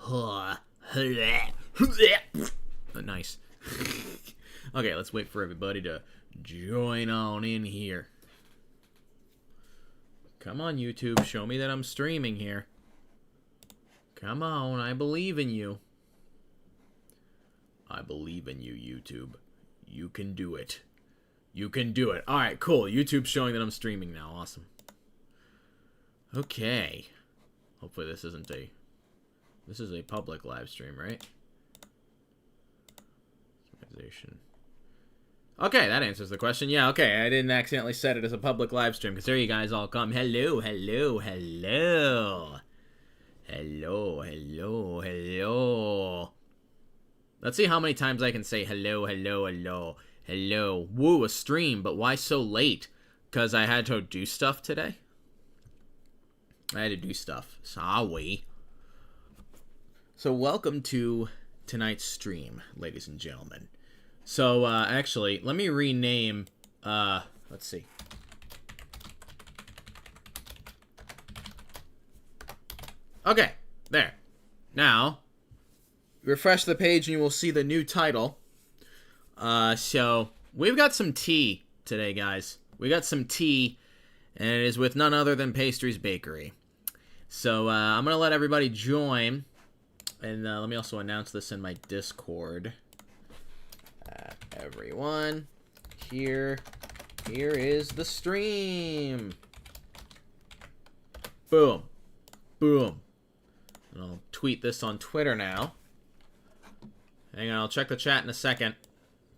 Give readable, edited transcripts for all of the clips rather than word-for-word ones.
Oh, nice. Okay, let's wait for everybody to join on in here. Come on, YouTube. Show me that I'm streaming here. Come on, I believe in you. I believe in you, YouTube. You can do it. You can do it. Alright, cool. YouTube's showing that I'm streaming now. Awesome. Okay. Hopefully this isn't a... This is a public live stream, right? Okay, that answers the question. Yeah, okay. I didn't accidentally set it as a public live stream, because there you guys all come. Hello, hello, hello. Hello, hello, hello. Let's see how many times I can say hello, hello, hello, hello. Woo, a stream, but why so late? Because I had to do stuff today? I had to do stuff. Sorry. So welcome to tonight's stream, ladies and gentlemen. So, actually, let me rename, let's see. Okay, there. Now, refresh the page and you will see the new title. So, we've got some tea today, guys. We got some tea, and it is with none other than Pastries Bakery. So, I'm going to let everybody join, and let me also announce this in my Discord. Everyone, here is the stream. Boom. Boom. And I'll tweet this on Twitter now. Hang on, I'll check the chat in a second.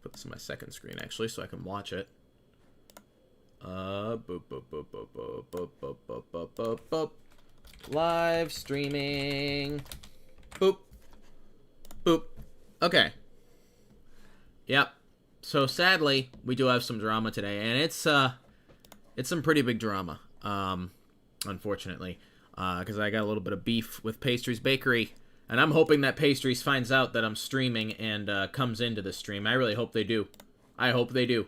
Put this on my second screen, actually, so I can watch it. Boop, boop, boop, boop, boop, boop, boop, boop, boop, boop, boop. Live streaming. Boop. Boop. Okay. Yep. So sadly, we do have some drama today, and it's some pretty big drama. Unfortunately, because I got a little bit of beef with Pastries Bakery, and I'm hoping that Pastries finds out that I'm streaming and comes into the stream. I really hope they do. I hope they do.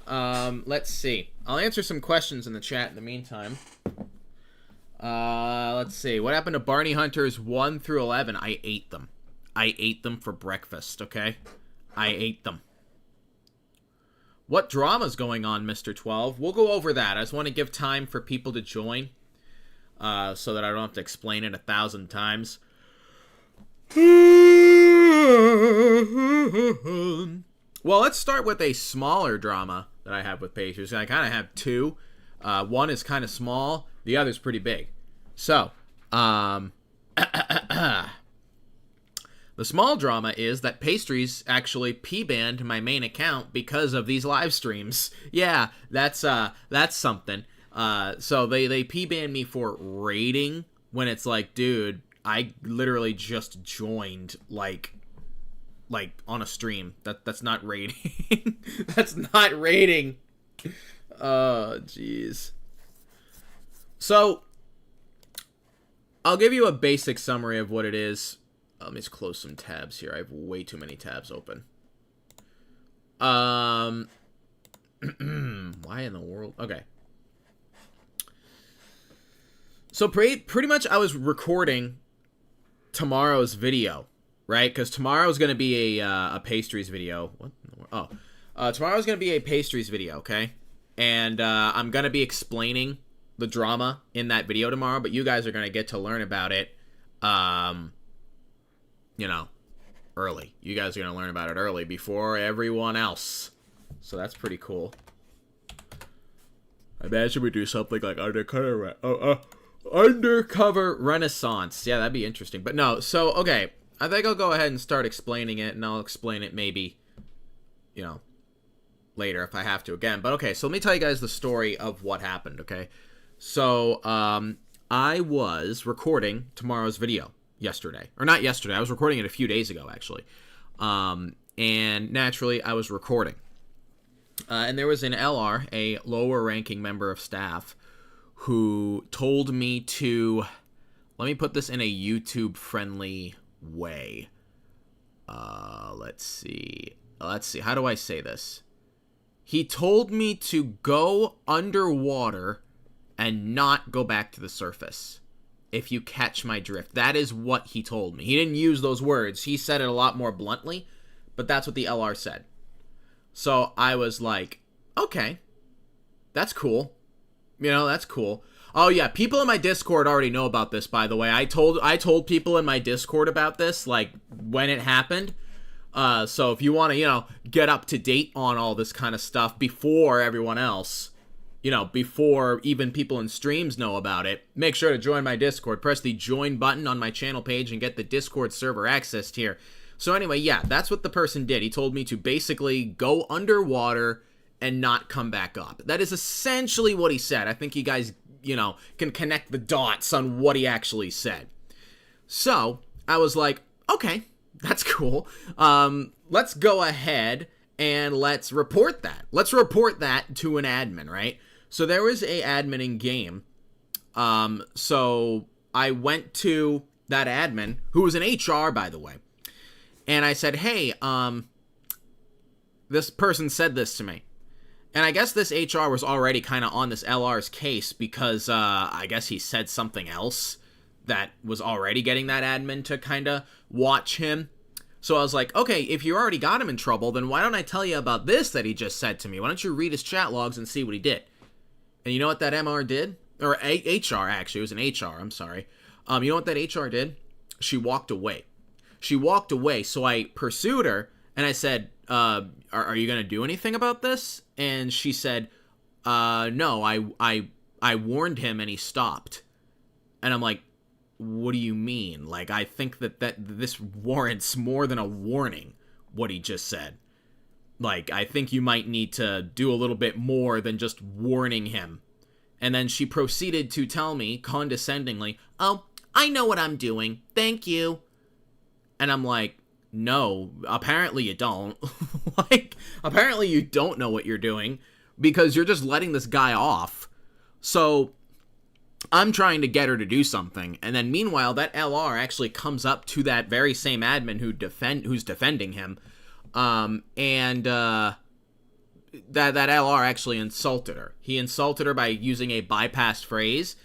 Let's see. I'll answer some questions in the chat in the meantime. Let's see. What happened to Barney Hunters 1 through 11? I ate them. I ate them for breakfast, okay? I ate them. What drama's going on, Mr. 12? We'll go over that. I just want to give time for people to join, so that I don't have to explain it 1,000 times. Well, let's start with a smaller drama that I have with Pastries. I kind of have two. One is kind of small. The other's pretty big. So, the small drama is that Pastries actually P-banned my main account because of these live streams. Yeah, that's something. So they P-banned me for raiding when it's like, dude, I literally just joined like on a stream. That's not raiding. That's not raiding. Oh, jeez. So, I'll give you a basic summary of what it is. Let me just close some tabs here. I have way too many tabs open. Why in the world? Okay. So pretty much I was recording tomorrow's video, right? Because tomorrow's going to be a Pastries video. What? Oh. Tomorrow's going to be a Pastries video, okay? And I'm going to be explaining the drama in that video tomorrow, but you guys are going to get to learn about it, you know, early. You guys are going to learn about it early before everyone else. So that's pretty cool. I imagine we do something like Undercover Renaissance. Yeah, that'd be interesting. But no, so, okay. I think I'll go ahead and start explaining it, and I'll explain it maybe, you know, later if I have to again. But okay, so let me tell you guys the story of what happened, okay? So, I was recording tomorrow's video yesterday. Or not yesterday, I was recording it a few days ago, actually. And naturally, I was recording. And there was an LR, a lower-ranking member of staff, who told me to... Let me put this in a YouTube-friendly way. Let's see. How do I say this? He told me to go underwater and not go back to the surface. if you catch my drift. That is what he told me. He didn't use those words. He said it a lot more bluntly, but that's what the LR said. So I was like, okay, that's cool. You know, that's cool. Oh yeah, people in my Discord already know about this, by the way. I told people in my Discord about this, like, when it happened. So if you want to, you know, get up to date on all this kind of stuff before everyone else, you know, before even people in streams know about it, make sure to join my Discord. Press the join button on my channel page and get the Discord server access here. So anyway, yeah, that's what the person did. He told me to basically go underwater and not come back up. That is essentially what he said. I think you guys, you know, can connect the dots on what he actually said. So I was like, okay, that's cool. Let's go ahead and let's report that. Let's report that to an admin, right? So there was a admin in game. So I went to that admin, who was an HR, by the way, and I said, hey, this person said this to me. And I guess this HR was already kind of on this LR's case because I guess he said something else that was already getting that admin to kind of watch him. So I was like, okay, if you already got him in trouble, then why don't I tell you about this that he just said to me? Why don't you read his chat logs and see what he did? And you know what that MR did? Or HR, actually. It was an HR, I'm sorry. You know what that HR did? She walked away. She walked away, so I pursued her, and I said, are you going to do anything about this? And she said, no, I warned him and he stopped. And I'm like, what do you mean? Like, I think that this warrants more than a warning, what he just said. Like, I think you might need to do a little bit more than just warning him. And then she proceeded to tell me, condescendingly, oh, I know what I'm doing. Thank you. And I'm like, no, apparently you don't. Like, apparently you don't know what you're doing because you're just letting this guy off. So I'm trying to get her to do something. And then meanwhile, that LR actually comes up to that very same admin who's defending him. That LR actually insulted her. He insulted her by using a bypassed phrase.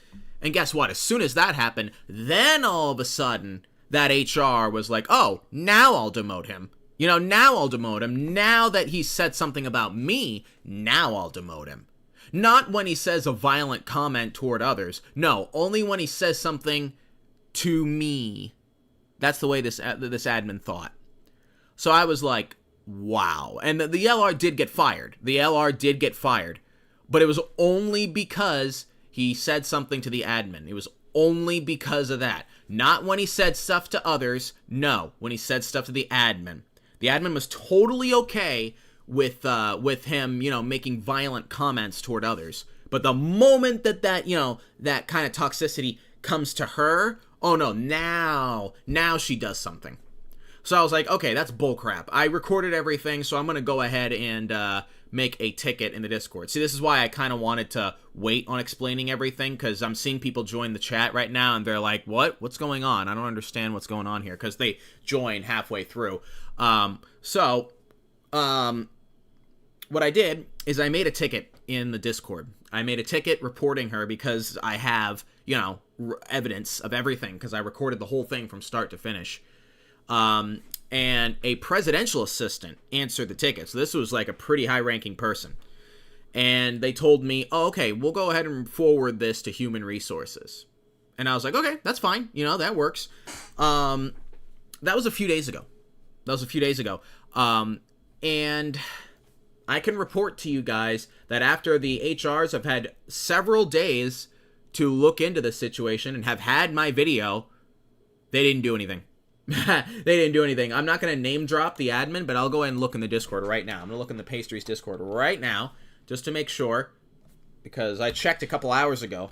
And guess what? As soon as that happened, then all of a sudden, that HR was like, oh, now I'll demote him. You know, now I'll demote him. Now that he said something about me, now I'll demote him. Not when he says a violent comment toward others. No, only when he says something to me. That's the way this admin thought. So I was like, wow. And the LR did get fired. The LR did get fired. But it was only because he said something to the admin. It was only because of that. Not when he said stuff to others. No, when he said stuff to the admin. The admin was totally okay with him, you know, making violent comments toward others. But the moment that you know, that kind of toxicity comes to her, oh no, now she does something. So I was like, okay, that's bullcrap. I recorded everything, so I'm going to go ahead and make a ticket in the Discord. See, this is why I kind of wanted to wait on explaining everything, because I'm seeing people join the chat right now, and they're like, what? What's going on? I don't understand what's going on here, because they join halfway through. What I did is I made a ticket in the Discord. I made a ticket reporting her because I have, you know, evidence of everything, because I recorded the whole thing from start to finish. And a presidential assistant answered the ticket. So this was like a pretty high-ranking person. And they told me, oh, okay, we'll go ahead and forward this to human resources. And I was like, okay, that's fine. You know, that works. That was a few days ago. And I can report to you guys that after the HRs have had several days to look into this situation and have had my video, they didn't do anything. They didn't do anything. I'm not going to name drop the admin, but I'll go ahead and look in the Discord right now. I'm going to look in the Pastries Discord right now, just to make sure, because I checked a couple hours ago.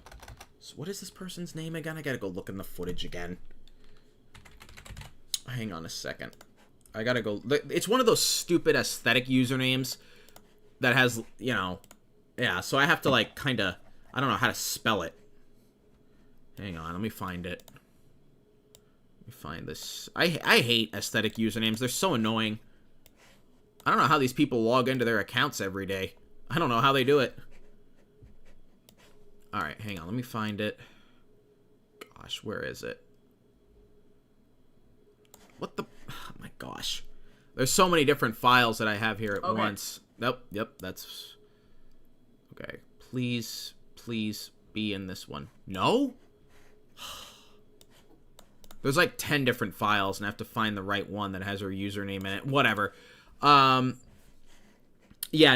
So what is this person's name again? I got to go look in the footage again. Hang on a second. I got to go. It's one of those stupid aesthetic usernames that has, you know, yeah, so I have to, like, kind of, I don't know how to spell it. Hang on, let me find it. Find this. I hate aesthetic usernames. They're so annoying. I don't know how these people log into their accounts every day. I don't know how they do it. Alright, hang on. Let me find it. God. gosh, where is it? What the... Oh my gosh. There's so many different files that I have here at once. Nope, yep, that's... Okay, please be in this one. No? There's like 10 different files, and I have to find the right one that has her username in it. Whatever. Yeah,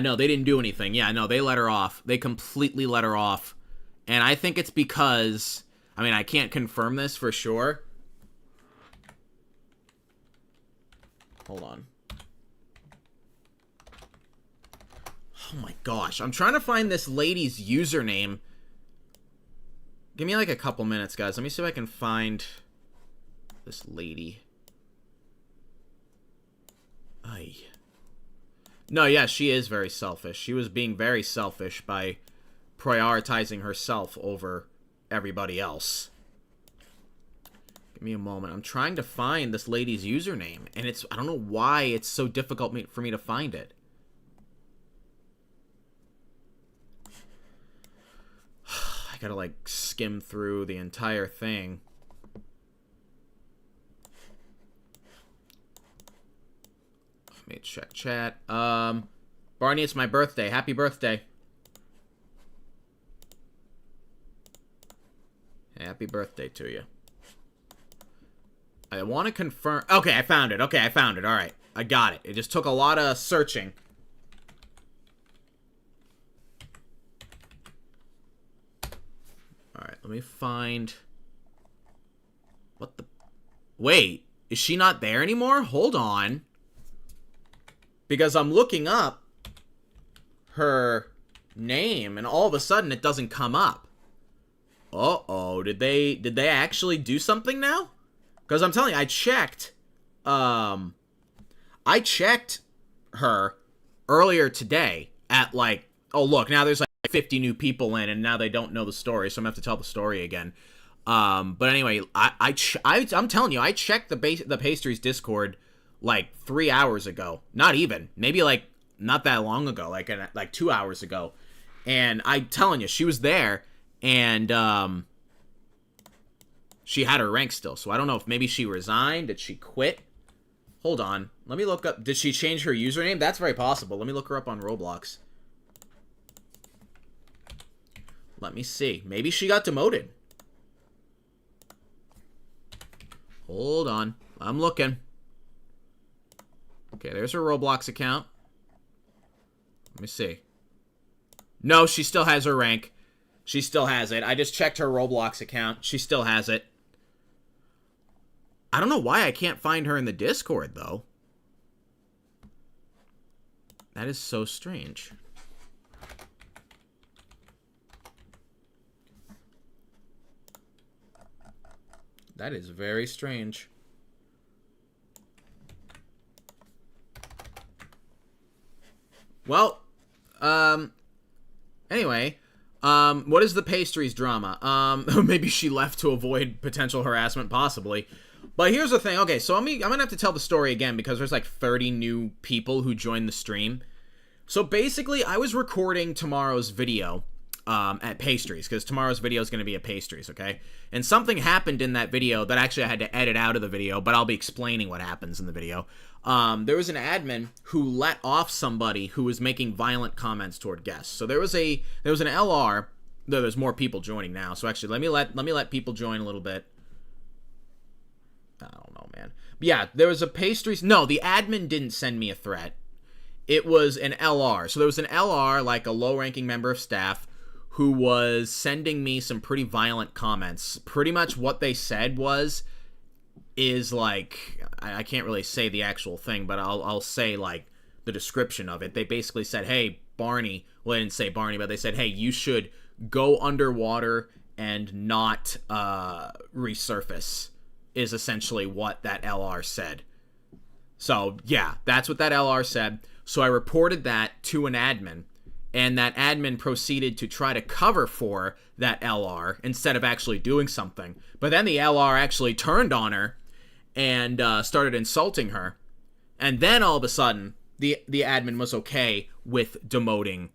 no, they didn't do anything. Yeah, no, they let her off. They completely let her off. And I think it's because... I mean, I can't confirm this for sure. Hold on. Oh my gosh. I'm trying to find this lady's username. Give me like a couple minutes, guys. Let me see if I can find this lady. Ay. No, yeah, she is very selfish. She was being very selfish by prioritizing herself over everybody else. Give me a moment. I'm trying to find this lady's username, and it's... I don't know why it's so difficult for me to find it. I gotta, like, skim through the entire thing. Let me check chat. Barney, it's my birthday. Happy birthday. Happy birthday to you. I want to confirm... Okay, I found it. Okay, I found it. All right. I got it. It just took a lot of searching. All right, let me find... What the... Wait, is she not there anymore? Hold on. Because I'm looking up her name, and all of a sudden it doesn't come up. Uh-oh, did they actually do something now? Because I'm telling you, I checked her earlier today at like, oh look, now there's like 50 new people in, and now they don't know the story, so I'm gonna have to tell the story again. But anyway, I'm telling you, I checked the pastries Discord like 3 hours ago. Not even, maybe like not that long ago, like 2 hours ago, and I'm telling you, she was there. And, she had her rank still, so I don't know if maybe she resigned. Did she quit? Hold on. Let me look up. Did she change her username? That's very possible. Let me look her up on Roblox. Let me see. Maybe she got demoted. Hold on. I'm looking. Okay, there's her Roblox account. Let me see. No, she still has her rank. She still has it. I just checked her Roblox account. She still has it. I don't know why I can't find her in the Discord, though. That is so strange. That is very strange. Well, anyway... what is the pastries drama? Maybe she left to avoid potential harassment, possibly. But here's the thing. Okay, so I'm gonna have to tell the story again because there's like 30 new people who joined the stream. So basically, I was recording tomorrow's video at pastries because tomorrow's video is gonna be at pastries, okay? And something happened in that video that actually I had to edit out of the video, but I'll be explaining what happens in the video. There was an admin who let off somebody who was making violent comments toward guests. So there was an LR. Though there's more people joining now. So actually, let me let people join a little bit. I don't know, man. But yeah, there was a pastries. No, the admin didn't send me a threat. It was an LR. So there was an LR, like a low-ranking member of staff, who was sending me some pretty violent comments. Pretty much what they said is like, I can't really say the actual thing, but I'll say like the description of it. They basically said, hey, Barney, well, they didn't say Barney, but they said, hey, you should go underwater and not resurface, is essentially what that LR said. So yeah, that's what that LR said. So I reported that to an admin, and that admin proceeded to try to cover for that LR instead of actually doing something. But then the LR actually turned on her and started insulting her. And then all of a sudden, the admin was okay with demoting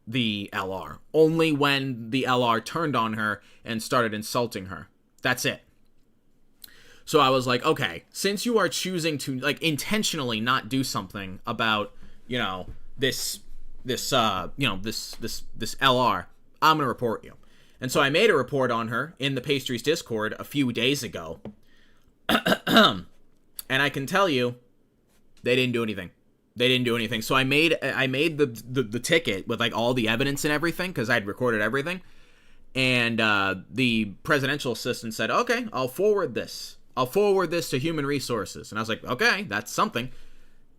the LR. Only when the LR turned on her and started insulting her. That's it. So I was like, okay, since you are choosing to like intentionally not do something about, you know, this LR, I'm gonna report you. And so I made a report on her in the Pastries Discord a few days ago. And I can tell you, they didn't do anything. They didn't do anything. So I made the ticket with like all the evidence and everything because I'd recorded everything. And the presidential assistant said, okay, I'll forward this to human resources. And I was like, okay, that's something.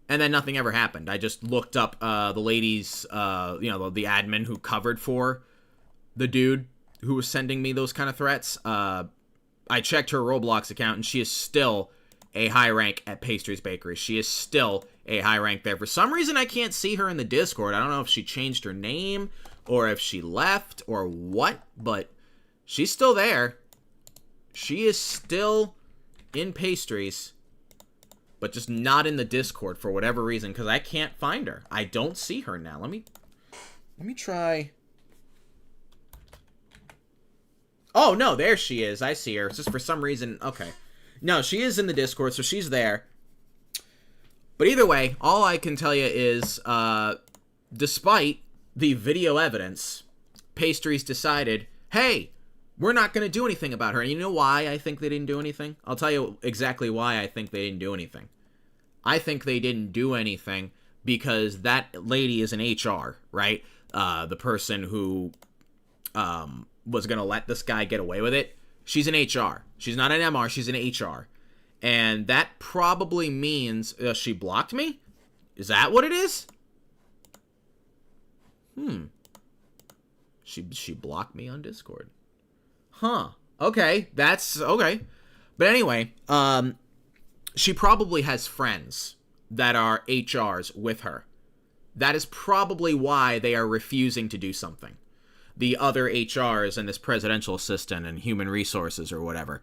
And then nothing ever happened. I just looked up the lady's, the admin who covered for the dude who was sending me those kind of threats. I checked her Roblox account, and she is still a high rank at Pastries Bakery. She is still a high rank there. For some reason, I can't see her in the Discord. I don't know if she changed her name or if she left or what, but she's still there. She is still in Pastries, but just not in the Discord for whatever reason, because I can't find her. I don't see her now. Let me try. Oh, no, there she is. I see her. It's just for some reason. Okay. No, she is in the Discord, so she's there. But either way, all I can tell you is, despite the video evidence, Pastries decided, hey, we're not going to do anything about her. And you know why I think they didn't do anything? I'll tell you exactly why I think they didn't do anything. I think they didn't do anything because that lady is an HR, right? The person who was going to let this guy get away with it. She's an HR. She's not an MR. She's an HR. And that probably means she blocked me? Is that what it is? She blocked me on Discord. Huh. Okay. That's okay. But anyway, she probably has friends that are HRs with her. That is probably why they are refusing to do something. The other HRs and this presidential assistant and human resources or whatever.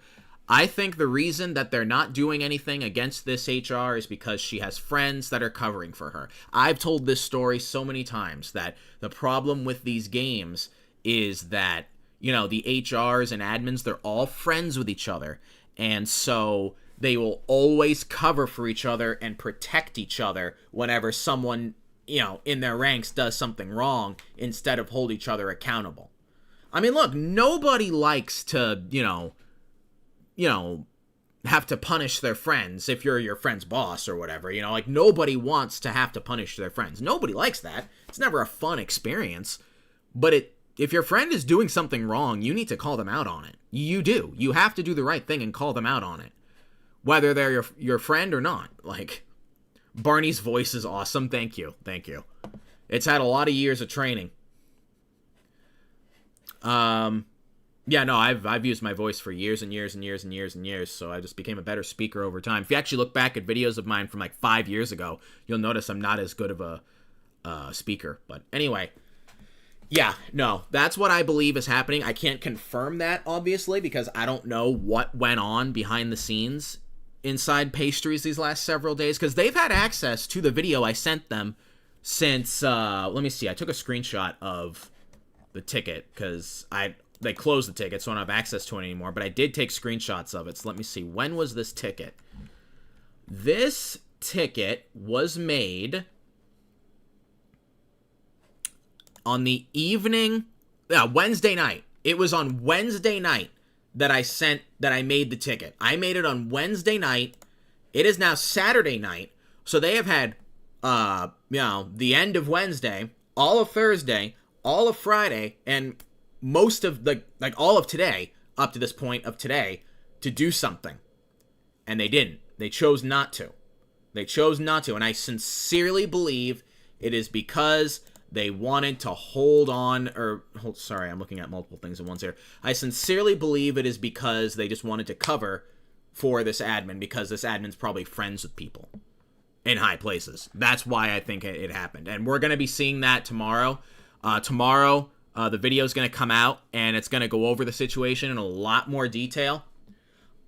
I think the reason that they're not doing anything against this HR is because she has friends that are covering for her. I've told this story so many times that the problem with these games is that, you know, the HRs and admins, they're all friends with each other. And so they will always cover for each other and protect each other whenever someone, you know, in their ranks does something wrong instead of hold each other accountable. I mean, look, nobody likes to, you know, have to punish their friends if you're your friend's boss or whatever. You know, like, nobody wants to have to punish their friends. Nobody likes that. It's never a fun experience. But if your friend is doing something wrong, you need to call them out on it. You do. You have to do the right thing and call them out on it. Whether they're your friend or not. Like, Barney's voice is awesome. Thank you. Thank you. It's had a lot of years of training. Yeah, no, I've used my voice for years and years and years and years and years, so I just became a better speaker over time. If you actually look back at videos of mine from like 5 years ago, you'll notice I'm not as good of a speaker. But anyway, yeah, no, that's what I believe is happening. I can't confirm that, obviously, because I don't know what went on behind the scenes inside Pastries these last several days, because they've had access to the video I sent them since, let me see, I took a screenshot of the ticket, because they closed the ticket, so I don't have access to it anymore, but I did take screenshots of it, so let me see, when was this ticket? This ticket was made on the evening, Wednesday night. It was on Wednesday night that I made the ticket. I made it on Wednesday night. It is now Saturday night, so they have had, the end of Wednesday, all of Thursday, all of Friday, and most of all of today, up to this point of today, to do something. And they didn't. They chose not to. And I sincerely believe it is because they wanted to sorry, I'm looking at multiple things at once here. I sincerely believe it is because they just wanted to cover for this admin, because this admin's probably friends with people in high places. That's why I think it happened. And we're going to be seeing that tomorrow. The video is going to come out, and it's going to go over the situation in a lot more detail.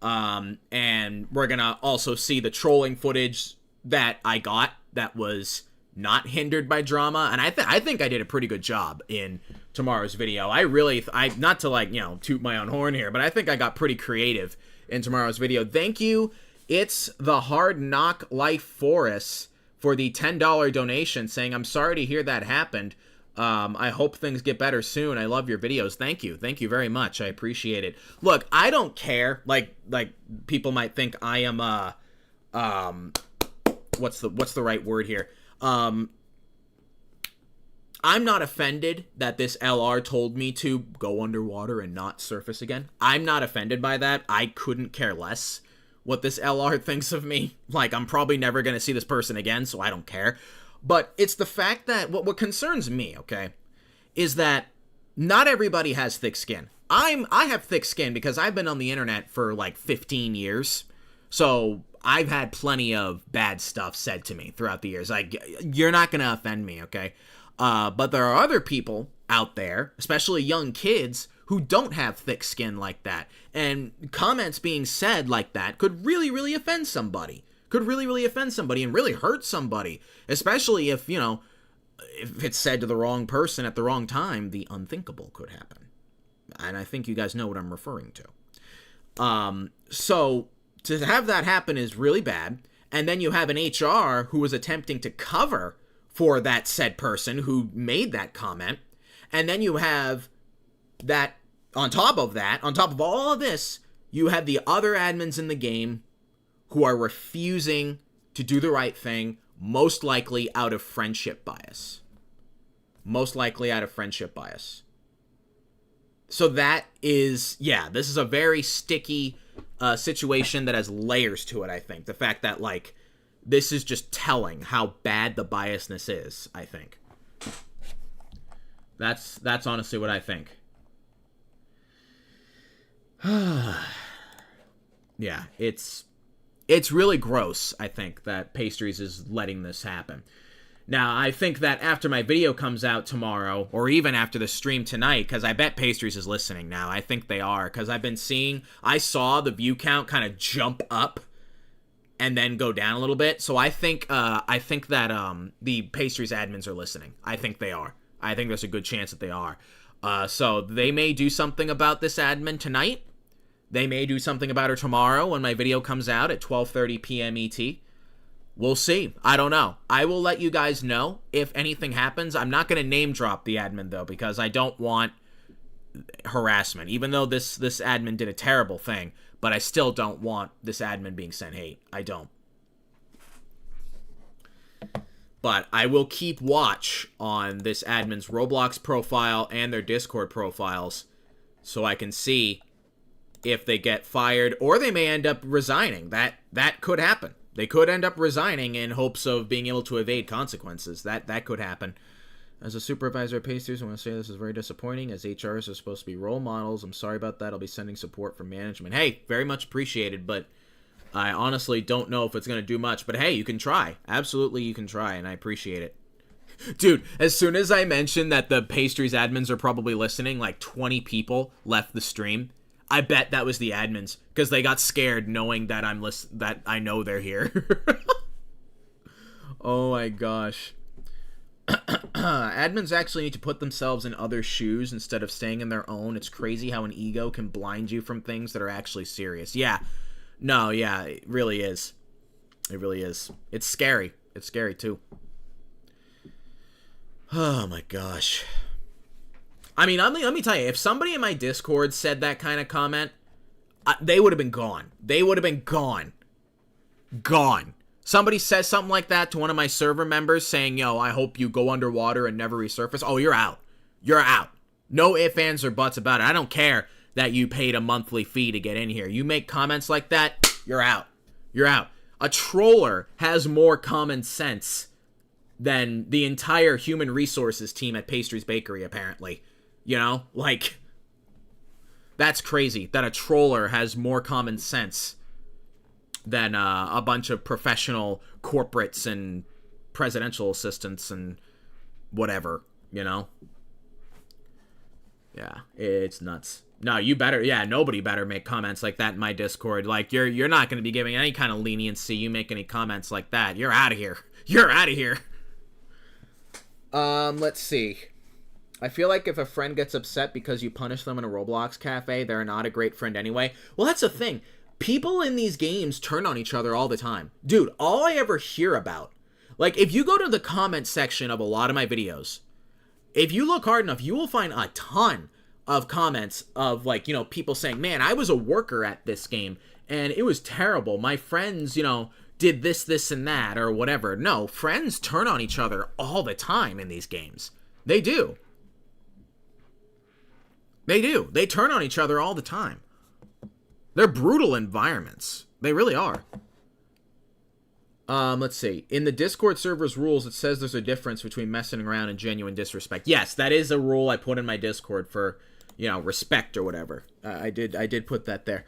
And we're going to also see the trolling footage that I got that was not hindered by drama, and I think I did a pretty good job in tomorrow's video. I not to, like, you know, toot my own horn here, but I think I got pretty creative in tomorrow's video. Thank you. It's the Hard Knock Life Forest for the $10 donation, saying, I'm sorry to hear that happened. I hope things get better soon. I love your videos. Thank you. Thank you very much. I appreciate it. Look, I don't care. Like people might think I am what's the right word here? I'm not offended that this LR told me to go underwater and not surface again. I'm not offended by that. I couldn't care less what this LR thinks of me. Like, I'm probably never going to see this person again, so I don't care. But it's the fact that what concerns me, okay, is that not everybody has thick skin. I have thick skin because I've been on the internet for like 15 years. So I've had plenty of bad stuff said to me throughout the years. Like, you're not going to offend me, okay? But there are other people out there, especially young kids, who don't have thick skin like that. And comments being said like that could really, really offend somebody. Could really, really offend somebody and really hurt somebody. Especially if, you know, if it's said to the wrong person at the wrong time, the unthinkable could happen. And I think you guys know what I'm referring to. So to have that happen is really bad. And then you have an HR who was attempting to cover for that said person who made that comment. And then you have that, on top of all of this, you have the other admins in the game who are refusing to do the right thing, most likely out of friendship bias. Most likely out of friendship bias. So that is, yeah, this is a very sticky situation that has layers to it, I think. The fact that, like, this is just telling how bad the biasness is, I think. That's honestly what I think. Yeah, it's really gross, I think, that Pastries is letting this happen. Now, I think that after my video comes out tomorrow, or even after the stream tonight, because I bet Pastries is listening now. I think they are, because I saw the view count kind of jump up and then go down a little bit. So I think that the Pastries admins are listening. I think they are. I think there's a good chance that they are. So they may do something about this admin tonight. They may do something about her tomorrow when my video comes out at 12:30 p.m. ET. We'll see. I don't know. I will let you guys know if anything happens. I'm not going to name drop the admin, though, because I don't want harassment. Even though this admin did a terrible thing, but I still don't want this admin being sent hate. I don't. But I will keep watch on this admin's Roblox profile and their Discord profiles so I can see if they get fired, or they may end up resigning. That could happen. They could end up resigning in hopes of being able to evade consequences. That could happen. As a supervisor at Pastries, I want to say this is very disappointing, as HRs are supposed to be role models. I'm sorry about that. I'll be sending support from management. Hey, very much appreciated, but I honestly don't know if it's going to do much. But hey, you can try. Absolutely, you can try, and I appreciate it. Dude, as soon as I mentioned that the Pastries admins are probably listening, like 20 people left the stream. I bet that was the admins, because they got scared knowing that that I know they're here. Oh my gosh. Admins actually need to put themselves in other shoes instead of staying in their own. It's crazy how an ego can blind you from things that are actually serious. Yeah. No, yeah, it really is. It really is. It's scary. It's scary too. Oh my gosh. I mean, let me tell you, if somebody in my Discord said that kind of comment, they would have been gone. They would have been gone. Gone. Somebody says something like that to one of my server members saying, yo, I hope you go underwater and never resurface. Oh, you're out. You're out. No ifs, ands, or buts about it. I don't care that you paid a monthly fee to get in here. You make comments like that, you're out. You're out. A troller has more common sense than the entire human resources team at Pastries Bakery, apparently. You know, like, that's crazy that a troller has more common sense than a bunch of professional corporates and presidential assistants and whatever, you know? Yeah, it's nuts. No, you better, yeah, nobody better make comments like that in my Discord. Like, you're not going to be giving any kind of leniency. You make any comments like that, you're out of here. You're out of here. Let's see. I feel like if a friend gets upset because you punish them in a Roblox cafe, they're not a great friend anyway. Well, that's the thing. People in these games turn on each other all the time. Dude, all I ever hear about, like, if you go to the comment section of a lot of my videos, if you look hard enough, you will find a ton of comments of, like, you know, people saying, man, I was a worker at this game, and it was terrible. My friends, you know, did this, this, and that, or whatever. No, friends turn on each other all the time in these games. They do. They do. They turn on each other all the time. They're brutal environments. They really are. Let's see. In the Discord server's rules, it says there's a difference between messing around and genuine disrespect. Yes, that is a rule I put in my Discord for, you know, respect or whatever. I did put that there.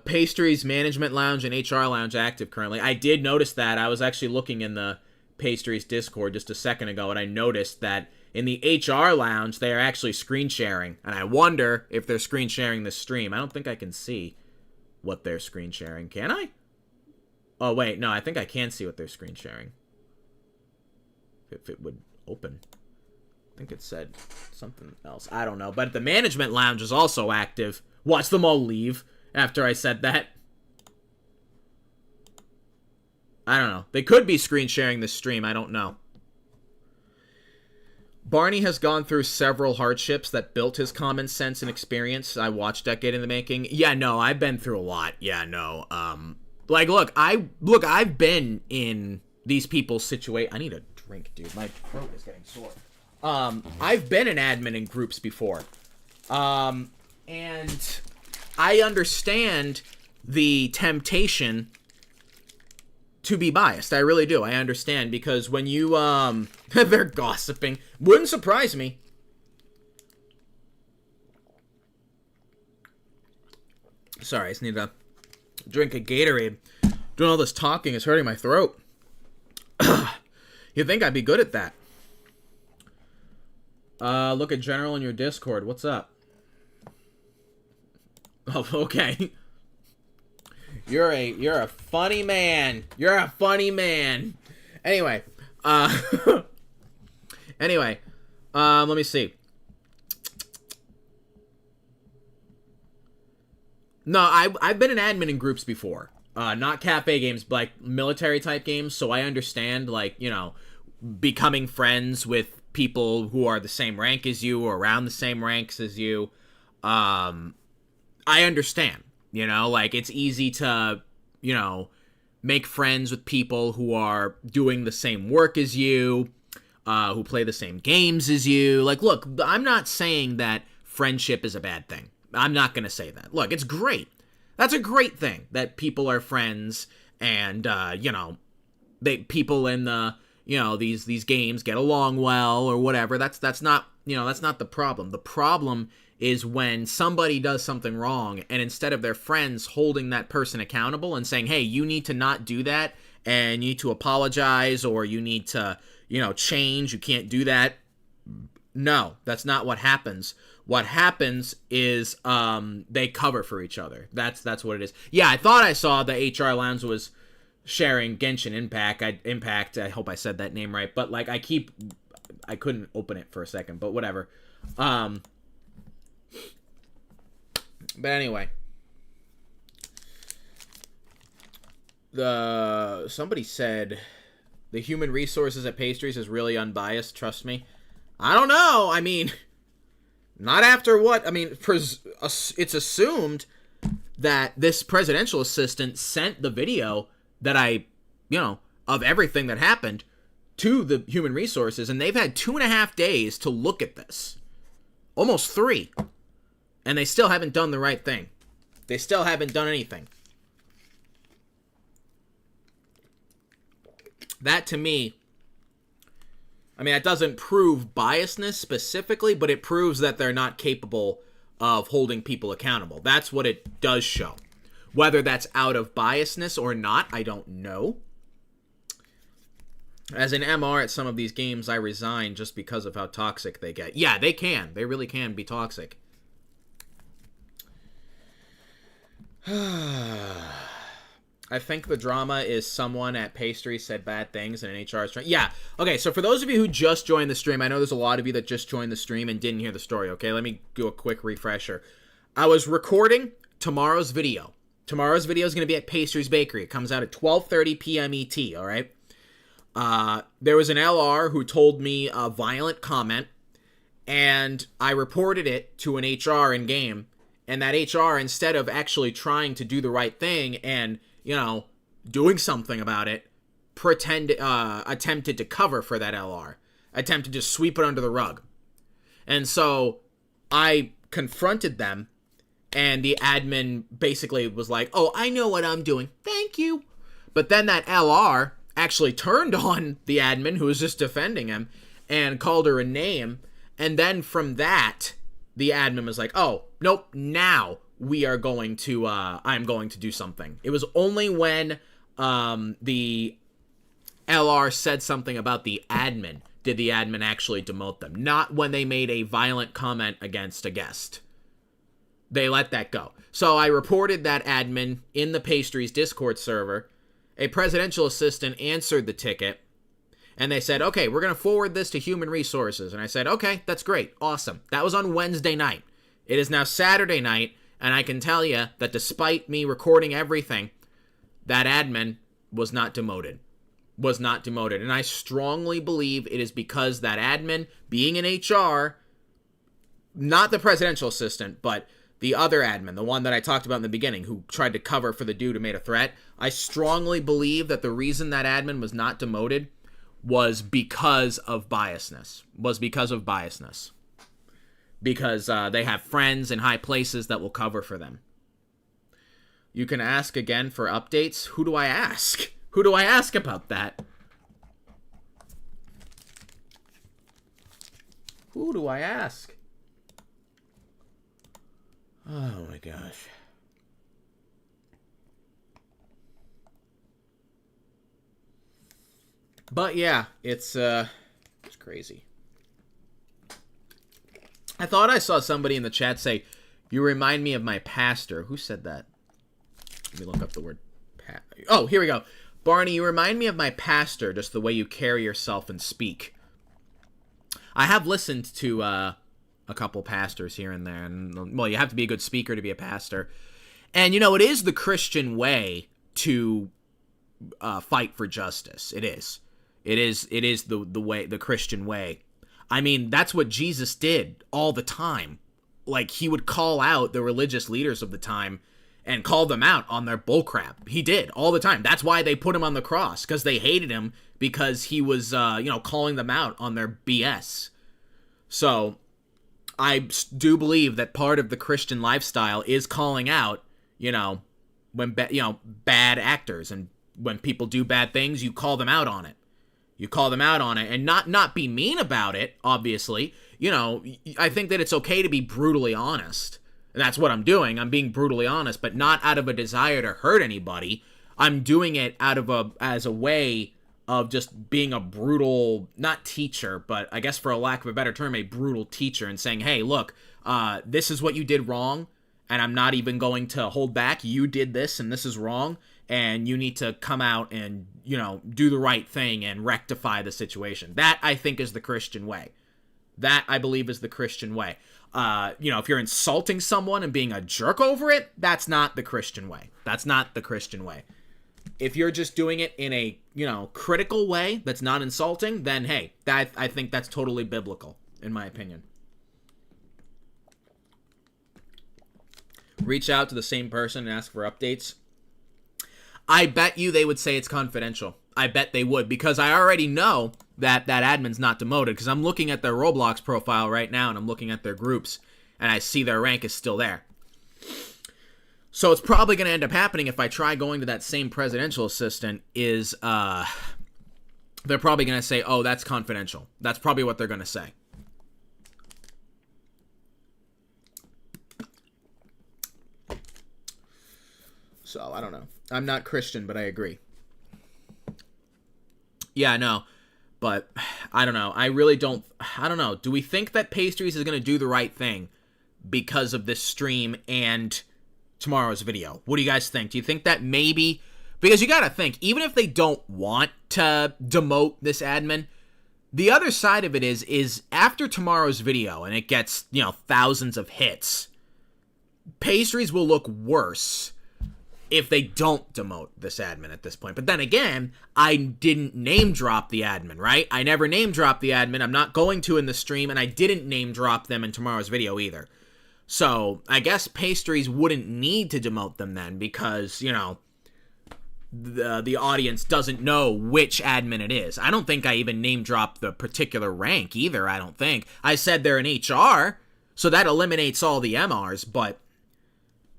Pastries Management Lounge and HR Lounge active currently. I did notice that. I was actually looking in the Pastries Discord just a second ago, and I noticed that in the HR Lounge, they are actually screen sharing. And I wonder if they're screen sharing this stream. I don't think I can see what they're screen sharing. Can I? Oh, wait. No, I think I can see what they're screen sharing. If it would open. I think it said something else. I don't know. But the Management Lounge is also active. Watch them all leave after I said that. I don't know. They could be screen sharing this stream. I don't know. Barney has gone through several hardships that built his common sense and experience. I watched Decade in the Making. Yeah, no, I've been through a lot. Yeah, no. Like, look, I've been in these people's situation. I need a drink, dude. My throat is getting sore. I've been in admin in groups before. And I understand the temptation to be biased. I really do. I understand, because when you, they're gossiping. Wouldn't surprise me. Sorry, I just need to drink a Gatorade. Doing all this talking is hurting my throat. You'd think I'd be good at that. Look at General in your Discord. What's up? Oh, okay. You're a funny man. You're a funny man. Anyway, let me see. No, I've been an admin in groups before. Not cafe games, but like military type games, so I understand, like, you know, becoming friends with people who are the same rank as you or around the same ranks as you. I understand. You know, like, it's easy to, you know, make friends with people who are doing the same work as you, who play the same games as you. Like, look, I'm not saying that friendship is a bad thing. I'm not going to say that. Look, it's great. That's a great thing that people are friends and, you know, people in the, you know, these games get along well or whatever. That's not, you know, that's not the problem. The problem is when somebody does something wrong, and instead of their friends holding that person accountable and saying, hey, you need to not do that, and you need to apologize, or you need to, you know, change, you can't do that. No, that's not what happens. What happens is they cover for each other. That's what it is. Yeah, I thought I saw the HR Lounge was sharing Genshin Impact. I hope I said that name right. But, like, I couldn't open it for a second, but whatever. But anyway, somebody said the human resources at Pastries is really unbiased. Trust me. I don't know. I mean, not after what? I mean, it's assumed that this presidential assistant sent the video that you know, of everything that happened to the human resources, and they've had 2.5 days to look at this. Almost 3. And they still haven't done the right thing. They still haven't done anything. That, to me, I mean, that doesn't prove biasness specifically, but it proves that they're not capable of holding people accountable. That's what it does show. Whether that's out of biasness or not, I don't know. As an MR at some of these games, I resign just because of how toxic they get. Yeah, they can. They really can be toxic. I think the drama is someone at Pastry said bad things and an HR is trying. Yeah. Okay, so for those of you who just joined the stream, I know there's a lot of you that just joined the stream and didn't hear the story, okay? Let me do a quick refresher. I was recording tomorrow's video. Tomorrow's video is going to be at Pastry's Bakery. It comes out at 12:30 p.m. ET, all right? There was an LR who told me a violent comment, and I reported it to an HR in game, and that HR, instead of actually trying to do the right thing and, you know, doing something about it, attempted to cover for that LR, attempted to sweep it under the rug. And so I confronted them, and the admin basically was like, oh, I know what I'm doing. Thank you. But then that LR actually turned on the admin who was just defending him and called her a name. And then from that, the admin was like, oh, nope, now we are going to, I'm going to do something. It was only when the LR said something about the admin did the admin actually demote them, not when they made a violent comment against a guest. They let that go. So I reported that admin in the Pastries Discord server. A presidential assistant answered the ticket, and they said, okay, we're going to forward this to human resources. And I said, okay, that's great. Awesome. That was on Wednesday night. It is now Saturday night, and I can tell you that despite me recording everything, that admin was not demoted. Was not demoted. And I strongly believe it is because that admin, being in HR, not the presidential assistant, but the other admin, the one that I talked about in the beginning, who tried to cover for the dude who made a threat, I strongly believe that the reason that admin was not demoted was because of biasness. Because they have friends in high places that will cover for them. You can ask again for updates. Who do I ask? Who do I ask about that? Who do I ask? Oh my gosh. But yeah, it's crazy. I thought I saw somebody in the chat say, you remind me of my pastor. Who said that? Let me look up the word oh, here we go. Barney, you remind me of my pastor, just the way you carry yourself and speak. I have listened to a couple pastors here and there, and well, you have to be a good speaker to be a pastor. And you know, it is the Christian way to fight for justice. It is the way, the Christian way. I mean, that's what Jesus did all the time. Like, he would call out the religious leaders of the time and call them out on their bullcrap. He did all the time. That's why they put him on the cross, because they hated him because he was, calling them out on their BS. So I do believe that part of the Christian lifestyle is calling out, when bad actors, and when people do bad things, you call them out on it. You call them out on it, and not be mean about it, obviously. I think that it's okay to be brutally honest. And that's what I'm doing. I'm being brutally honest, but not out of a desire to hurt anybody. I'm doing it as a way of just being a brutal, not teacher, but I guess for a lack of a better term, a brutal teacher, and saying, hey, look, this is what you did wrong, and I'm not even going to hold back. You did this, and this is wrong, and you need to come out and, do the right thing and rectify the situation. That, I think, is the Christian way. That, I believe, is the Christian way. If you're insulting someone and being a jerk over it, that's not the Christian way. That's not the Christian way. If you're just doing it in a, critical way that's not insulting, then, hey, I think that's totally biblical, in my opinion. Reach out to the same person and ask for updates. I bet you they would say it's confidential. I bet they would, because I already know that admin's not demoted, because I'm looking at their Roblox profile right now, and I'm looking at their groups, and I see their rank is still there. So it's probably going to end up happening if I try going to that same presidential assistant is, they're probably going to say, oh, that's confidential. That's probably what they're going to say. So, I don't know. I'm not Christian, but I agree. Yeah, no. But, I don't know. I don't know. Do we think that Pastries is going to do the right thing because of this stream and tomorrow's video? What do you guys think? Do you think that maybe Because you gotta think, even if they don't want to demote this admin, the other side of it is after tomorrow's video and it gets, you know, thousands of hits, Pastries will look worse if they don't demote this admin at this point. But then again, I didn't name drop the admin, right? I never name dropped the admin. I'm not going to in the stream, and I didn't name drop them in tomorrow's video either. So I guess Pastries wouldn't need to demote them then because, you know, the audience doesn't know which admin it is. I don't think I even name dropped the particular rank either, I don't think. I said they're an HR, so that eliminates all the MRs, but,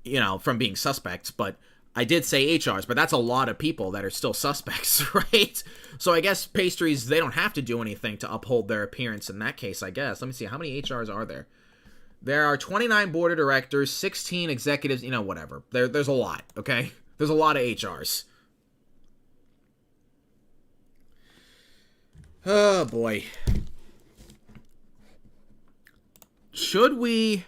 you know, from being suspects, but I did say HRs, but that's a lot of people that are still suspects, right? So I guess Pastries, they don't have to do anything to uphold their appearance in that case, I guess. Let me see, how many HRs are there? There are 29 board of directors, 16 executives, you know, whatever. There's a lot, okay? There's a lot of HRs. Oh, boy. Should we...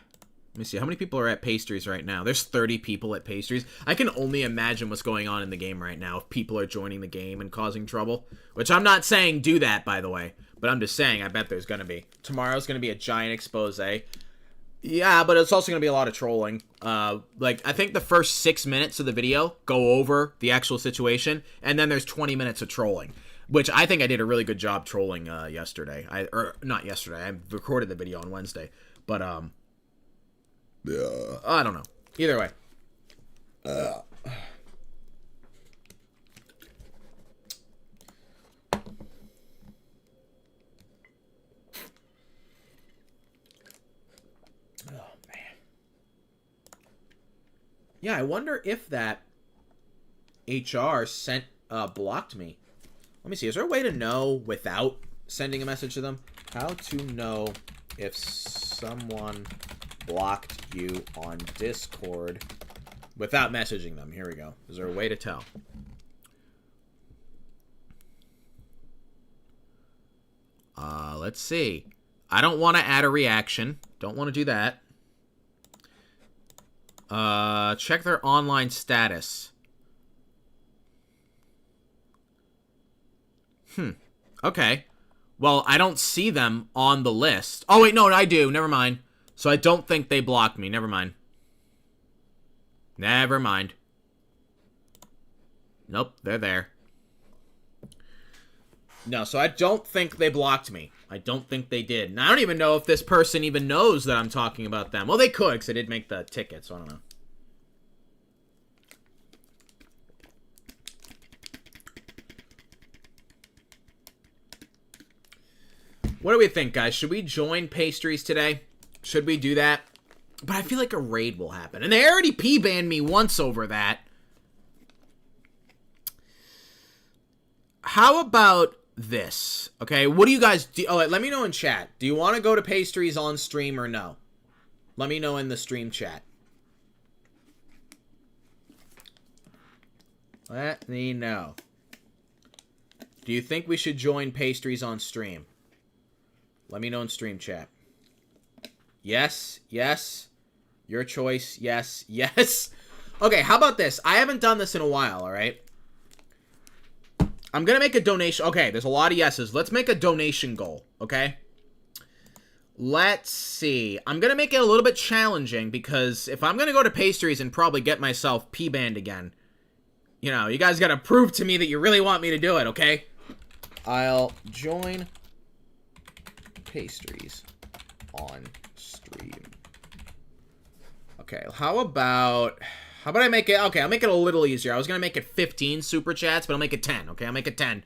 Let me see, how many people are at Pastries right now? There's 30 people at Pastries. I can only imagine what's going on in the game right now if people are joining the game and causing trouble. Which I'm not saying do that, by the way. But I'm just saying, I bet there's going to be. Tomorrow's going to be a giant expose. Yeah, but it's also going to be a lot of trolling. Like, I think the first 6 minutes of the video go over the actual situation. And then there's 20 minutes of trolling. Which I think I did a really good job trolling yesterday. Or not yesterday. I recorded the video on Wednesday. But, I don't know. Either way. Oh, man. Yeah, I wonder if that HR blocked me. Let me see. Is there a way to know without sending a message to them? How to know if someone blocked you on Discord without messaging them. Here we go. Is there a way to tell? Let's see. I don't want to add a reaction. Don't want to do that. Check their online status. Okay. Well, I don't see them on the list. Oh, wait, no, I do. Never mind. So I don't think they blocked me. Never mind. Never mind. Nope, they're there. No, so I don't think they blocked me. I don't think they did. And I don't even know if this person even knows that I'm talking about them. Well, they could, because I did make the ticket, so I don't know. What do we think, guys? Should we join Pastries today? Should we do that? But I feel like a raid will happen. And they already P-banned me once over that. How about this? Okay, what do you guys do? Oh, let me know in chat. Do you want to go to Pastries on stream or no? Let me know in the stream chat. Let me know. Do you think we should join Pastries on stream? Let me know in stream chat. Yes, yes. Your choice, yes, yes. Okay, how about this? I haven't done this in a while, alright? I'm gonna make a donation. Okay, there's a lot of yeses. Let's make a donation goal, okay? Let's see. I'm gonna make it a little bit challenging because if I'm gonna go to Pastries and probably get myself P-banned again, you know, you guys gotta prove to me that you really want me to do it, okay? I'll join Pastries on stream. Okay, how about I make it, okay, I'll make it a little easier. I was gonna make it 15 super chats, but I'll make it 10, okay? I'll make it 10.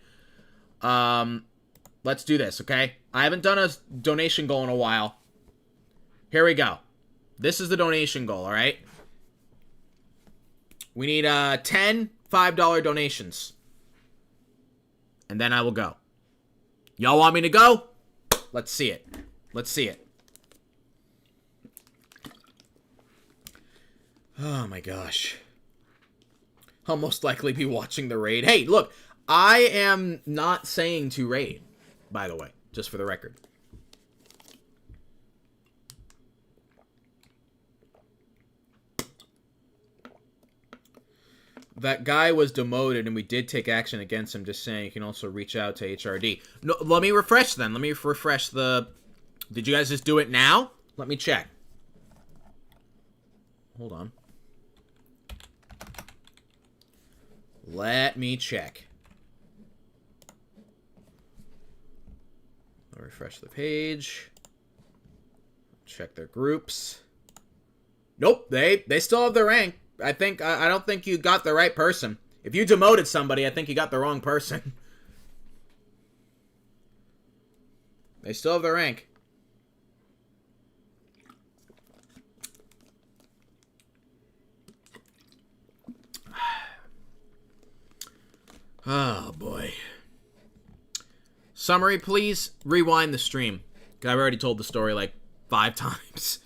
Let's do this, okay? I haven't done a donation goal in a while. Here we go. This is the donation goal, alright? We need 10 $5 donations. And then I will go. Y'all want me to go? Let's see it. Let's see it. Oh my gosh. I'll most likely be watching the raid. Hey, look, I am not saying to raid, by the way, just for the record. That guy was demoted, and we did take action against him. Just saying, you can also reach out to HRD. No, let me refresh then. Let me refresh the... Did you guys just do it now? Let me check. Hold on. Let me check. I'll refresh the page. Check their groups. Nope, they still have their rank. I don't think you got the right person. If you demoted somebody, I think you got the wrong person. They still have their rank. Oh, boy. Summary, please rewind the stream. I've already told the story like 5 times.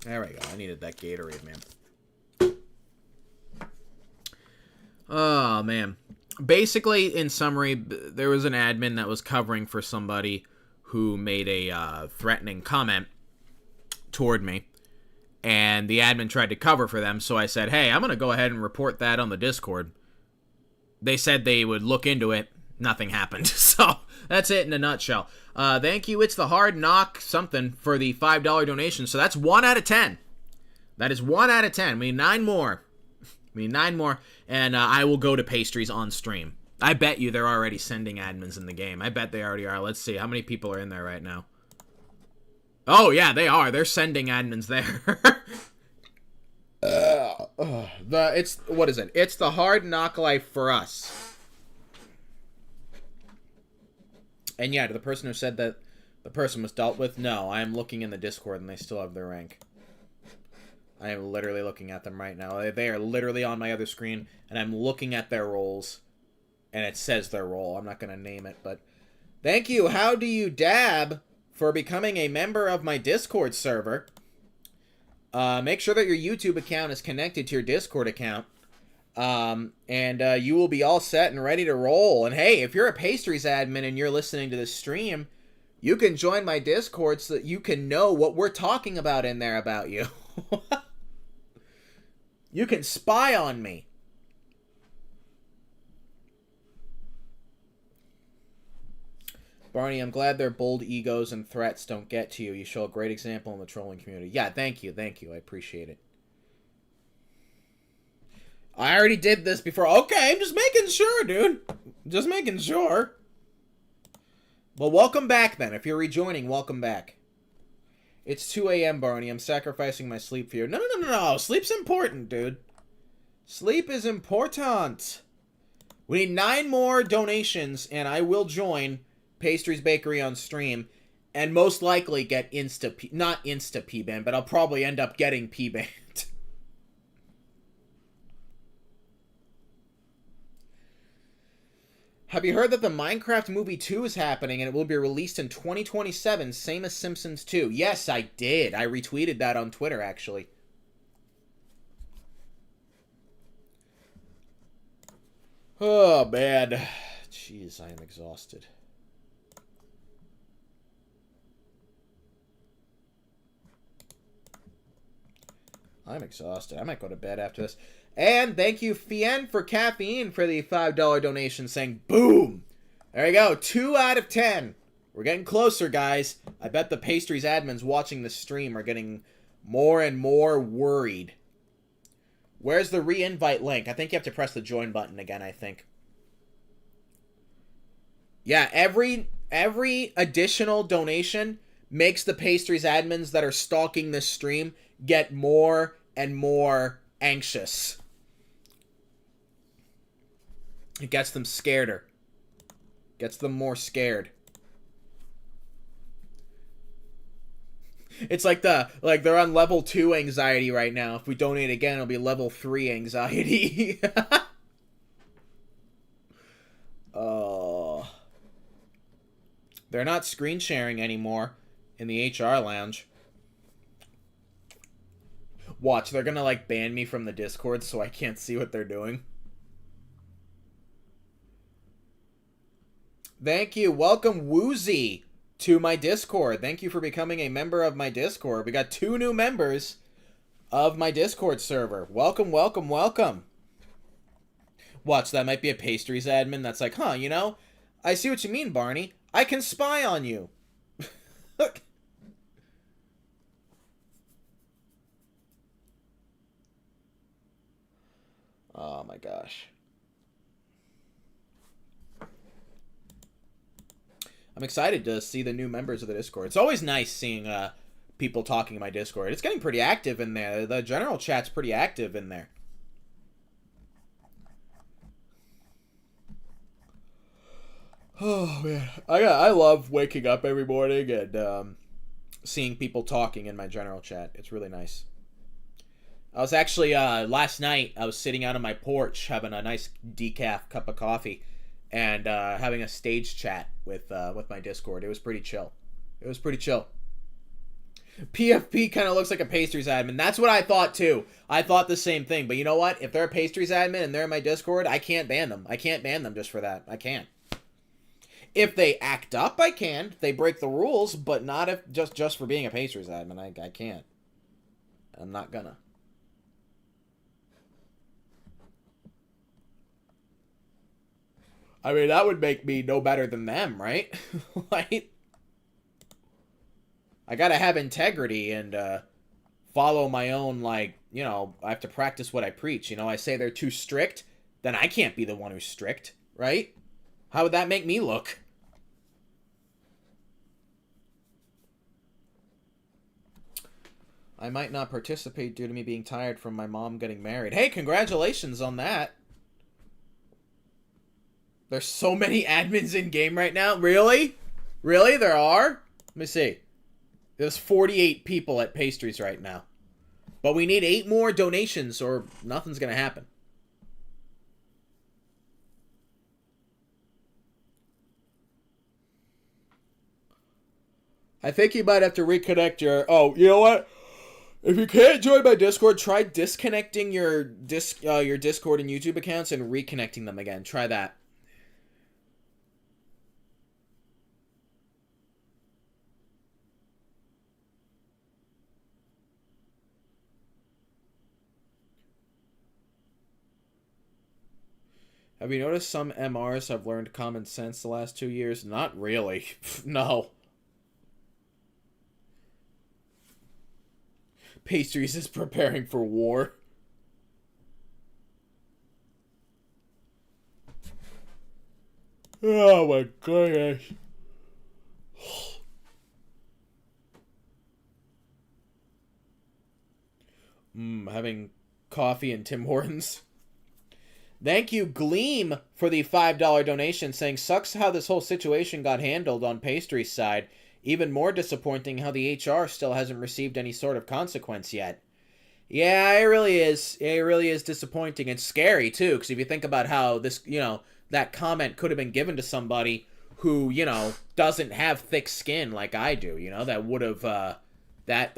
There we go. I needed that Gatorade, man. Oh, man. Basically, in summary, there was an admin that was covering for somebody who made a threatening comment toward me. And the admin tried to cover for them, so I said, hey, I'm going to go ahead and report that on the Discord. They said they would look into it. Nothing happened. So, that's it in a nutshell. Thank you, It's the Hard Knock something for the $5 donation. So that's 1 out of 10. That is 1 out of 10. We need 9 more. We need 9 more, and I will go to pastries on stream. I bet you they're already sending admins in the game. I bet they already are. Let's see. How many people are in there right now? Oh, yeah, they are. They're sending admins there. What is it? It's the Hard Knock Life for us. And yeah, to the person who said that the person was dealt with, no, I am looking in the Discord and they still have their rank. I am literally looking at them right now. They are literally on my other screen, and I'm looking at their roles, and it says their role. I'm not going to name it, but thank you. How do you dab for becoming a member of my Discord server? Make sure that your YouTube account is connected to your Discord account. And you will be all set and ready to roll. And hey, if you're a pastries admin and you're listening to this stream, you can join my Discord so that you can know what we're talking about in there about you. You can spy on me. Barney, I'm glad their bold egos and threats don't get to you. You show a great example in the trolling community. Yeah, thank you. Thank you. I appreciate it. I already did this before. Okay, I'm just making sure, dude. Just making sure. Well, welcome back, then. If you're rejoining, welcome back. It's 2 a.m., Barney. I'm sacrificing my sleep for you. No. Sleep's important, dude. Sleep is important. We need 9 more donations, and I will join Pastries Bakery on stream, and most likely get not Insta P-Band, but I'll probably end up getting P-Band. Have you heard that the Minecraft Movie 2 is happening and it will be released in 2027, same as Simpsons 2? Yes, I did. I retweeted that on Twitter, actually. Oh, man. Jeez, I am exhausted. I'm exhausted. I might go to bed after this. And thank you, Fien, for caffeine for the $5 donation, saying, boom! There you go, 2 out of 10. We're getting closer, guys. I bet the Pastries admins watching this stream are getting more and more worried. Where's the re-invite link? I think you have to press the join button again, I think. Yeah, every additional donation makes the Pastries admins that are stalking this stream get more and more anxious. It gets them scareder. Gets them more scared. It's like they're on level 2 anxiety right now. If we donate again, it'll be level 3 anxiety. Oh. They're not screen sharing anymore in the HR lounge. Watch, they're gonna, like, ban me from the Discord so I can't see what they're doing. Thank you. Welcome, Woozy, to my Discord. Thank you for becoming a member of my Discord. We got 2 new members of my Discord server. Welcome, welcome, welcome. Watch, that might be a pastries admin that's like, huh, you know, I see what you mean, Barney. I can spy on you. Oh my gosh. I'm excited to see the new members of the Discord. It's always nice seeing people talking in my Discord. It's getting pretty active in there. The general chat's pretty active in there. Oh man, I love waking up every morning and seeing people talking in my general chat. It's really nice. I was actually last night. I was sitting out on my porch having a nice decaf cup of coffee, and having a stage chat with my Discord. It was pretty chill. It was pretty chill. PFP kind of looks like a pastries admin. That's what I thought too. I thought the same thing. But you know what? If they're a pastries admin and they're in my Discord, I can't ban them. I can't ban them just for that. I can't. If they act up, I can. If they break the rules, but not if just for being a pastries admin. I can't. I'm not gonna. I mean, that would make me no better than them, right? Like, I gotta have integrity and follow my own, like, you know, I have to practice what I preach. You know, I say they're too strict, then I can't be the one who's strict, right? How would that make me look? I might not participate due to me being tired from my mom getting married. Hey, congratulations on that. There's so many admins in game right now. Really? Really? There are? Let me see. There's 48 people at pastries right now. But we need 8 more donations or nothing's going to happen. I think you might have to reconnect your... Oh, you know what? If you can't join my Discord, try disconnecting your Discord and YouTube accounts and reconnecting them again. Try that. Have you noticed some MRs have learned common sense the last 2 years? Not really. No. Pastries is preparing for war. Oh my goodness. Having coffee and Tim Hortons. Thank you, Gleam, for the $5 donation, saying, sucks how this whole situation got handled on Pastry's side. Even more disappointing how the HR still hasn't received any sort of consequence yet. Yeah, it really is. It really is disappointing and scary, too, because if you think about how this, you know, that comment could have been given to somebody who, you know, doesn't have thick skin like I do, you know, that would have, I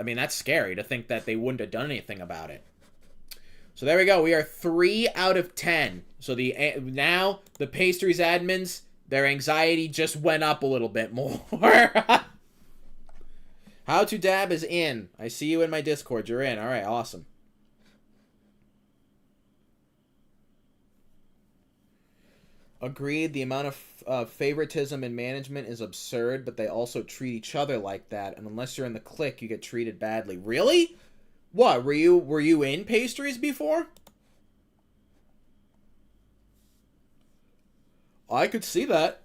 mean, that's scary to think that they wouldn't have done anything about it. So there we go. We are 3 out of 10. So now the pastries admins, their anxiety just went up a little bit more. How to Dab is in. I see you in my Discord. You're in. All right, awesome. Agreed. The amount of favoritism in management is absurd, but they also treat each other like that. And unless you're in the clique, you get treated badly. Really? What, were you in pastries before? I could see that.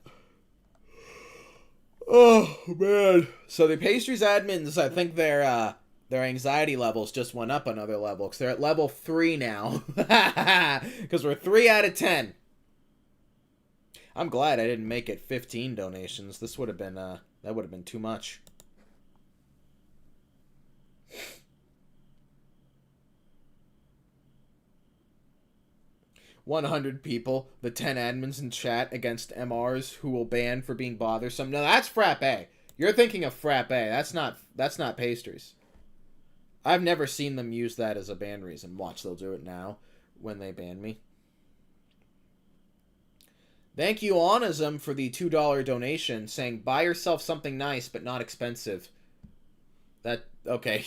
Oh, man. So the pastries admins, I think their anxiety levels just went up another level, because they're at level 3 now. Because we're 3 out of 10. I'm glad I didn't make it 15 donations. This would have been, that would have been too much. 100 people, the 10 admins in chat against MRs who will ban for being bothersome. No, that's frappe. You're thinking of frappe. That's not pastries. I've never seen them use that as a ban reason. Watch, they'll do it now when they ban me. Thank you, Onism, for the $2 donation, saying, buy yourself something nice but not expensive. Okay.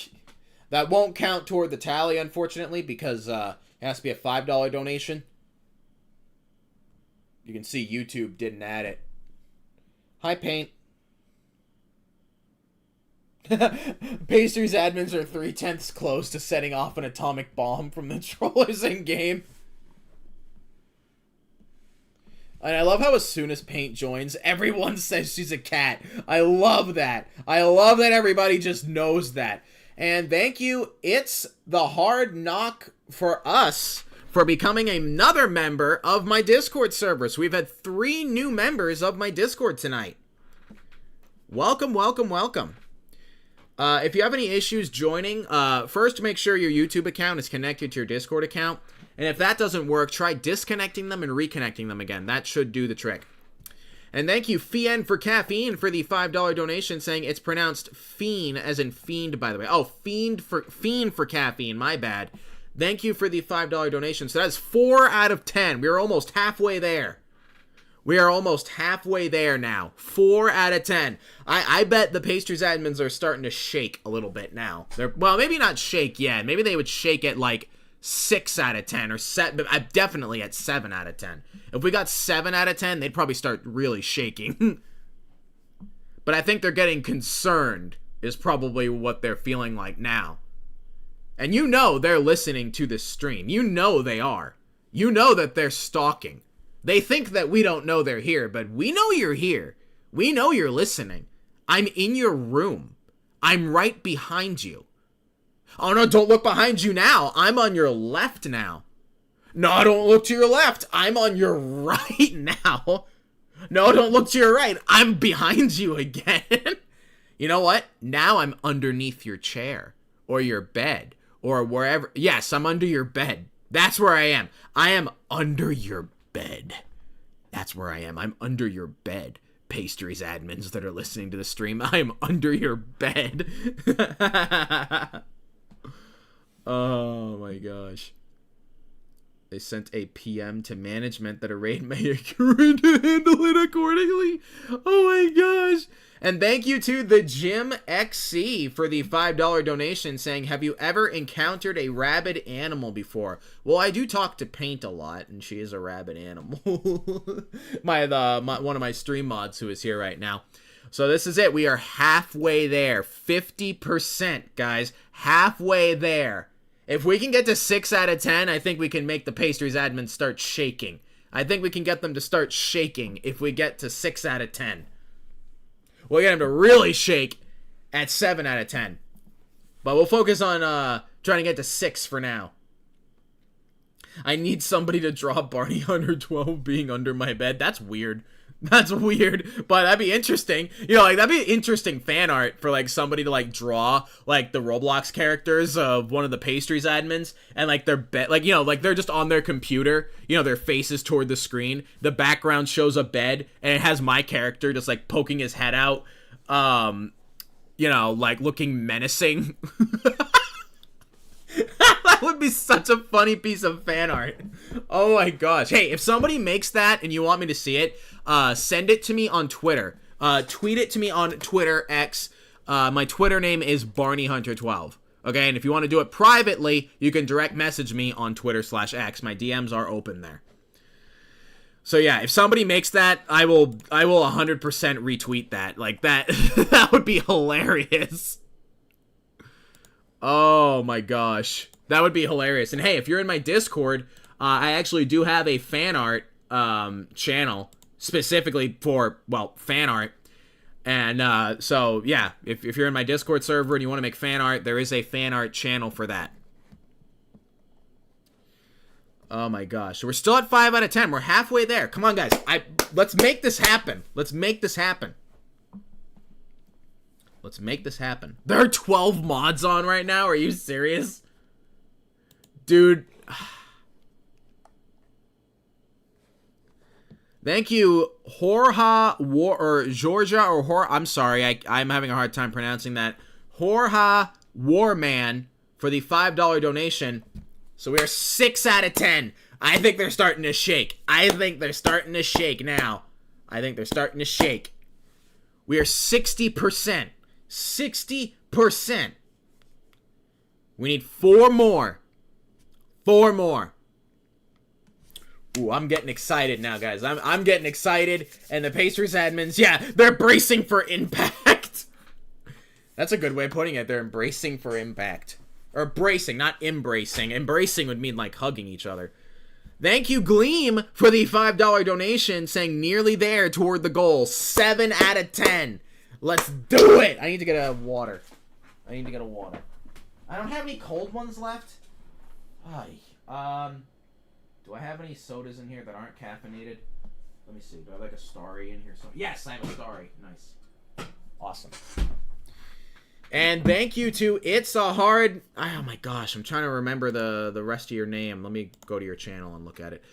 That won't count toward the tally, unfortunately, because it has to be a $5 donation. You can see YouTube didn't add it. Hi, Paint. Pastries admins are 3/10 close to setting off an atomic bomb from the trollers in game. And I love how as soon as Paint joins, everyone says she's a cat. I love that. I love that everybody just knows that. And thank you, It's the Hard Knock for us for becoming another member of my Discord server. So we've had 3 new members of my Discord tonight. Welcome, welcome, welcome. If you have any issues joining, first make sure your YouTube account is connected to your Discord account. And if that doesn't work, try disconnecting them and reconnecting them again. That should do the trick. And thank you, Fien for Caffeine, for the $5 donation, saying it's pronounced fiend, as in fiend, by the way. Oh, fiend for caffeine, my bad. Thank you for the $5 donation. So that's 4 out of 10. We're almost halfway there. We are almost halfway there now. 4 out of 10. I bet the Pastries admins are starting to shake a little bit now. Well, maybe not shake yet. Maybe they would shake at like 6 out of 10 or 7. But I'm definitely at 7 out of 10. If we got 7 out of 10, they'd probably start really shaking. But I think they're getting concerned is probably what they're feeling like now. And you know they're listening to this stream. You know they are. You know that they're stalking. They think that we don't know they're here, but we know you're here. We know you're listening. I'm in your room. I'm right behind you. Oh no, don't look behind you now. I'm on your left now. No, don't look to your left. I'm on your right now. No, don't look to your right. I'm behind you again. You know what? Now I'm underneath your chair or your bed or wherever. Yes, I'm under your bed. That's where I am. I am under your bed. That's where I am. I'm under your bed. Pastries admins that are listening to the stream, I am under your bed. Oh my gosh. They sent a PM to management that a raid may occur to handle it accordingly. Oh my gosh. And thank you to the Jim XC for the $5 donation, saying, have you ever encountered a rabid animal before? Well, I do talk to Paint a lot, and she is a rabid animal. One of my stream mods who is here right now. So this is it. We are halfway there. 50%, guys. Halfway there. If we can get to 6 out of 10, I think we can make the Pastries admins start shaking. I think we can get them to start shaking if we get to 6 out of 10. We'll get them to really shake at 7 out of 10. But we'll focus on trying to get to 6 for now. I need somebody to draw Barney Hunter 12 being under my bed. That's weird. That's weird, but that'd be interesting. You know, like, that'd be interesting fan art for, like, somebody to, like, draw, like, the Roblox characters of one of the Pastries admins, and, like, their bed, like, you know, like, they're just on their computer, you know, their faces toward the screen, the background shows a bed, and it has my character just, like, poking his head out, you know, like, looking menacing. That would be such a funny piece of fan art. Oh my gosh. Hey, if somebody makes that and you want me to see it, send it to me on Twitter. Tweet it to me on Twitter, X. My Twitter name is BarneyHunter12. Okay, and if you want to do it privately, you can direct message me on Twitter/X. My DMs are open there. So yeah, if somebody makes that, I will 100% retweet that. Like, that, that would be hilarious. Oh my gosh. That would be hilarious. And hey, if you're in my Discord, I actually do have a fan art channel specifically for, well, fan art. And so, yeah, if you're in my Discord server and you want to make fan art, there is a fan art channel for that. Oh my gosh. So we're still at 5 out of 10. We're halfway there. Come on, guys. Let's make this happen. Let's make this happen. Let's make this happen. There are 12 mods on right now. Are you serious? Dude. Thank you, Jorja I'm sorry, I'm having a hard time pronouncing that. Jorja Warman for the $5 donation. So we are 6 out of 10. I think they're starting to shake. I think they're starting to shake now. I think they're starting to shake. We are 60%. 60%. We need 4 more. 4 more. Ooh, I'm getting excited now, guys. I'm getting excited. And the Pastries admins, yeah, they're bracing for impact. That's a good way of putting it. They're embracing for impact. Or bracing, not embracing. Embracing would mean, like, hugging each other. Thank you, Gleam, for the $5 donation, saying nearly there toward the goal. 7 out of 10. Let's do it. I need to get a water. I don't have any cold ones left. Do I have any sodas in here that aren't caffeinated? Let me see. Do I have like a Starry in here? Yes, I have a Starry. Nice. Awesome. And thank you to It's a Hard... Oh my gosh, I'm trying to remember the rest of your name. Let me go to your channel and look at it.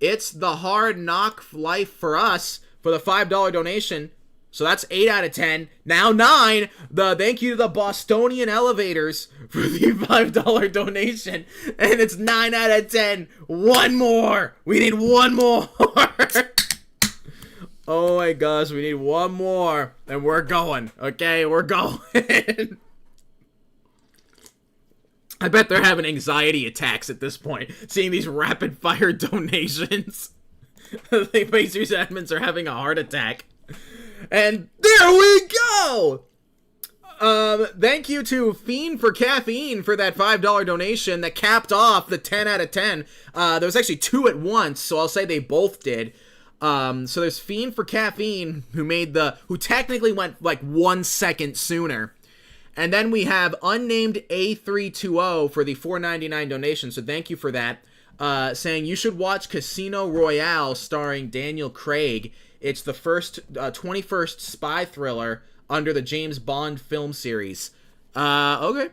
It's the Hard Knock Life for Us for the $5 donation. So that's 8 out of 10. Now 9. Thank you to the Bostonian Elevators for the $5 donation. And it's 9 out of 10. One more. We need one more. Oh my gosh, we need one more. And we're going. Okay, we're going. I bet they're having anxiety attacks at this point, seeing these rapid fire donations. The Pastries admins are having a heart attack. And there we go! Thank you to Fiend for Caffeine for that $5 donation that capped off the 10 out of 10. There was actually 2 at once, so I'll say they both did. So there's Fiend for Caffeine, who technically went like 1 second sooner. And then we have Unnamed A320 for the $4.99 donation, so thank you for that. Saying you should watch Casino Royale starring Daniel Craig. It's the first 21st spy thriller under the James Bond film series. Okay.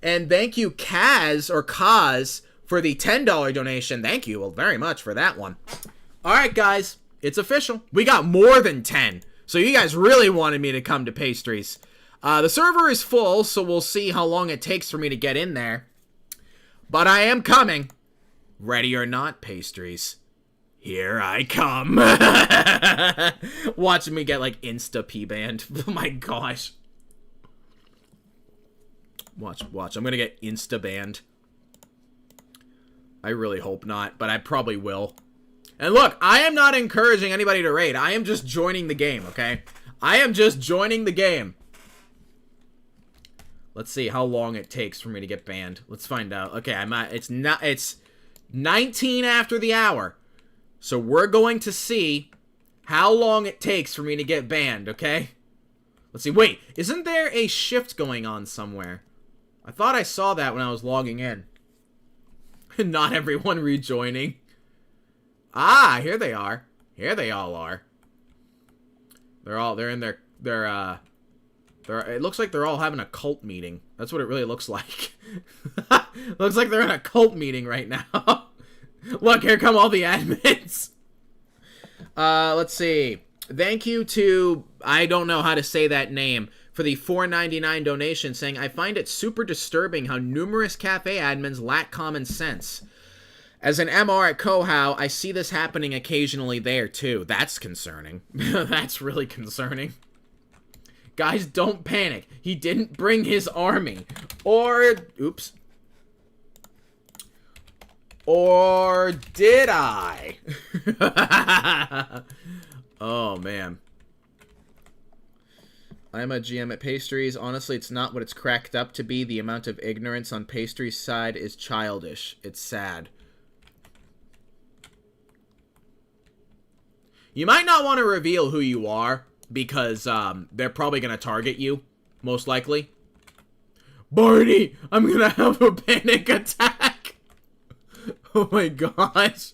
And thank you, Kaz, for the $10 donation. Thank you very much for that one. All right, guys. It's official. We got more than 10. So you guys really wanted me to come to Pastries. The server is full, so we'll see how long it takes for me to get in there. But I am coming. Ready or not, Pastries. Here I come. Watching me get, like, insta-P banned. Oh my gosh. Watch. I'm gonna get insta-banned. I really hope not, but I probably will. And look, I am not encouraging anybody to raid. I am just joining the game, okay? I am just joining the game. Let's see how long it takes for me to get banned. Let's find out. Okay, it's 19 after the hour. So we're going to see how long it takes for me to get banned, okay? Let's see. Wait, isn't there a shift going on somewhere? I thought I saw that when I was logging in. Not everyone rejoining. Ah, here they are. Here they all are. They're in their it looks like they're all having a cult meeting. That's what it really looks like. Looks like they're in a cult meeting right now. Look, here come all the admins. Let's see. Thank you to, I don't know how to say that name, for the $4.99 donation, saying, I find it super disturbing how numerous cafe admins lack common sense. As an MR at Kohow, I see this happening occasionally there, too. That's concerning. That's really concerning. Guys, don't panic. He didn't bring his army. Oops. Or did I? Oh, man. I'm a GM at Pastries. Honestly, it's not what it's cracked up to be. The amount of ignorance on Pastries' side is childish. It's sad. You might not want to reveal who you are, because they're probably going to target you, most likely. Barney, I'm going to have a panic attack. Oh my gosh.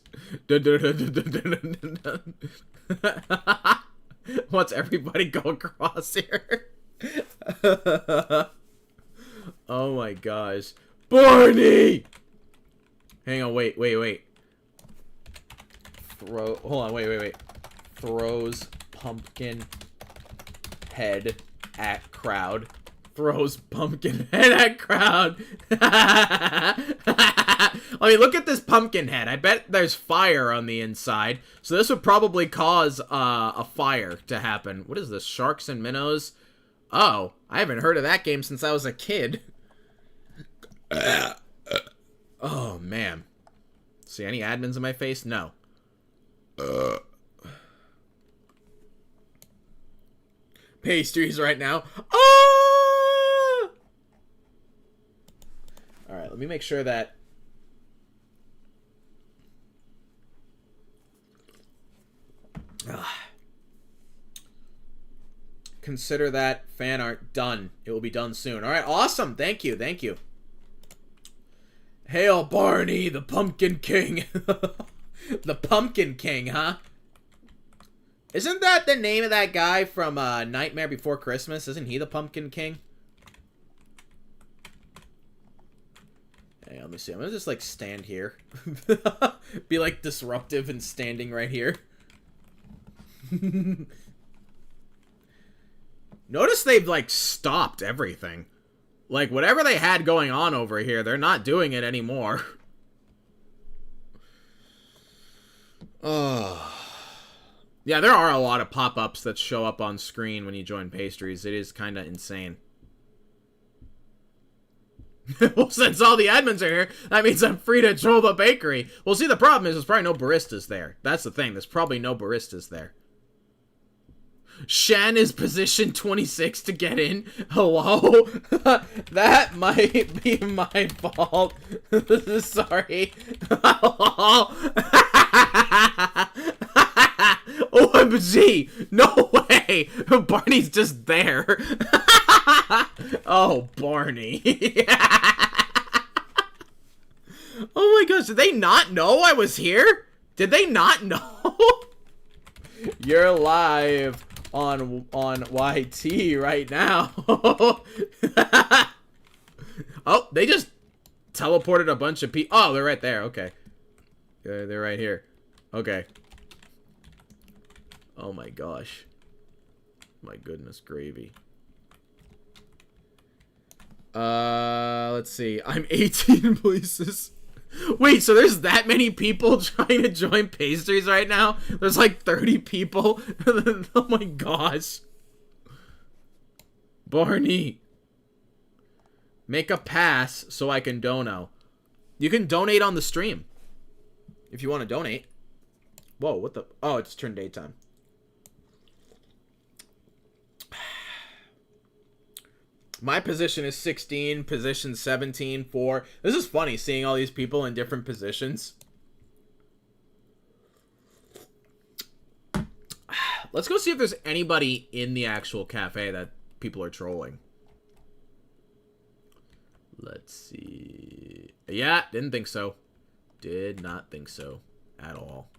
What's everybody go across here? Oh my gosh. Barney! Hang on, wait. Hold on, wait. Throws pumpkin head at crowd. Throws pumpkin head at crowd. I mean, look at this pumpkin head. I bet there's fire on the inside. So this would probably cause a fire to happen. What is this? Sharks and Minnows? Oh, I haven't heard of that game since I was a kid. Oh, man. See any admins in my face? No. Pastries right now. Oh! Alright, let me make sure that... Consider that fan art done. It will be done soon. Alright, awesome. Thank you, thank you. Hail Barney, the Pumpkin King. The Pumpkin King, huh? Isn't that the name of that guy from Nightmare Before Christmas? Isn't he the Pumpkin King? Hey, let me see. I'm gonna just, like, stand here. Be, like, disruptive and standing right here. Notice they've, like, stopped everything. Like, whatever they had going on over here, they're not doing it anymore. Oh. Yeah, there are a lot of pop-ups that show up on screen when you join Pastries. It is kind of insane. Well, since all the admins are here, that means I'm free to troll the bakery. Well, see, the problem is there's probably no baristas there. That's the thing. There's probably no baristas there. Shan is position 26 to get in. Hello? That might be my fault. Sorry. OMG! No way! Barney's just there. Oh, Barney. Oh my gosh, did they not know I was here? Did they not know? You're live on YT right now. Oh, they just teleported a bunch of people. Oh, they're right there. Okay. They're right here. Okay. Oh my gosh. My goodness gravy. Let's see. I'm 18 places. Wait, so there's that many people trying to join Pastries right now? There's like 30 people? Oh my gosh. Barney. Make a pass so I can dono. You can donate on the stream. If you want to donate. Whoa, what the... Oh, it's turned daytime. My position is 16, position 17, 4. This is funny, seeing all these people in different positions. Let's go see if there's anybody in the actual cafe that people are trolling. Let's see. Yeah, didn't think so. Did not think so at all.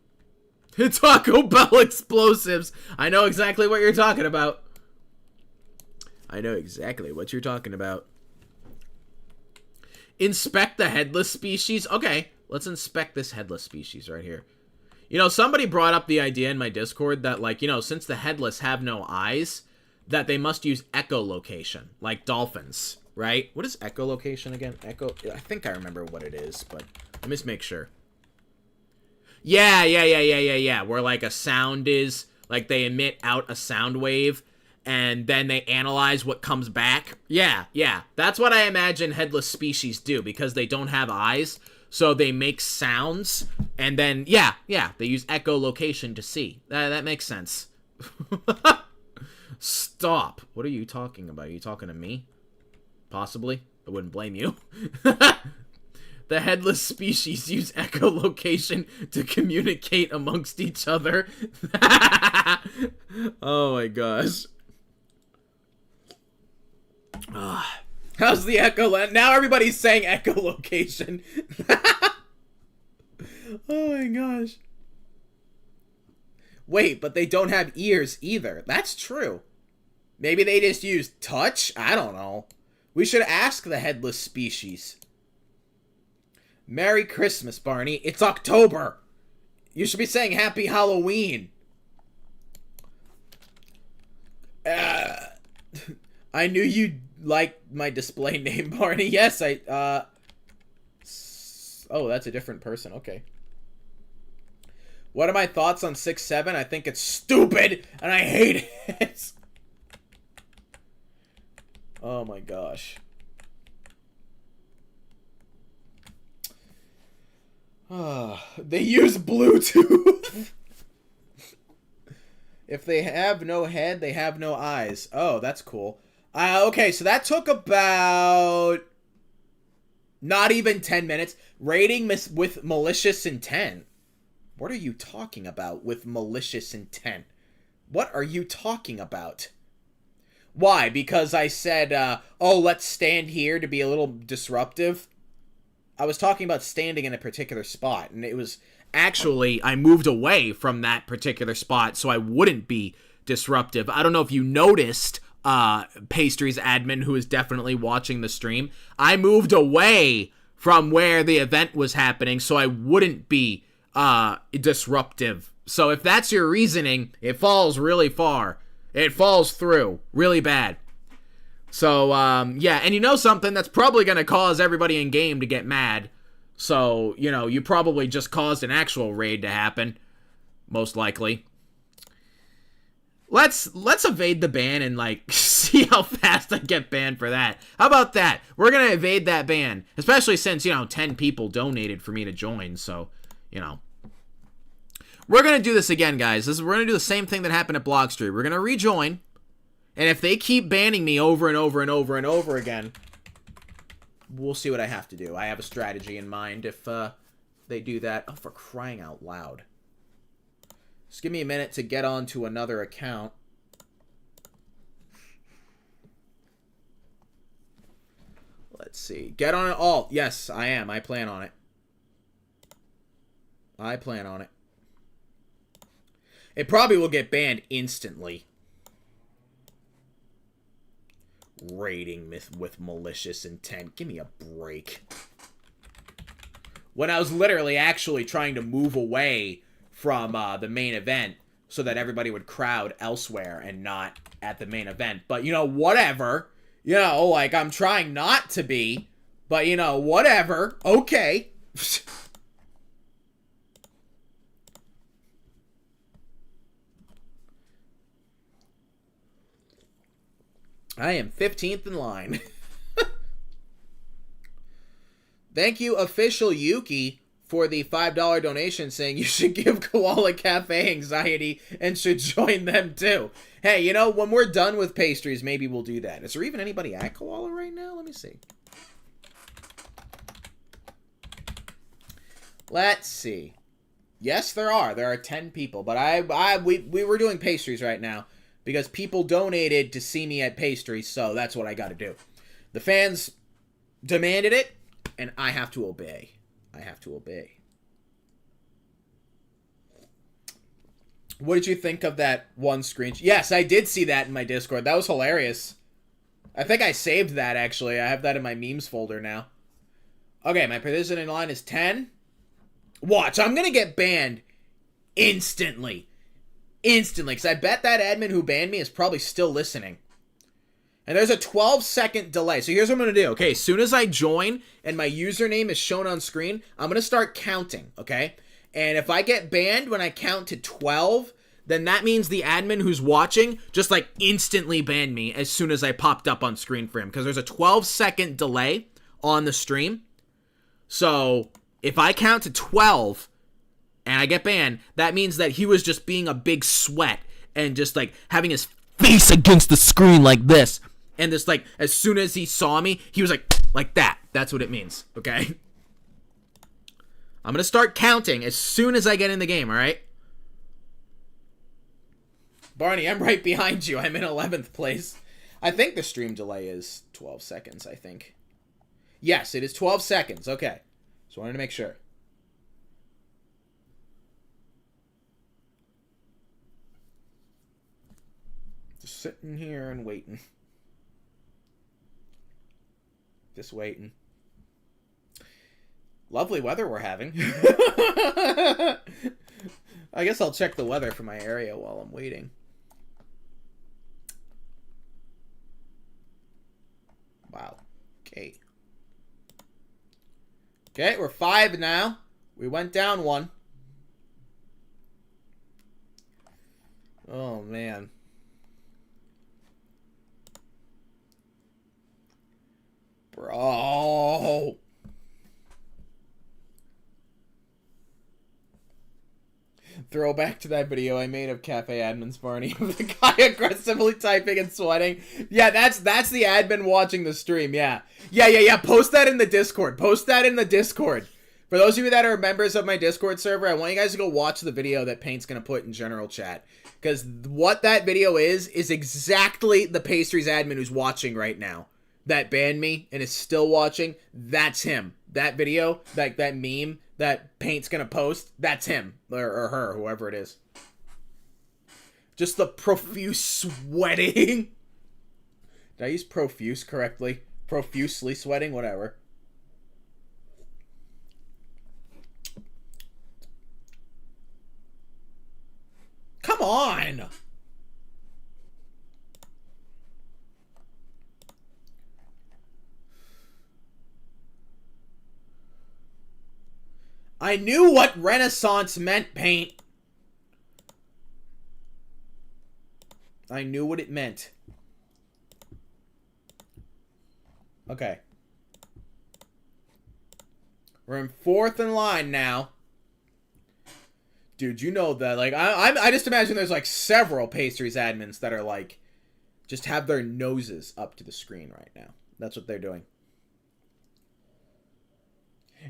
Taco Bell explosives. I know exactly what you're talking about. I know exactly what you're talking about. Inspect the headless species. Okay, let's inspect this headless species right here. You know, somebody brought up the idea in my Discord that, like, you know, since the headless have no eyes, that they must use echolocation, like dolphins, right? What is echolocation again? I think I remember what it is, but let me just make sure. Yeah. Where, like, a sound is, like, they emit out a sound wave, and then they analyze what comes back. Yeah. That's what I imagine headless species do, because they don't have eyes, so they make sounds, and then, yeah, they use echolocation to see. That makes sense. Stop. What are you talking about? Are you talking to me? Possibly. I wouldn't blame you. The headless species use echolocation to communicate amongst each other. Oh my gosh. How's the echo? Now everybody's saying echolocation. Oh my gosh. Wait, but they don't have ears either. That's true. Maybe they just use touch? I don't know. We should ask the headless species. Merry Christmas, Barney. It's October. You should be saying Happy Halloween. I knew you'd like my display name, Barney. Yes, oh, that's a different person. Okay. What are my thoughts on 6-7? I think it's stupid, and I hate it. Oh my gosh. They use Bluetooth. If they have no head, they have no eyes. Oh, that's cool. Okay, so that took about not even 10 minutes. Rating with malicious intent. What are you talking about with malicious intent? What are you talking about? Why? Because I said, oh, let's stand here to be a little disruptive? I was talking about standing in a particular spot, and it was actually, I moved away from that particular spot so I wouldn't be disruptive. I don't know if you noticed, Pastry's admin, who is definitely watching the stream. I moved away from where the event was happening so I wouldn't be disruptive. So if that's your reasoning, it falls really far. It falls through really bad. So, yeah, and you know something? That's probably going to cause everybody in game to get mad. So, you know, you probably just caused an actual raid to happen. Most likely. Let's evade the ban and, like, see how fast I get banned for that. How about that? We're going to evade that ban. Especially since, you know, 10 people donated for me to join. So, you know. We're going to do this again, guys. We're going to do the same thing that happened at Blockstreet. We're going to rejoin. And if they keep banning me over and over and over and over again, we'll see what I have to do. I have a strategy in mind if they do that. Oh, for crying out loud. Just give me a minute to get on to another account. Let's see. Get on it all. Yes, I am. I plan on it. I plan on it. It probably will get banned instantly. Raiding with malicious intent. Give me a break. When I was literally actually trying to move away from the main event so that everybody would crowd elsewhere and not at the main event. But, you know, whatever. You know, like, I'm trying not to be. But, you know, whatever. Okay. I am 15th in line. Thank you, Official Yuki, for the $5 donation saying you should give Koala Cafe anxiety and should join them too. Hey, you know, when we're done with pastries, maybe we'll do that. Is there even anybody at Koala right now? Let me see. Let's see. Yes, there are. There are 10 people, but we were doing pastries right now. Because people donated to see me at pastries, so that's what I got to do. The fans demanded it, and I have to obey. I have to obey. What did you think of that one screenshot? Yes, I did see that in my Discord. That was hilarious. I think I saved that, actually. I have that in my memes folder now. Okay, my position in line is 10. Watch, I'm going to get banned instantly. Instantly, because I bet that admin who banned me is probably still listening. And there's a 12-second delay. So here's what I'm going to do. Okay, as soon as I join and my username is shown on screen, I'm going to start counting, okay? And if I get banned when I count to 12, then that means the admin who's watching just, like, instantly banned me as soon as I popped up on screen for him. Because there's a 12-second delay on the stream. So if I count to 12... and I get banned, that means that he was just being a big sweat and just, like, having his face against the screen like this. And just, like, as soon as he saw me, he was like that. That's what it means, okay? I'm gonna start counting as soon as I get in the game, alright? Barney, I'm right behind you. I'm in 11th place. I think the stream delay is 12 seconds, I think. Yes, it is 12 seconds. Okay. Just wanted to make sure. Just sitting here and waiting. Just waiting. Lovely weather we're having. I guess I'll check the weather for my area while I'm waiting. Wow. Okay. Okay, we're 5 now. We went down 1. Oh, man. Bro. Throwback to that video I made of cafe admins, Barney, of the guy aggressively typing and sweating. Yeah, that's the admin watching the stream. Yeah. Post that in the Discord. Post that in the Discord. For those of you that are members of my Discord server, I want you guys to go watch the video that Paint's gonna put in general chat. Because what that video is exactly the Pastries admin who's watching right now. That banned me and is still watching. That's him. That video, like that meme that Paint's gonna post, that's him. Or her, whoever it is. Just the profuse sweating. Did I use profuse correctly? Profusely sweating? Whatever. Come on! I knew what Renaissance meant, Paint. I knew what it meant. Okay. We're in 4th in line now. Dude, you know that, like, I just imagine there's, like, several Pastries admins that are, like, just have their noses up to the screen right now. That's what they're doing.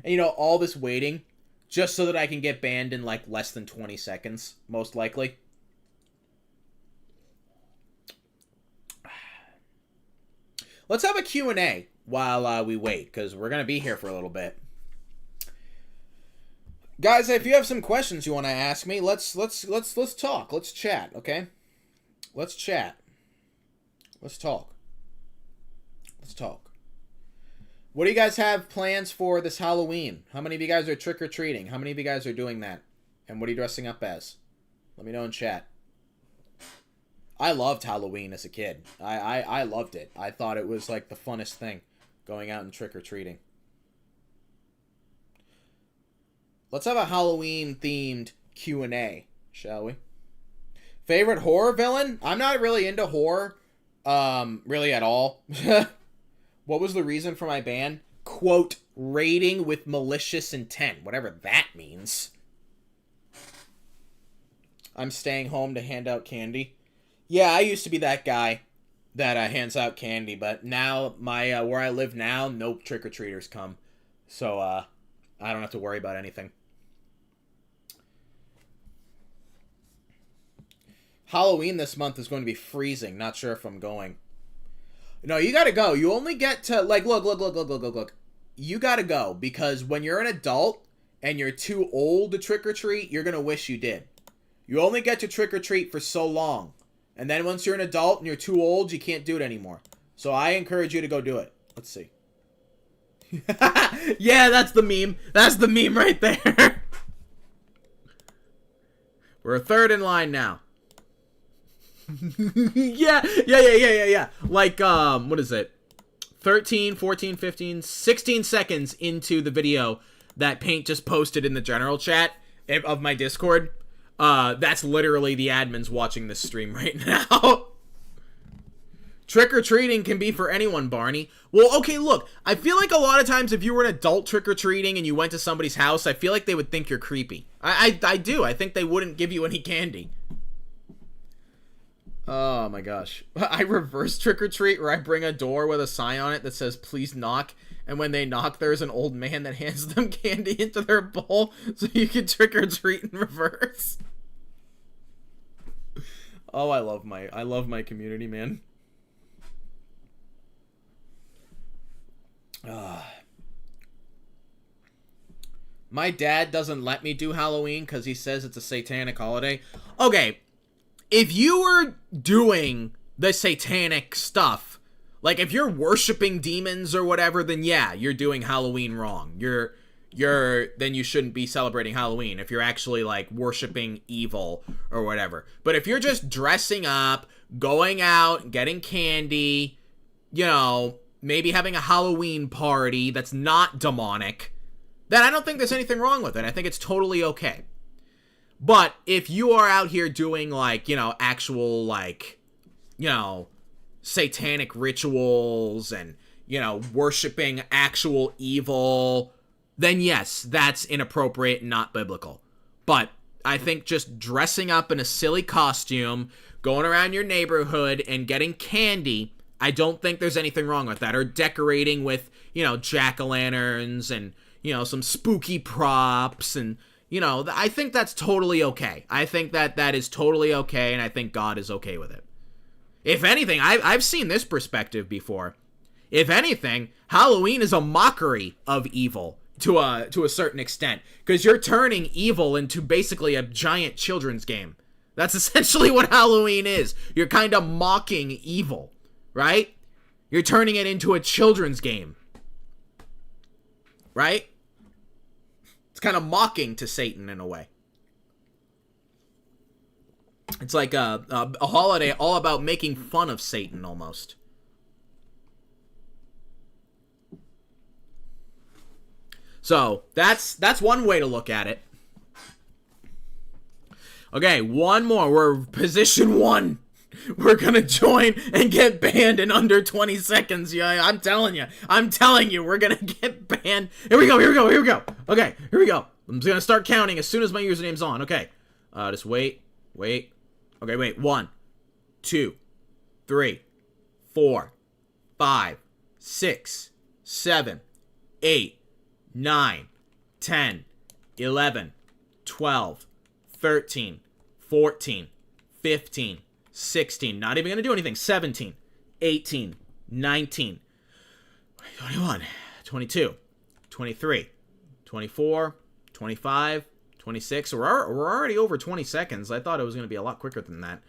And, you know, all this waiting just so that I can get banned in, like, less than 20 seconds, most likely. Let's have a Q&A while we wait, because we're going to be here for a little bit. Guys, if you have some questions you want to ask me, let's talk. Let's chat, okay? Let's chat. Let's talk. Let's talk. What do you guys have plans for this Halloween? How many of you guys are trick-or-treating? How many of you guys are doing that? And what are you dressing up as? Let me know in chat. I loved Halloween as a kid. I loved it. I thought it was like the funnest thing, going out and trick-or-treating. Let's have a Halloween-themed Q&A, shall we? Favorite horror villain? I'm not really into horror, really at all. What was the reason for my ban? Quote, raiding with malicious intent, whatever that means. I'm staying home to hand out candy. Yeah, I used to be that guy that hands out candy, but now my where I live now, no trick-or-treaters come. So, I don't have to worry about anything. Halloween this month is going to be freezing. Not sure if I'm going. No, you gotta go. You only get to, like, look. You gotta go, because when you're an adult and you're too old to trick-or-treat, you're gonna wish you did. You only get to trick-or-treat for so long. And then once you're an adult and you're too old, you can't do it anymore. So I encourage you to go do it. Let's see. Yeah, that's the meme. That's the meme right there. We're 3rd in line now. Yeah. Like, what is it? 13, 14, 15, 16 seconds into the video that Paint just posted in the general chat of my Discord. That's literally the admins watching this stream right now. Trick-or-treating can be for anyone, Barney. Well, okay, look. I feel like a lot of times if you were an adult trick-or-treating and you went to somebody's house, I feel like they would think you're creepy. I do. I think they wouldn't give you any candy. Oh my gosh. I reverse trick-or-treat where I bring a door with a sign on it that says, please knock. And when they knock, there's an old man that hands them candy into their bowl so you can trick-or-treat in reverse. Oh, I love my community, man. My dad doesn't let me do Halloween because he says it's a satanic holiday. Okay, if you were doing the satanic stuff, like if you're worshiping demons or whatever, then yeah, you're doing Halloween wrong. Then you shouldn't be celebrating Halloween if you're actually like worshiping evil or whatever. But if you're just dressing up, going out, getting candy, you know, maybe having a Halloween party that's not demonic, then I don't think there's anything wrong with it. I think it's totally okay. But if you are out here doing, like, you know, actual, like, you know, satanic rituals and, you know, worshiping actual evil, then yes, that's inappropriate and not biblical. But I think just dressing up in a silly costume, going around your neighborhood and getting candy, I don't think there's anything wrong with that. Or decorating with, you know, jack-o'-lanterns and, you know, some spooky props and, you know, I think that's totally okay. I think that is totally okay, and I think God is okay with it. If anything, I've seen this perspective before. If anything, Halloween is a mockery of evil to a certain extent, because you're turning evil into basically a giant children's game. That's essentially what Halloween is. You're kind of mocking evil, right? You're turning it into a children's game, right? It's kind of mocking to Satan in a way. It's like a holiday all about making fun of Satan almost. So, that's one way to look at it. Okay, one more. We're position 1. We're gonna join and get banned in under 20 seconds. Yeah, I'm telling you, we're gonna get banned. Here we go. Okay, here we go. I'm just gonna start counting as soon as my username's on. Okay, just wait. Okay, wait. 1, 2, 3, 4, 5, 6, 7, 8, 9, 10, 11, 12, 13, 14, 15, 16, not even going to do anything, 17, 18, 19, 21, 22, 23, 24, 25, 26. We're already over 20 seconds. I thought it was going to be a lot quicker than that.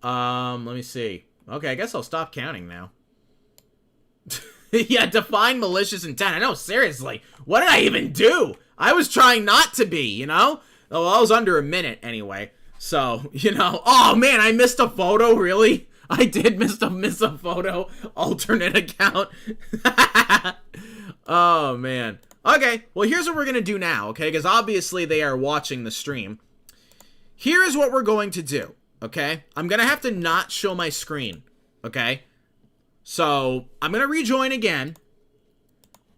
Let me see. Okay, I guess I'll stop counting now. Yeah, define malicious intent. I know, seriously. What did I even do? I was trying not to be, you know? Well, I was under a minute anyway. So, you know. Oh, man, I missed a photo? Really? I did miss a photo. Alternate account. Oh, man. Okay, well, here's what we're going to do now, okay? Because obviously they are watching the stream. Here is what we're going to do, okay? I'm going to have to not show my screen, okay? So, I'm going to rejoin again,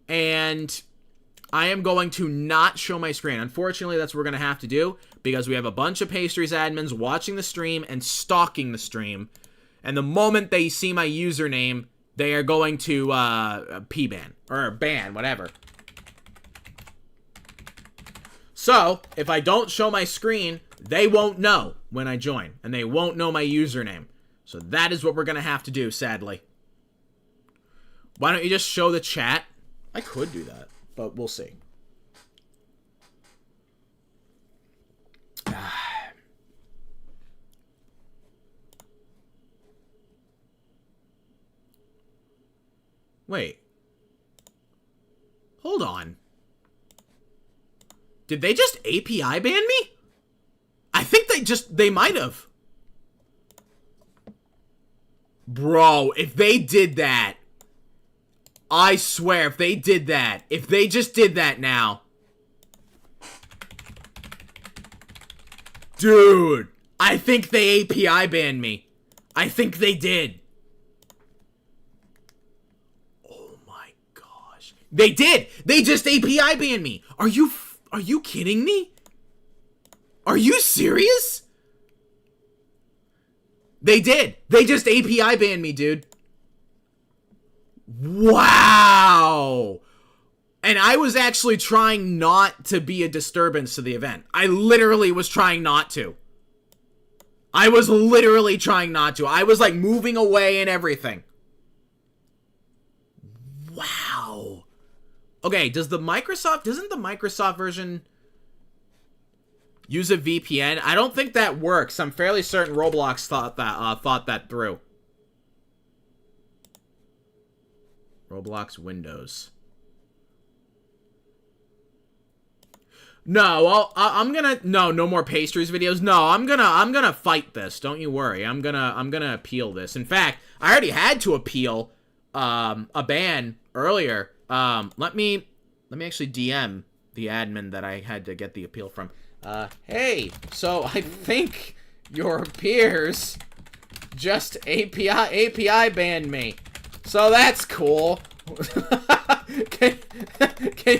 and I am going to not show my screen. Unfortunately, that's what we're going to have to do, because we have a bunch of Pastries admins watching the stream and stalking the stream, and the moment they see my username, they are going to P-ban, or ban, whatever. So, if I don't show my screen, they won't know when I join, and they won't know my username. So that is what we're going to have to do, sadly. Why don't you just show the chat? I could do that, but we'll see. Wait. Hold on. Did they just API ban me? I think they might have. Bro, if they did that, I swear, if they just did that now. Dude, I think they API banned me. I think they did. Oh my gosh. They did! They just API banned me! Are you kidding me? Are you serious? They did! They just API banned me, dude. Wow! And I was actually trying not to be a disturbance to the event. I literally was trying not to. I was literally trying not to. I was like moving away and everything. Wow. Okay, doesn't the Microsoft version use a VPN? I don't think that works. I'm fairly certain Roblox thought that through. Roblox Windows. No, well, I'm gonna no more Pastries videos. No, I'm gonna fight this. Don't you worry. I'm gonna appeal this. In fact, I already had to appeal a ban earlier. Let me actually DM the admin that I had to get the appeal from. Hey, so I think your peers just API banned me. So that's cool. can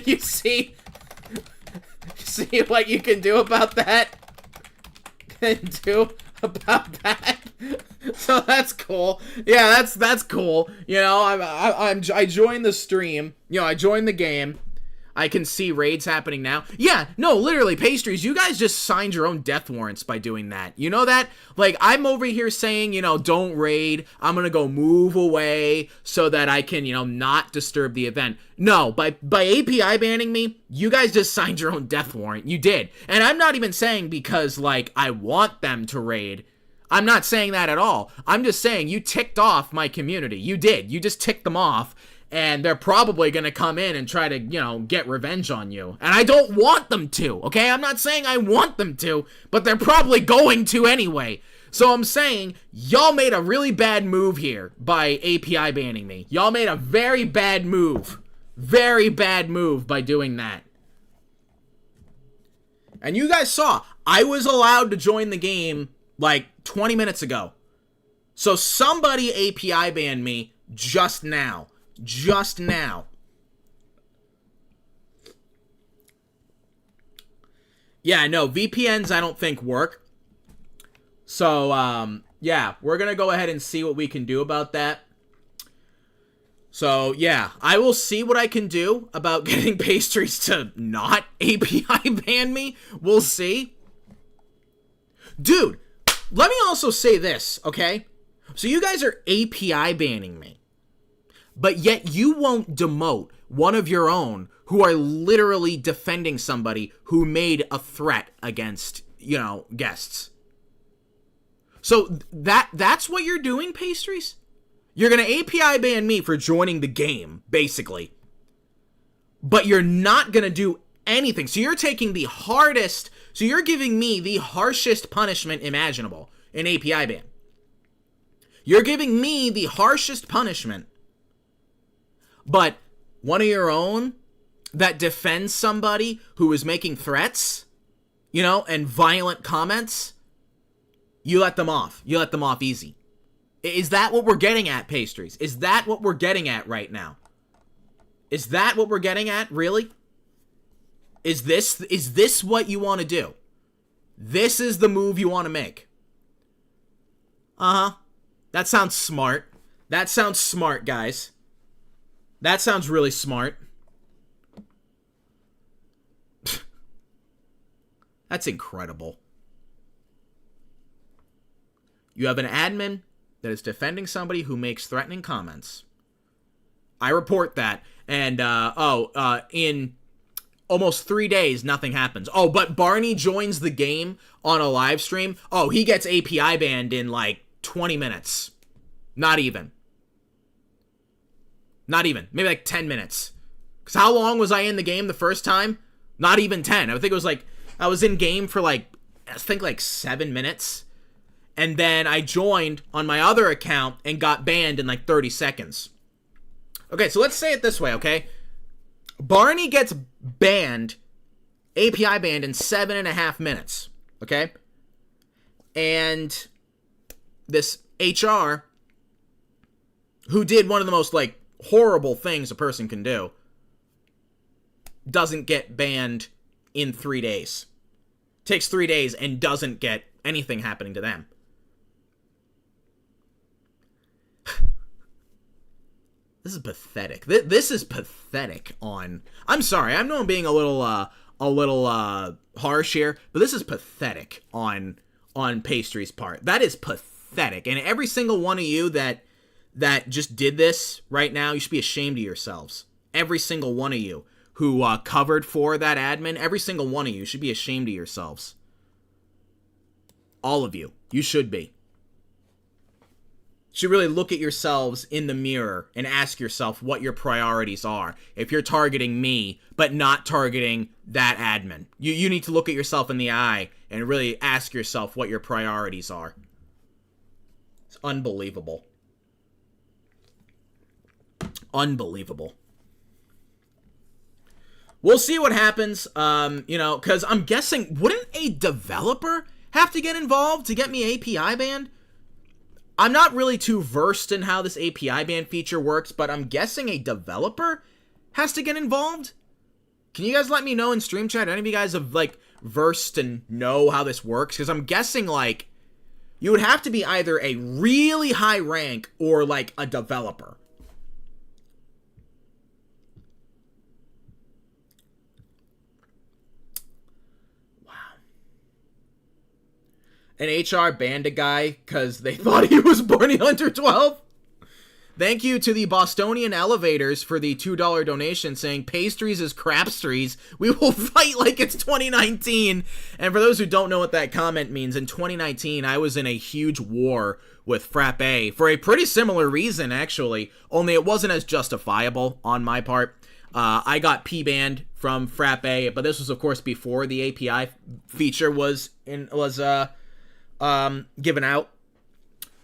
you see what you can do about that? So that's cool. Yeah, that's cool. You know, I joined the stream. You know, I joined the game. I can see raids happening now. Yeah, no, literally, Pastries, you guys just signed your own death warrants by doing that. You know that? Like, I'm over here saying, you know, don't raid. I'm gonna go move away so that I can, you know, not disturb the event. No, by API banning me, you guys just signed your own death warrant. You did. And I'm not even saying because, like, I want them to raid. I'm not saying that at all. I'm just saying you ticked off my community. You did. You just ticked them off. And they're probably going to come in and try to, you know, get revenge on you. And I don't want them to, okay? I'm not saying I want them to, but they're probably going to anyway. So I'm saying, y'all made a really bad move here by API banning me. Y'all made a very bad move. Very bad move by doing that. And you guys saw, I was allowed to join the game, like, 20 minutes ago. So somebody API banned me just now. Just now. Yeah, no, VPNs I don't think work. So, yeah, we're gonna go ahead and see what we can do about that. So, yeah, I will see what I can do about getting Pastries to not API ban me. We'll see. Dude, let me also say this, okay? So you guys are API banning me. But yet you won't demote one of your own who are literally defending somebody who made a threat against, you know, guests. So that's what you're doing, Pastries? You're going to API ban me for joining the game, basically. But you're not going to do anything. So you're taking the hardest, so you're giving me the harshest punishment imaginable, an API ban. You're giving me the harshest punishment. But one of your own that defends somebody who is making threats, you know, and violent comments, you let them off. You let them off easy. Is that what we're getting at, Pastries? Is that what we're getting at right now? Is that what we're getting at, really? Is this what you want to do? This is the move you want to make. Uh-huh. That sounds smart. That sounds smart, guys. That sounds really smart. That's incredible. You have an admin that is defending somebody who makes threatening comments. I report that. And, in almost 3 days, nothing happens. Oh, but Barney joins the game on a live stream. Oh, he gets API banned in, like, 20 minutes. Not even. Not even. Maybe like 10 minutes. Because how long was I in the game the first time? Not even 10. I think it was like, I was in game for like, I think like 7 minutes. And then I joined on my other account and got banned in like 30 seconds. Okay, so let's say it this way, okay? Barney gets banned, API banned in 7.5 minutes, okay? And this HR, who did one of the most like horrible things a person can do, doesn't get banned in 3 days. Takes 3 days and doesn't get anything happening to them. This is pathetic. This is pathetic on... I'm sorry, I know I'm being a little harsh here, but this is pathetic on Pastry's part. That is pathetic. And every single one of you that just did this right now, you should be ashamed of yourselves. Every single one of you who covered for that admin, every single one of you should be ashamed of yourselves. All of you. You should be. You should really look at yourselves in the mirror and ask yourself what your priorities are. If you're targeting me, but not targeting that admin. You need to look at yourself in the eye and really ask yourself what your priorities are. It's unbelievable. Unbelievable. We'll see what happens, you know, because I'm guessing, wouldn't a developer have to get involved to get me API banned? I'm not really too versed in how this API ban feature works, but I'm guessing a developer has to get involved? Can you guys let me know in stream chat? Any of you guys have, like, versed and know how this works? Because I'm guessing, like, you would have to be either a really high rank or, like, a developer. An HR banned a guy because they thought he was born under 12. Thank you to the Bostonian Elevators for the $2 donation saying, pastries is crapstries. We will fight like it's 2019. And for those who don't know what that comment means, in 2019, I was in a huge war with Frappe for a pretty similar reason, actually. Only it wasn't as justifiable on my part. I got P-banned from Frappe, but this was, of course, before the API feature was given out.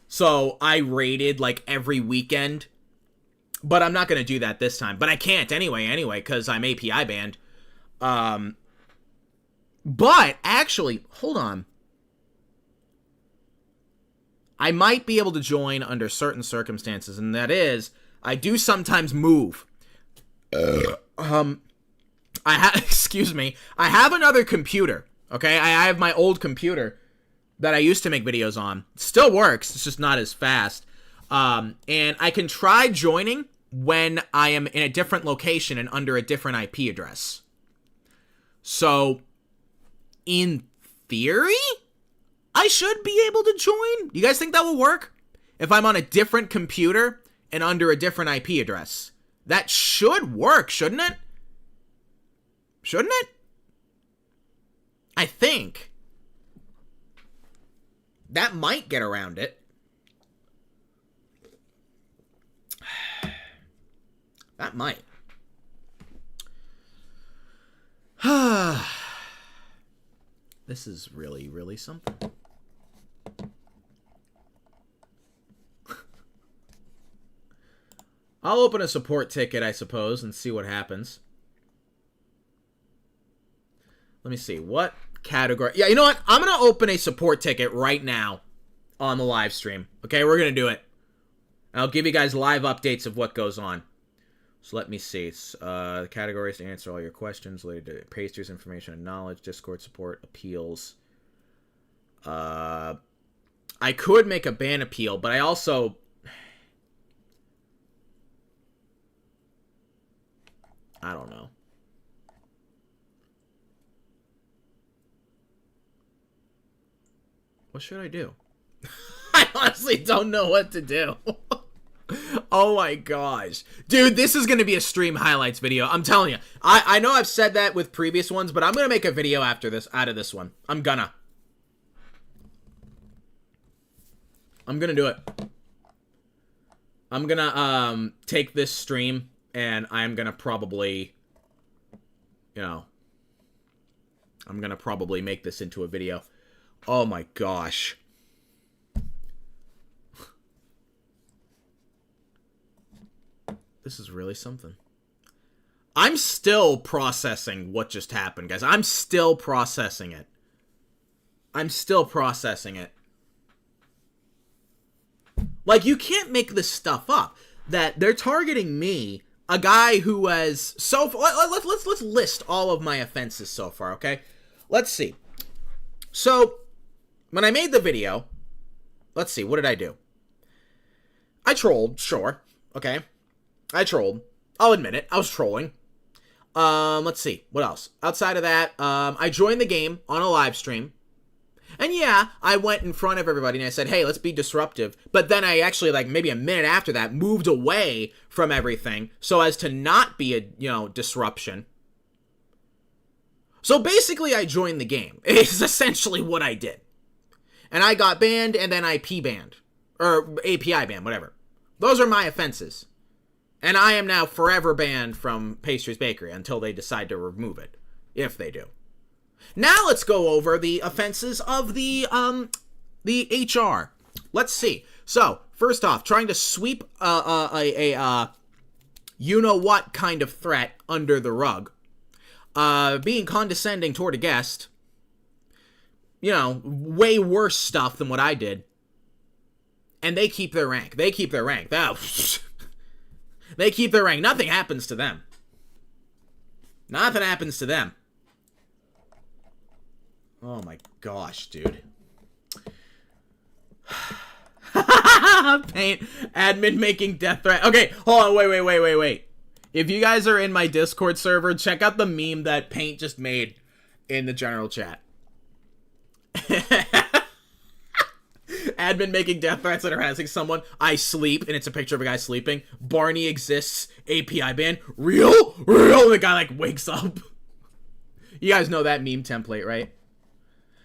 So I raided like every weekend, but I'm not going to do that this time, but I can't anyway, cause I'm API banned. But actually, hold on. I might be able to join under certain circumstances, and that is, I do sometimes move. Excuse me. I have another computer, okay? I have my old computer that I used to make videos on. It still works, it's just not as fast. And I can try joining when I am in a different location and under a different IP address. So, in theory, I should be able to join. You guys think that will work? If I'm on a different computer and under a different IP address. That should work, shouldn't it? Shouldn't it? I think. That might get around it. That might. This is really, really something. I'll open a support ticket, I suppose, and see what happens. Let me see. What category? Yeah, you know what? I'm going to open a support ticket right now on the live stream. Okay, we're going to do it. I'll give you guys live updates of what goes on. So let me see. The categories to answer all your questions related to pastries, information, and knowledge, Discord support, appeals. I could make a ban appeal, but I also... I don't know. What should I do? I honestly don't know what to do. Oh my gosh. Dude, this is going to be a stream highlights video. I'm telling you. I know I've said that with previous ones, but I'm going to make a video after this, out of this one. I'm gonna do it. I'm gonna take this stream and I'm gonna probably, you know, I'm gonna probably make this into a video. Oh my gosh. This is really something. I'm still processing what just happened, guys. I'm still processing it. I'm still processing it. Like, you can't make this stuff up. That they're targeting me, a guy who has so far. Let's list all of my offenses so far, okay? Let's see. So, when I made the video, let's see, what did I do? I trolled, sure, okay? I trolled. I'll admit it. I was trolling. Let's see. What else? Outside of that, I joined the game on a live stream. And yeah, I went in front of everybody and I said, hey, let's be disruptive. But then I actually, like, maybe a minute after that, moved away from everything so as to not be a, you know, disruption. So basically, I joined the game. It's essentially what I did. And I got banned and then IP banned. Or API banned, whatever. Those are my offenses. And I am now forever banned from Pastries Bakery until they decide to remove it. If they do. Now let's go over the offenses of the HR. Let's see. So, first off, trying to sweep a you-know-what kind of threat under the rug. Being condescending toward a guest. You know, way worse stuff than what I did. And they keep their rank. They keep their rank. They keep their rank. Nothing happens to them. Nothing happens to them. Oh my gosh, dude. Paint admin making death threat. Okay, hold on, wait. If you guys are in my Discord server, check out the meme that Paint just made in the general chat. Admin making death threats and harassing someone. I sleep, and it's a picture of a guy sleeping. Barney exists. API ban. Real? The guy, like, wakes up. You guys know that meme template, right?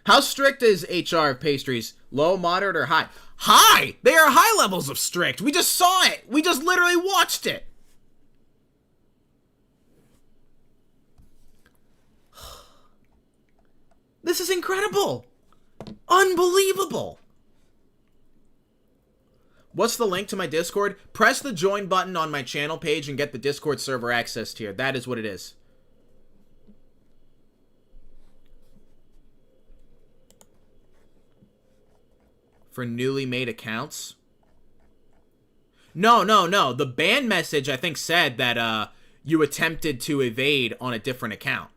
How strict is HR of pastries? Low, moderate, or high? High! They are high levels of strict. We just saw it. We just literally watched it. This is incredible. Unbelievable. What's the link to my Discord? Press the join button on my channel page and get the Discord server access tier. That is what it is. For newly made accounts? No. The ban message, I think, said that you attempted to evade on a different account.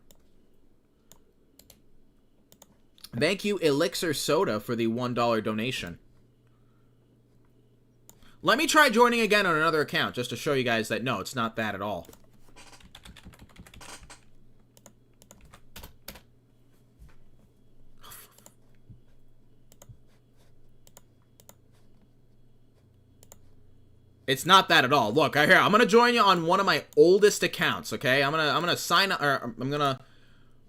Thank you, Elixir Soda, for the $1 donation. Let me try joining again on another account, just to show you guys that, no, it's not that at all. It's not that at all. Look, here, I'm gonna join you on one of my oldest accounts, okay? I'm gonna sign up, or I'm gonna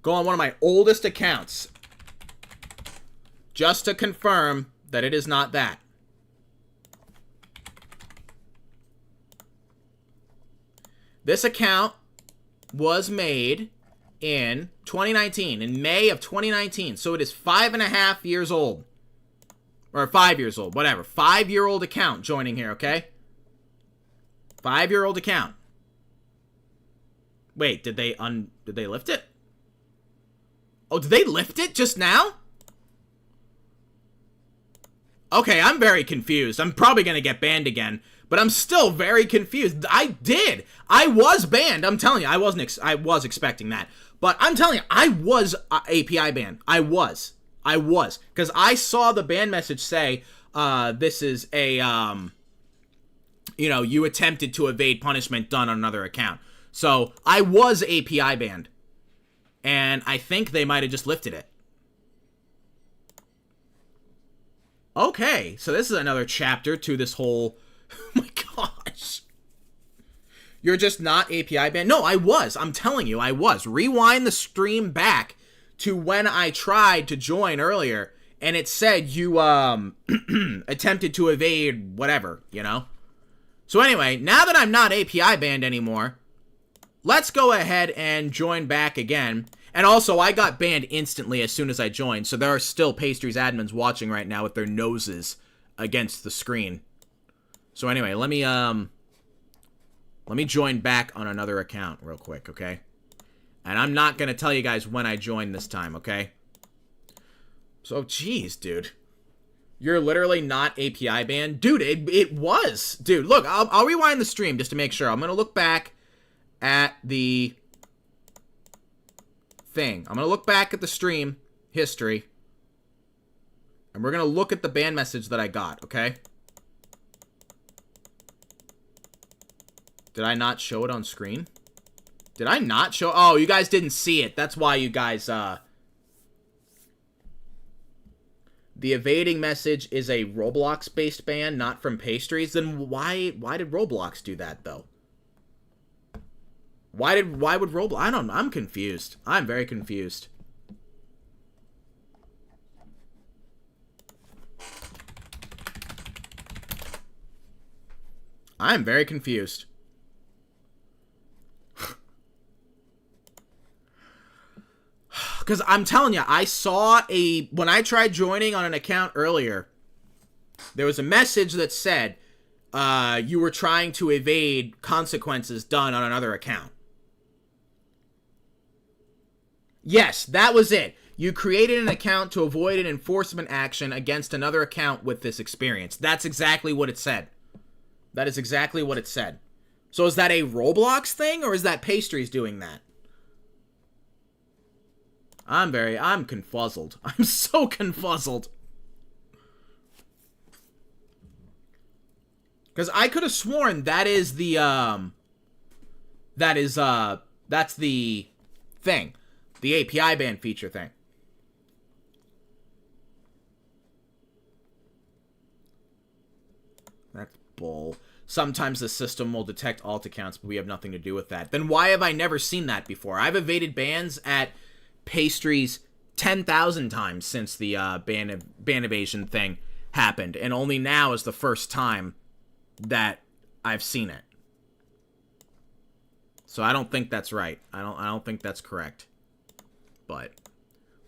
go on one of my oldest accounts. Just to confirm that it is not that. This account was made in 2019, in May of 2019. So it is 5.5 years old. Or 5 years old, whatever. 5-year-old account joining here, okay? 5-year-old account. Wait, did they lift it? Oh, did they lift it just now? Okay, I'm very confused. I'm probably going to get banned again, but I'm still very confused. I was banned. I'm telling you, I was expecting that. But I'm telling you, I was API banned. I was. Because I saw the ban message say, this is a, you attempted to evade punishment done on another account. So I was API banned. And I think they might have just lifted it. Okay, so this is another chapter to this whole... Oh my gosh. You're just not API banned? No, I was. I'm telling you, I was. Rewind the stream back to when I tried to join earlier, and it said you attempted to evade whatever, you know? So anyway, now that I'm not API banned anymore, let's go ahead and join back again. And also, I got banned instantly as soon as I joined, so there are still Pastries admins watching right now with their noses against the screen. So anyway, let me join back on another account real quick, okay? And I'm not going to tell you guys when I joined this time, okay? So, geez, dude. You're literally not API banned? Dude, it was. Dude, look, I'll rewind the stream just to make sure. I'm going to look back at the... thing. I'm going to look back at the stream history, and we're going to look at the ban message that I got, okay? Did I not show it on screen? Did I not show? Oh, you guys didn't see it. That's why you guys, the evading message is a Roblox-based ban, not from Pastries. Then why did Roblox do that, though? Why would Roblox... I don't know. I'm confused. I'm very confused. I'm very confused. Because I'm telling you, I saw when I tried joining on an account earlier, there was a message that said, you were trying to evade consequences done on another account. Yes, that was it. You created an account to avoid an enforcement action against another account with this experience. That's exactly what it said. That is exactly what it said. So is that a Roblox thing, or is that Pastries doing that? I'm confuzzled. I'm so confuzzled. Because I could have sworn that is the, that's the thing. The API ban feature thing. That's bull. Sometimes the system will detect alt accounts, but we have nothing to do with that. Then why have I never seen that before? I've evaded bans at Pastries 10,000 times since the ban evasion thing happened, and only now is the first time that I've seen it. So I don't think that's right. I don't think that's correct. But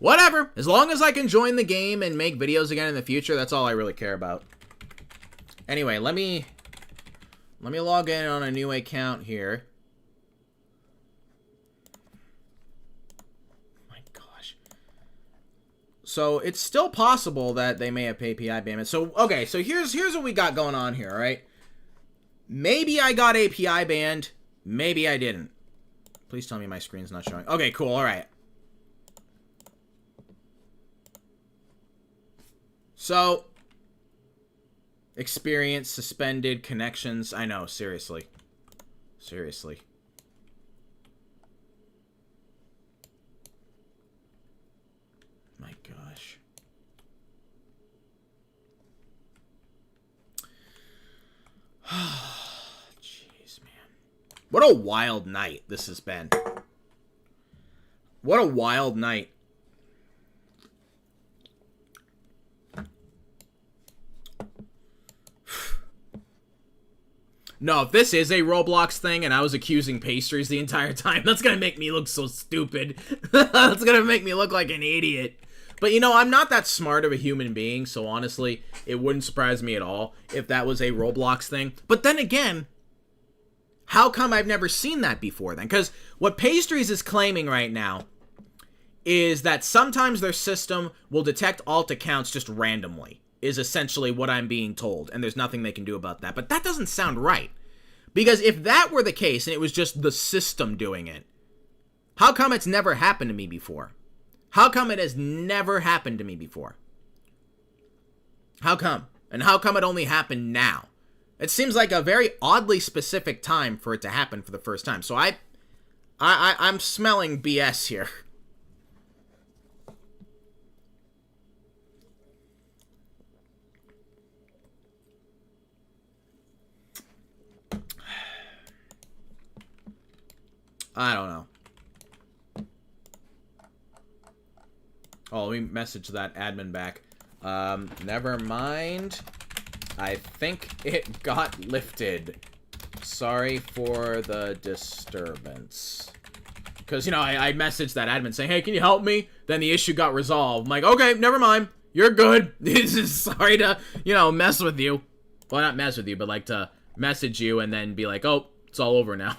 whatever. As long as I can join the game and make videos again in the future, that's all I really care about. Anyway, let me log in on a new account here. My gosh. So it's still possible that they may have API ban. So okay, so here's what we got going on here, all right? Maybe I got API banned. Maybe I didn't. Please tell me my screen's not showing. Okay, cool. All right. So, experience, suspended, connections. I know, seriously. Seriously. My gosh. Jeez, man. What a wild night this has been. What a wild night. No, if this is a Roblox thing and I was accusing Pastries the entire time, that's gonna make me look so stupid. That's gonna make me look like an idiot. But you know, I'm not that smart of a human being, so honestly, it wouldn't surprise me at all if that was a Roblox thing. But then again, how come I've never seen that before then? Because what Pastries is claiming right now is that sometimes their system will detect alt accounts just randomly, is essentially what I'm being told, and there's nothing they can do about that. But that doesn't sound right. Because if that were the case, and it was just the system doing it, how come it's never happened to me before? How come it has never happened to me before? How come? And how come it only happened now? It seems like a very oddly specific time for it to happen for the first time. So I'm smelling BS here. I don't know. Oh, let me message that admin back. Never mind. I think it got lifted. Sorry for the disturbance. Because, you know, I messaged that admin saying, hey, can you help me? Then the issue got resolved. I'm like, okay, never mind. You're good. Sorry to, you know, mess with you. Well, not mess with you, but like to message you and then be like, oh, it's all over now.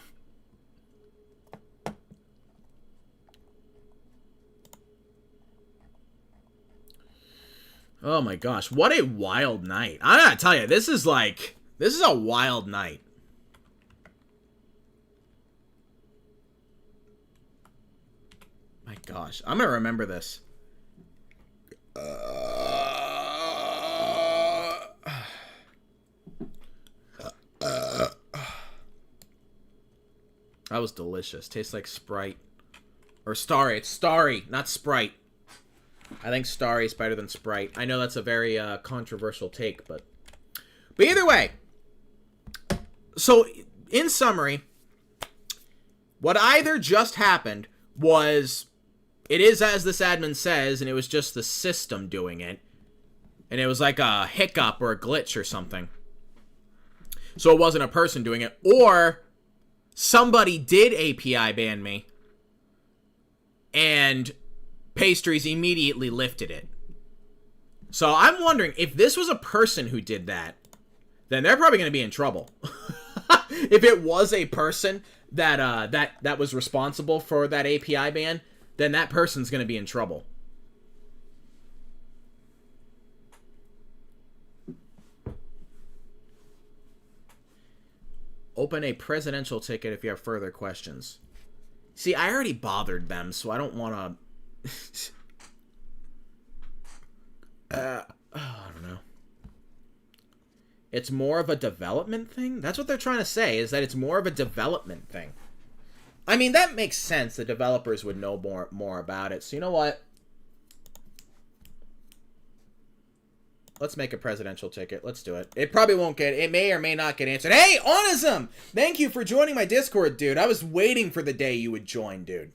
Oh my gosh, what a wild night. I gotta tell you, this is a wild night. My gosh, I'm gonna remember this. That was delicious. Tastes like Sprite. Or Starry. It's Starry, not Sprite. I think Starry is better than Sprite. I know that's a very controversial take, but either way. So, in summary, what either just happened was, it is as this admin says, and it was just the system doing it, and it was like a hiccup or a glitch or something. So it wasn't a person doing it, or somebody did API ban me, and Pastries immediately lifted it. So I'm wondering if this was a person who did that, then they're probably going to be in trouble. If it was a person that that was responsible for that API ban, then that person's going to be in trouble. Open a presidential ticket if you have further questions. See, I already bothered them, so I don't want to... I don't know. It's more of a development thing? That's what they're trying to say, is that it's more of a development thing. I mean, that makes sense. The developers would know more about it. So you know what? Let's make a presidential ticket. Let's do it. It probably won't get... It may or may not get answered. Hey, Onism! Thank you for joining my Discord, dude. I was waiting for the day you would join, dude.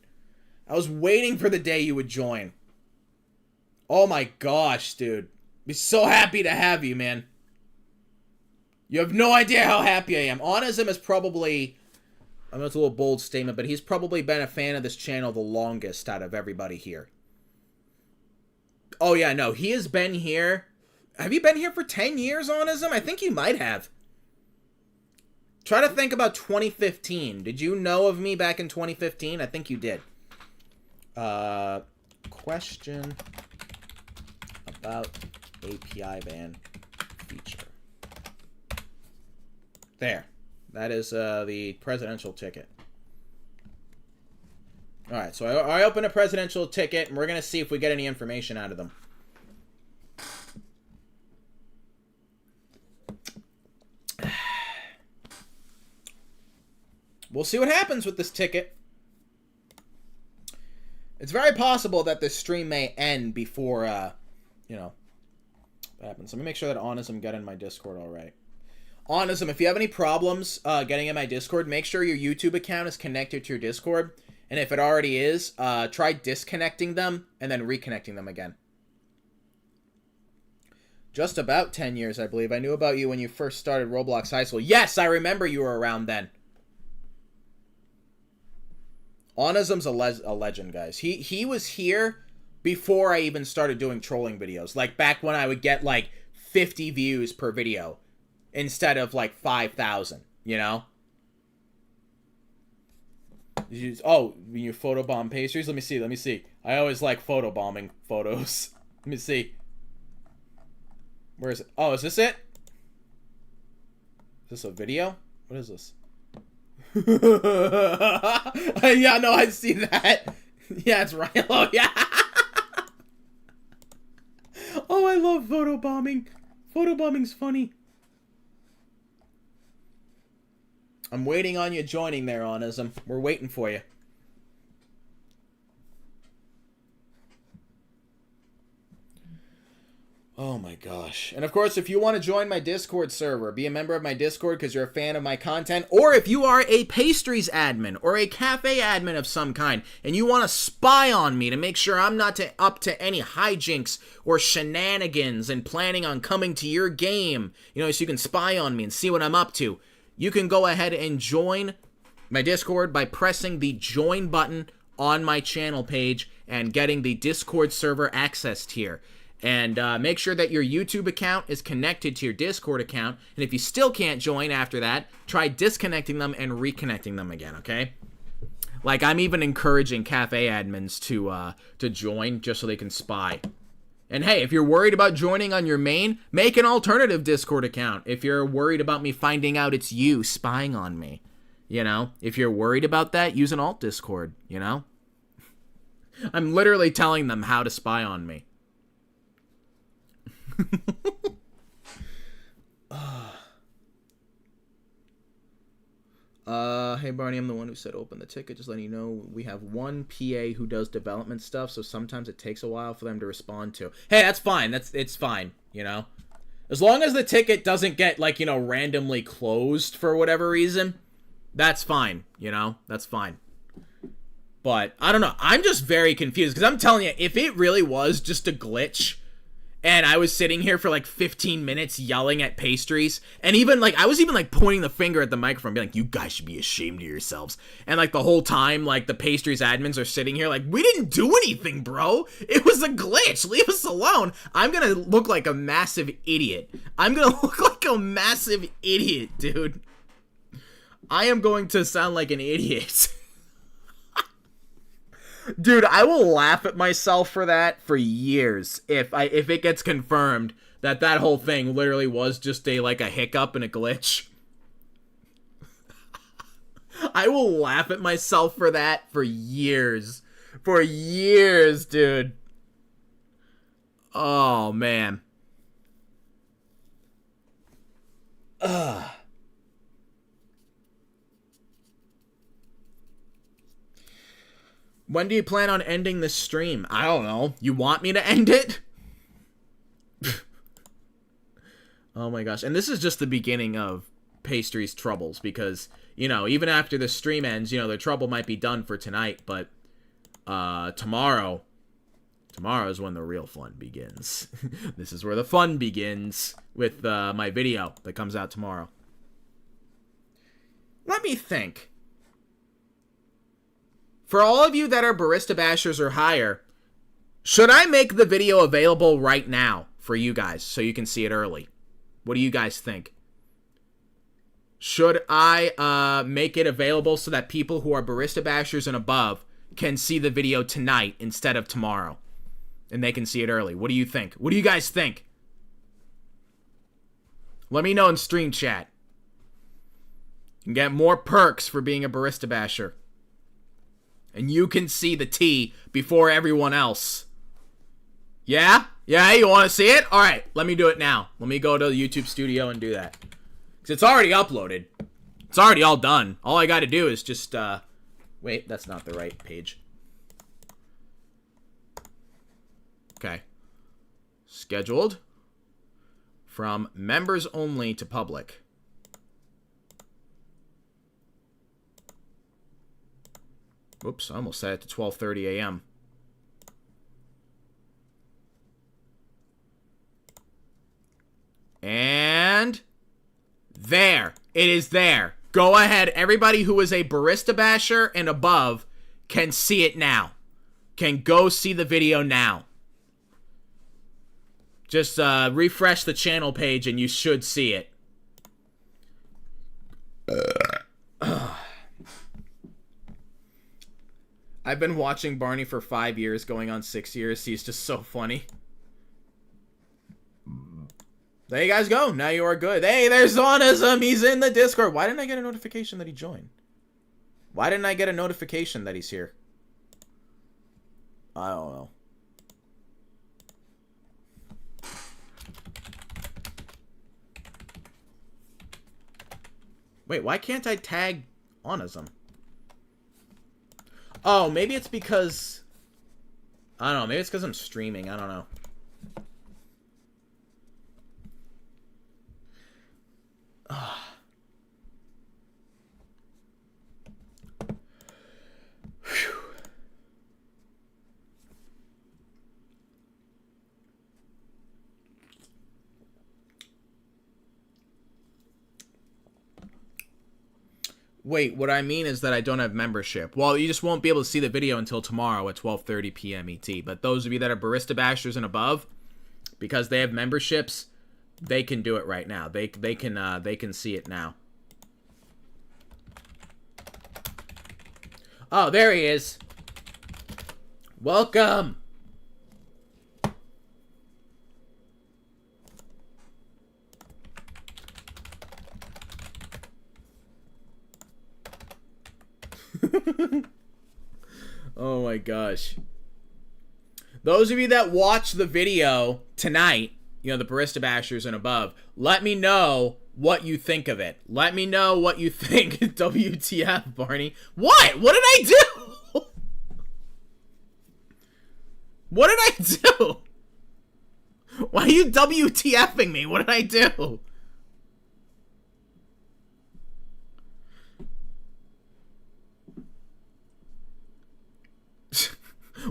I was waiting for the day you would join. Oh my gosh, dude. Be so happy to have you, man. You have no idea how happy I am. Onism is probably... I know it's a little bold statement, but he's probably been a fan of this channel the longest out of everybody here. Oh yeah, no. He has been here... Have you been here for 10 years, Onism? I think you might have. Try to think about 2015. Did you know of me back in 2015? I think you did. Question about API ban feature. There. That is the presidential ticket. Alright, so I open a presidential ticket, and we're going to see if we get any information out of them. We'll see what happens with this ticket. It's very possible that this stream may end before, you know, that happens. Let me make sure that Onism got in my Discord all right. Onism, if you have any problems getting in my Discord, make sure your YouTube account is connected to your Discord. And if it already is, try disconnecting them and then reconnecting them again. Just about 10 years, I believe. I knew about you when you first started Roblox High School. Yes, I remember you were around then. Onism's a legend, guys. He was here before I even started doing trolling videos. Like, back when I would get, like, 50 views per video instead of, like, 5,000, you know? Oh, you photobomb pastries? Let me see. I always like photobombing photos. Let me see. Where is it? Oh, is this it? Is this a video? What is this? Yeah, no, I see that. Yeah, it's right. Oh, yeah. Oh, I love photobombing. Photobombing's funny. I'm waiting on you joining there, Onism. We're waiting for you. Oh my gosh. And of course, if you want to join my Discord server, be a member of my Discord because you're a fan of my content, or if you are a pastries admin or a cafe admin of some kind, and you want to spy on me to make sure I'm not up to any hijinks or shenanigans and planning on coming to your game, you know, so you can spy on me and see what I'm up to, you can go ahead and join my Discord by pressing the join button on my channel page and getting the Discord server access tier. And make sure that your YouTube account is connected to your Discord account. And if you still can't join after that, try disconnecting them and reconnecting them again, okay? Like, I'm even encouraging cafe admins to join just so they can spy. And hey, if you're worried about joining on your main, make an alternative Discord account. If you're worried about me finding out it's you spying on me, you know? If you're worried about that, use an alt Discord, you know? I'm literally telling them how to spy on me. Hey Barney, I'm the one who said open the ticket. Just letting you know, we have one PA who does development stuff, so sometimes it takes a while for them to respond to. Hey, that's fine. It's fine, you know? As long as the ticket doesn't get, like, you know, randomly closed for whatever reason, that's fine, you know? That's fine. But, I don't know. I'm just very confused, because I'm telling you, if it really was just a glitch, And I was sitting here for like 15 minutes yelling at pastries. And even like, I was even like pointing the finger at the microphone, being like, you guys should be ashamed of yourselves. And like the whole time, like the pastries admins are sitting here like, we didn't do anything, bro. It was a glitch. Leave us alone. I'm gonna look like a massive idiot. I'm gonna look like a massive idiot, dude. I am going to sound like an idiot. Dude, I will laugh at myself for that for years if it gets confirmed that that whole thing literally was just a hiccup and a glitch. I will laugh at myself for that for years. For years, dude. Oh, man. Ugh. When do you plan on ending this stream? I don't know. You want me to end it? Oh my gosh. And this is just the beginning of Pastry's troubles because, you know, even after the stream ends, you know, their trouble might be done for tonight, but tomorrow is when the real fun begins. This is where the fun begins with my video that comes out tomorrow. Let me think. For all of you that are Barista Bashers or higher, should I make the video available right now for you guys so you can see it early? What do you guys think? Should I make it available so that people who are Barista Bashers and above can see the video tonight instead of tomorrow? And they can see it early. What do you think? What do you guys think? Let me know in stream chat. You can get more perks for being a Barista Basher. And you can see the tea before everyone else. Yeah? Yeah, you want to see it? Alright, let me do it now. Let me go to the YouTube studio and do that. Because it's already uploaded. It's already all done. All I got to do is just, wait, that's not the right page. Okay. Scheduled. From members only to public. Oops, I almost set it to 12:30 a.m. And there. It is there. Go ahead. Everybody who is a Barista Basher and above can see it now. Can go see the video now. Just refresh the channel page and you should see it. I've been watching Barney for 5 years, going on 6 years. He's just so funny. There you guys go. Now you are good. Hey, there's Zonism. He's in the Discord. Why didn't I get a notification that he joined? Why didn't I get a notification that he's here? I don't know. Wait, why can't I tag Zonism? Oh, maybe it's because... I don't know. Maybe it's because I'm streaming. I don't know. Wait, what I mean is that I don't have membership. Well, you just won't be able to see the video until tomorrow at 12:30 p.m. ET. But those of you that are Barista Bashers and above, because they have memberships, they can do it right now. They can see it now. Oh, there he is. Welcome. Oh my gosh. Those of you that watch the video tonight, you know, the Barista Bashers and above, let me know what you think of it. Let me know what you think. WTF, Barney. What? What did I do? What did I do? Why are you WTFing me? What did I do?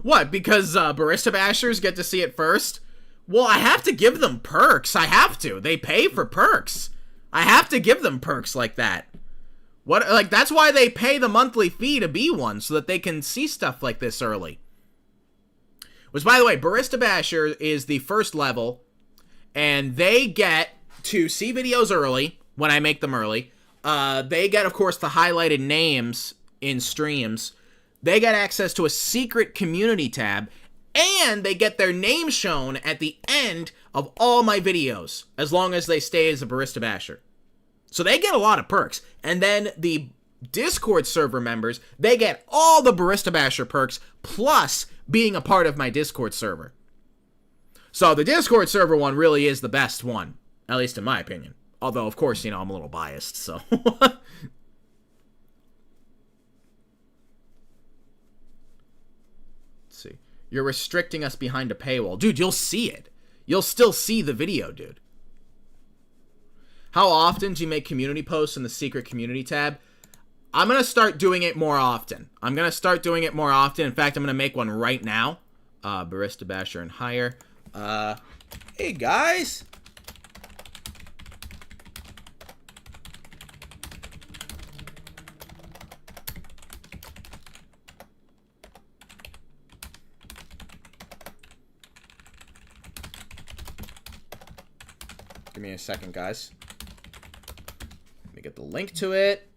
What? Because Barista Bashers get to see it first? Well, I have to give them perks. I have to. They pay for perks. I have to give them perks like that. What? Like, that's why they pay the monthly fee to be one, so that they can see stuff like this early. Which, by the way, Barista Basher is the first level, and they get to see videos early when I make them early. They get, of course, the highlighted names in streams. They get access to a secret community tab, and they get their name shown at the end of all my videos, as long as they stay as a Barista Basher. So they get a lot of perks. And then the Discord server members, they get all the Barista Basher perks, plus being a part of my Discord server. So the Discord server one really is the best one, at least in my opinion. Although, of course, you know, I'm a little biased, so... Let's see. You're restricting us behind a paywall. Dude, you'll see it. You'll still see the video, dude. How often do you make community posts in the secret community tab? I'm going to start doing it more often. In fact, I'm going to make one right now. Barista Basher and hire. Hey, guys. Give me a second, guys. Let me get the link to it.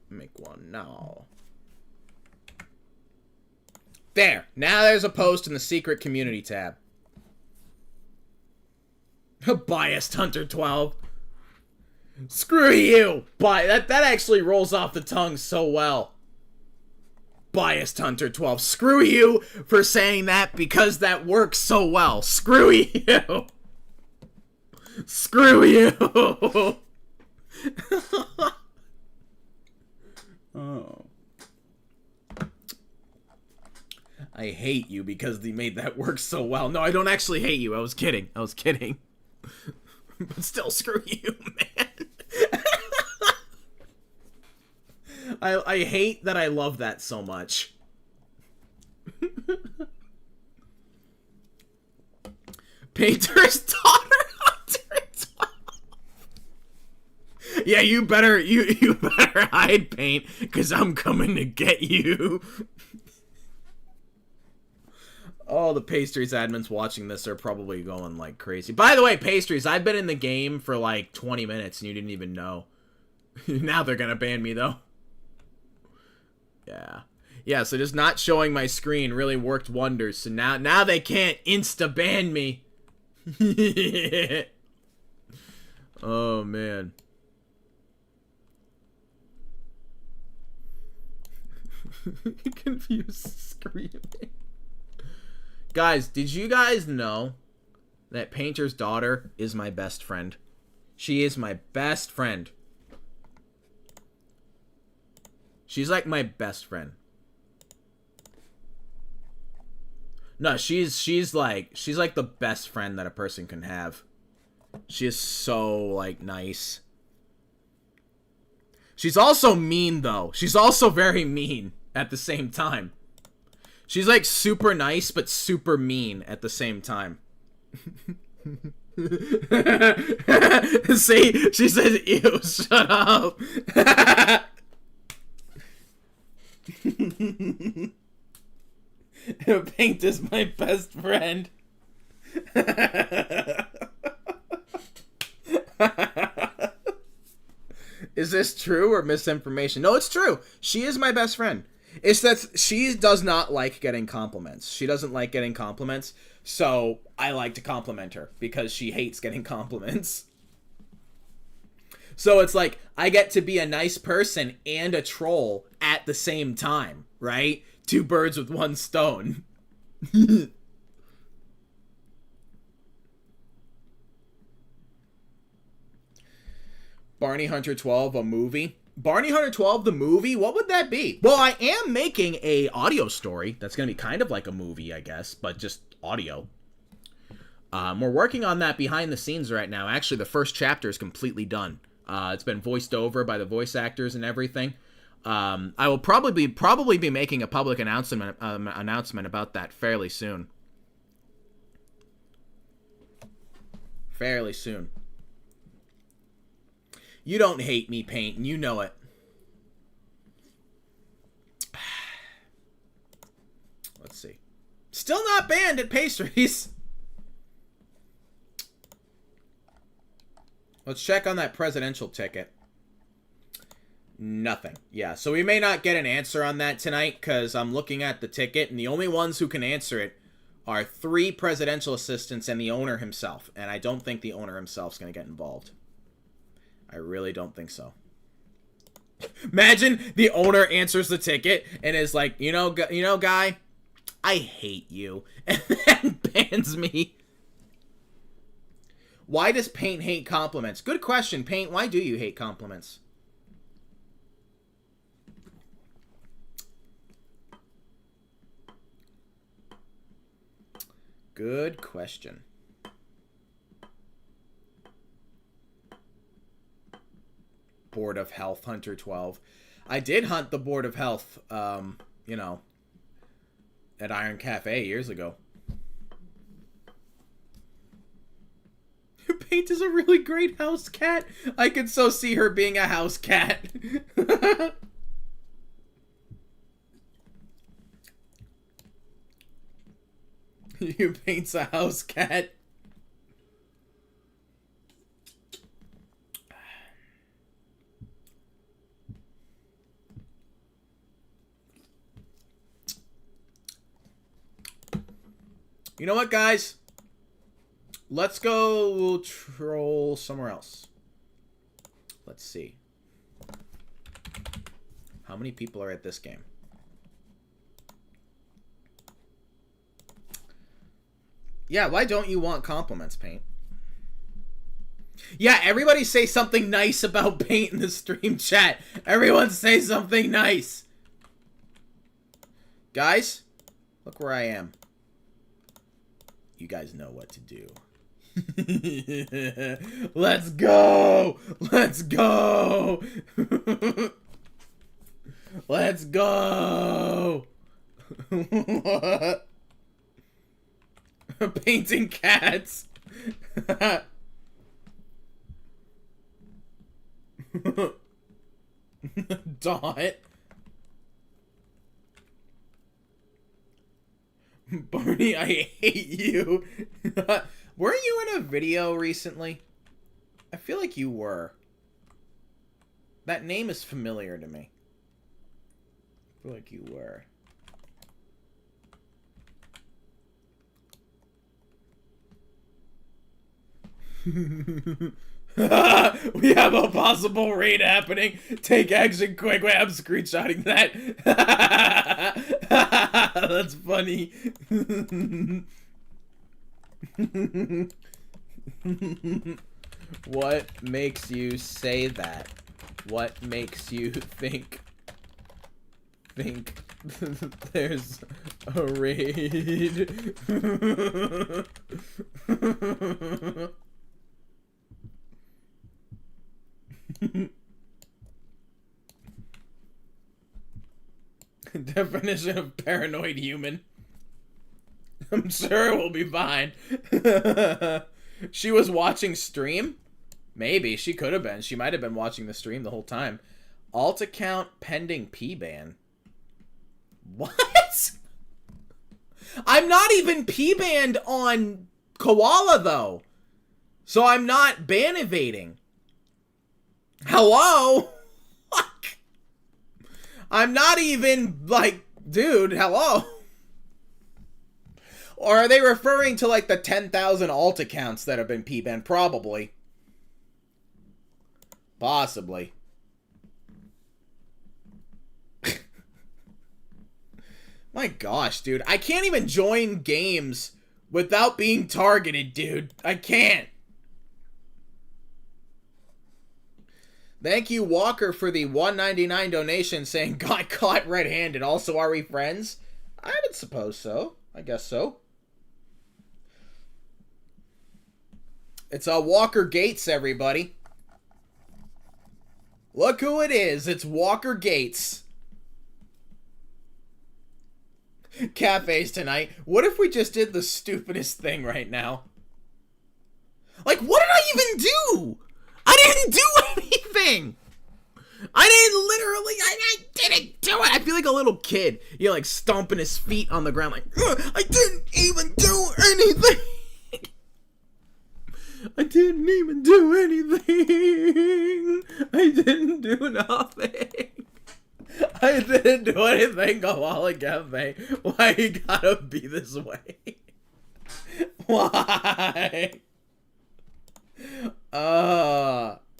Make one now. There. Now there's a post in the secret community tab. Biased Hunter 12. Screw you. That actually rolls off the tongue so well. Biased Hunter 12. Screw you for saying that because that works so well. Screw you. Screw you. Oh. I hate you because they made that work so well. No, I don't actually hate you. I was kidding. But still, screw you, man. I hate that I love that so much. Painter's daughter, Hunter 12. Yeah, you better hide, Paint, because I'm coming to get you. Oh, the Pastries admins watching this are probably going like crazy. By the way, Pastries, I've been in the game for like 20 minutes and you didn't even know. Now they're gonna ban me, though. Yeah. Yeah, so just not showing my screen really worked wonders. So now they can't insta-ban me. Oh, man. Confused screaming. Guys, did you guys know that Painter's daughter is my best friend? She is my best friend. She's like my best friend. No, she's like the best friend that a person can have. She is so like nice. She's also mean though. She's also very mean at the same time. She's like super nice but super mean at the same time. See, she says, "Ew, shut up." Paint is my best friend. Is this true or misinformation? No, it's true. She is my best friend. It's that she does not like getting compliments. She doesn't like getting compliments, so I like to compliment her because she hates getting compliments. So it's like I get to be a nice person and a troll at the same time, right? Two birds with one stone. Barney Hunter 12, a movie. Barney Hunter 12, the movie? What would that be? Well, I am making a audio story that's going to be kind of like a movie, I guess, but just audio. We're working on that behind the scenes right now. Actually, the first chapter is completely done. It's been voiced over by the voice actors and everything. I will probably be making a public announcement about that fairly soon. Fairly soon. You don't hate me, Paint, and you know it. Let's see. Still not banned at pastries. Let's check on that presidential ticket. Nothing. Yeah, so we may not get an answer on that tonight because I'm looking at the ticket, and the only ones who can answer it are 3 presidential assistants and the owner himself. And I don't think the owner himself is going to get involved. I really don't think so. Imagine the owner answers the ticket and is like, you know, guy, I hate you, and then bans me. Why does Paint hate compliments? Good question, Paint. Why do you hate compliments? Good question. Board of Health, Hunter 12. I did hunt the Board of Health, you know, at Iron Cafe years ago. Paint is a really great house cat. I could so see her being a house cat. You Paint's a house cat. You know what, guys? Let's go troll somewhere else. Let's see. How many people are at this game? Yeah, why don't you want compliments, Paint? Yeah, everybody say something nice about Paint in the stream chat. Everyone say something nice. Guys, look where I am. You guys know what to do. Let's go! Let's go! Let's go! Painting cats. Dot. Barney, I hate you. Weren't you in a video recently? I feel like you were. That name is familiar to me. I feel like you were. We have a possible raid happening. Take action quick. Wait, I'm screenshotting that. That's funny. What makes you say that? What makes you think there's a raid? Definition of paranoid human. I'm sure we'll be fine. She was watching stream? Maybe. She could have been. She might have been watching the stream the whole time. Alt account pending P-ban. What? I'm not even P-banned on Koala, though. So I'm not ban evading. Hello? Fuck. I'm not even, like, dude, hello? Or are they referring to, like, the 10,000 alt accounts that have been P-banned? Probably. Possibly. My gosh, dude. I can't even join games without being targeted, dude. I can't. Thank you, Walker, for the $1.99 donation saying, got caught red-handed. Also, are we friends? I would suppose so. I guess so. It's Walker Gates, everybody. Look who it is. It's Walker Gates. Cafes tonight. What if we just did the stupidest thing right now? Like, what did I even do? I didn't do anything. I didn't do it. I feel like a little kid. You're like stomping his feet on the ground like, I didn't even do anything. I didn't even do anything. I didn't do nothing. I didn't do anything, Koala Cafe. Why you gotta be this way? Why?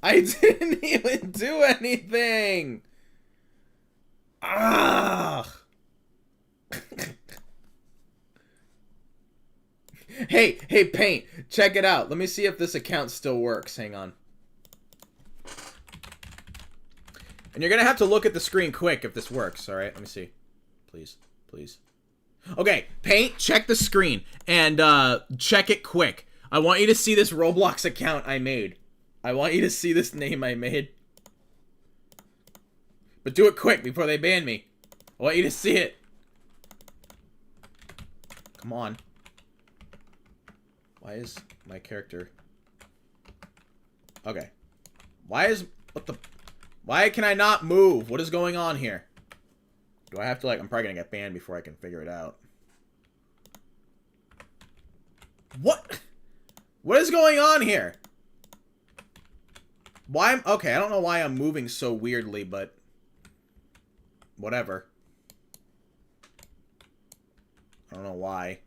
I didn't even do anything. Ugh. Hey, Paint, check it out. Let me see if this account still works. Hang on. And you're gonna have to look at the screen quick if this works, alright? Let me see. Please. Okay, Paint, check the screen. And, check it quick. I want you to see this Roblox account I made. I want you to see this name I made. But do it quick before they ban me. I want you to see it. Come on. Why is my character... Okay. Why can I not move? What is going on here? Do I have to, like... I'm probably gonna get banned before I can figure it out. What? What is going on here? Okay, I don't know why I'm moving so weirdly, but... Whatever. I don't know why.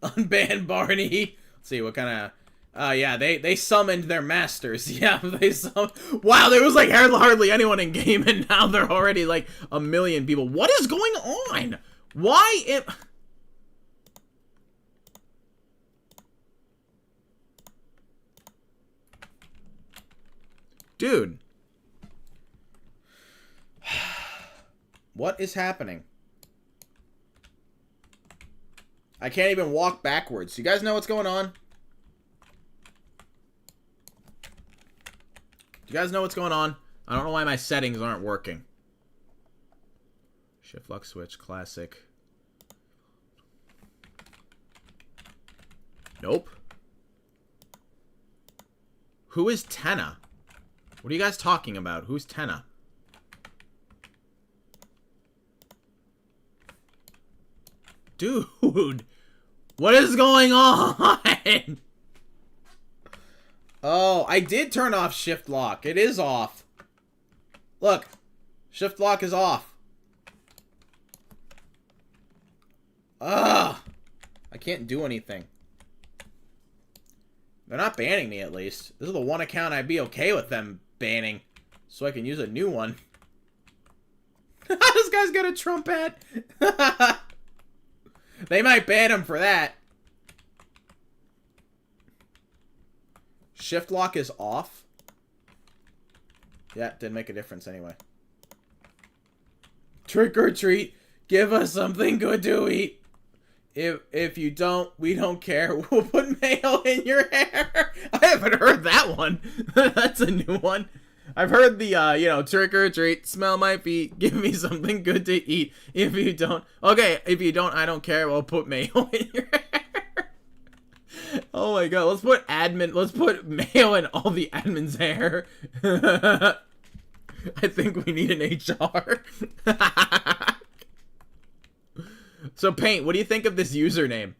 Unban Barney. Let's see, what kind of... yeah, they summoned their masters. Yeah, they summoned... Wow, there was, like, hardly anyone in game, and now they're already, like, 1 million people. What is going on? Why... Dude. What is happening? I can't even walk backwards. You guys know what's going on? Do you guys know what's going on? I don't know why my settings aren't working. Shift lock switch, classic. Nope. Who is Tenna? What are you guys talking about? Who's Tenna? Dude, what is going on? Oh, I did turn off shift lock. It is off. Look, shift lock is off. Ugh, I can't do anything. They're not banning me, at least. This is the one account I'd be okay with them banning, so I can use a new one. This guy's got a Trump hat. They might ban him for that. Shift lock is off. Yeah, didn't make a difference anyway. Trick or treat. Give us something good to eat. If you don't, we don't care. We'll put mayo in your hair. I haven't heard that one. That's a new one. I've heard the, you know, trick or treat, smell my feet, give me something good to eat. If you don't, okay, if you don't, I don't care, we'll put mayo in your hair. Oh my god, let's put mayo in all the admin's hair. I think we need an HR. So, Paint, what do you think of this username?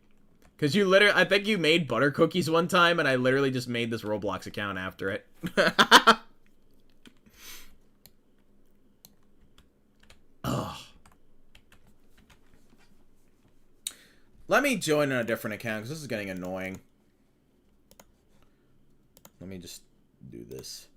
Because you literally, I think you made butter cookies one time, and I literally just made this Roblox account after it. Oh. Let me join on a different account, because this is getting annoying. Let me just do this.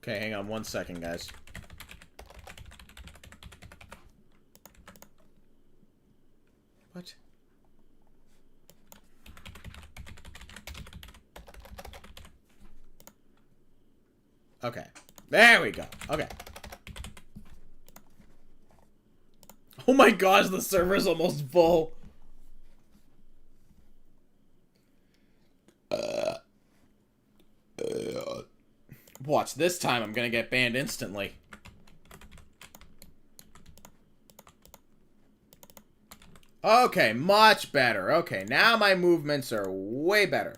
Okay, hang on 1 second, guys. What? Okay. There we go. Okay. Oh my gosh, the server's almost full. Watch, this time I'm gonna get banned instantly. Okay, much better. Okay, now my movements are way better.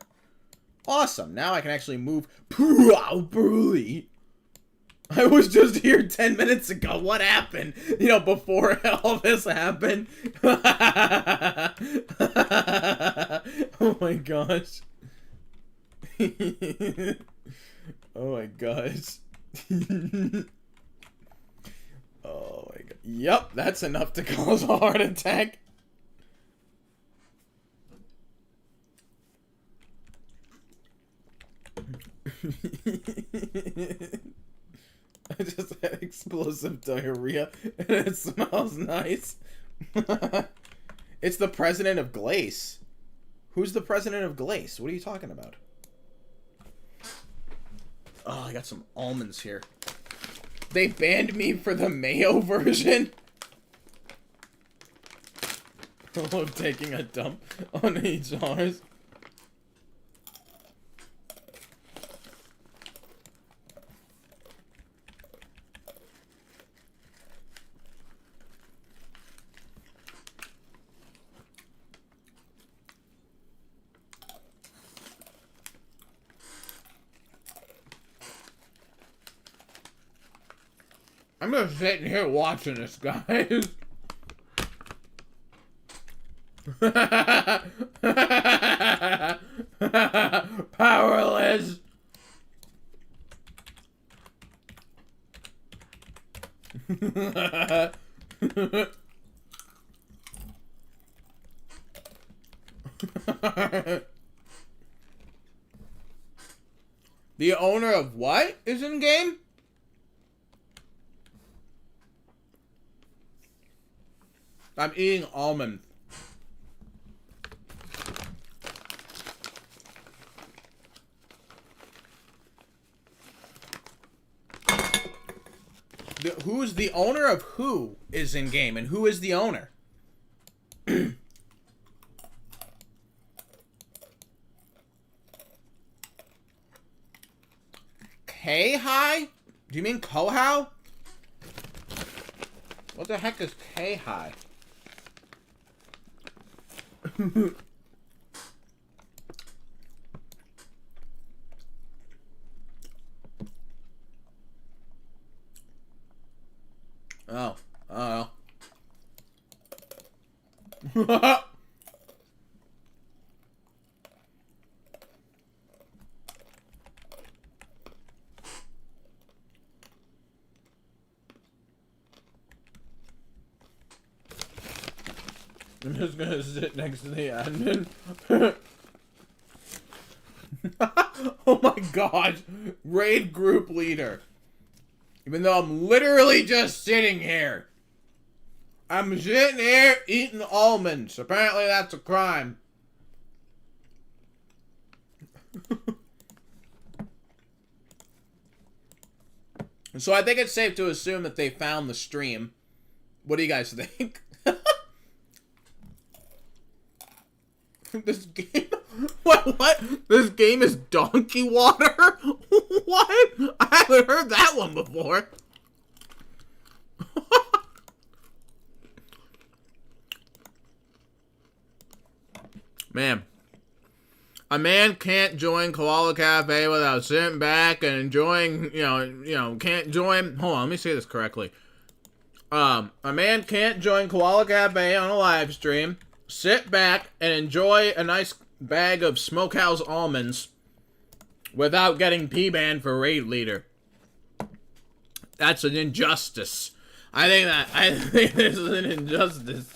Awesome, now I can actually move properly. I was just here 10 minutes ago. What happened? You know, before all this happened. Oh my gosh. Oh my gosh. Oh my god. Yep, that's enough to cause a heart attack. I just had explosive diarrhea and it smells nice. It's the president of Glace. Who's the president of Glace? What are you talking about? Oh, I got some almonds here. They banned me for the mayo version. Of taking a dump on HRs. I'm just sitting here watching this, guys. Powerless. The owner of what is in game? I'm eating almond. Who's the owner of who is in game, and who is the owner? K-High? Do you mean Kohow? What the heck is K-High? Oh. Oh. I'm just gonna sit next to the admin. Oh my gosh. Raid group leader. Even though I'm literally just sitting here. I'm sitting here eating almonds. Apparently that's a crime. So I think it's safe to assume that they found the stream. What do you guys think? This game... What? This game is donkey water? What? I haven't heard that one before. Man. A man can't join Koala Cafe without sitting back and enjoying, can't join... Hold on, let me say this correctly. A man can't join Koala Cafe on a live stream, sit back, and enjoy a nice bag of Smokehouse almonds without getting P-banned for raid leader. That's an injustice. I think this is an injustice.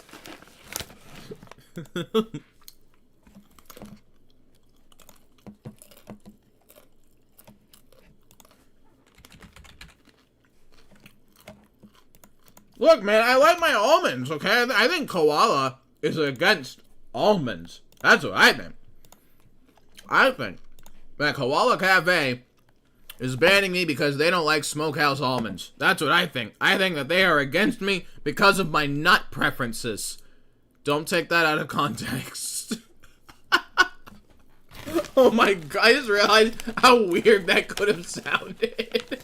Look, man, I like my almonds, okay? I think Koala is against almonds. That's what I think. I think that Koala Cafe is banning me because they don't like Smokehouse almonds. That's what I think. I think that they are against me because of my nut preferences. Don't take that out of context. Oh my god, I just realized how weird that could have sounded.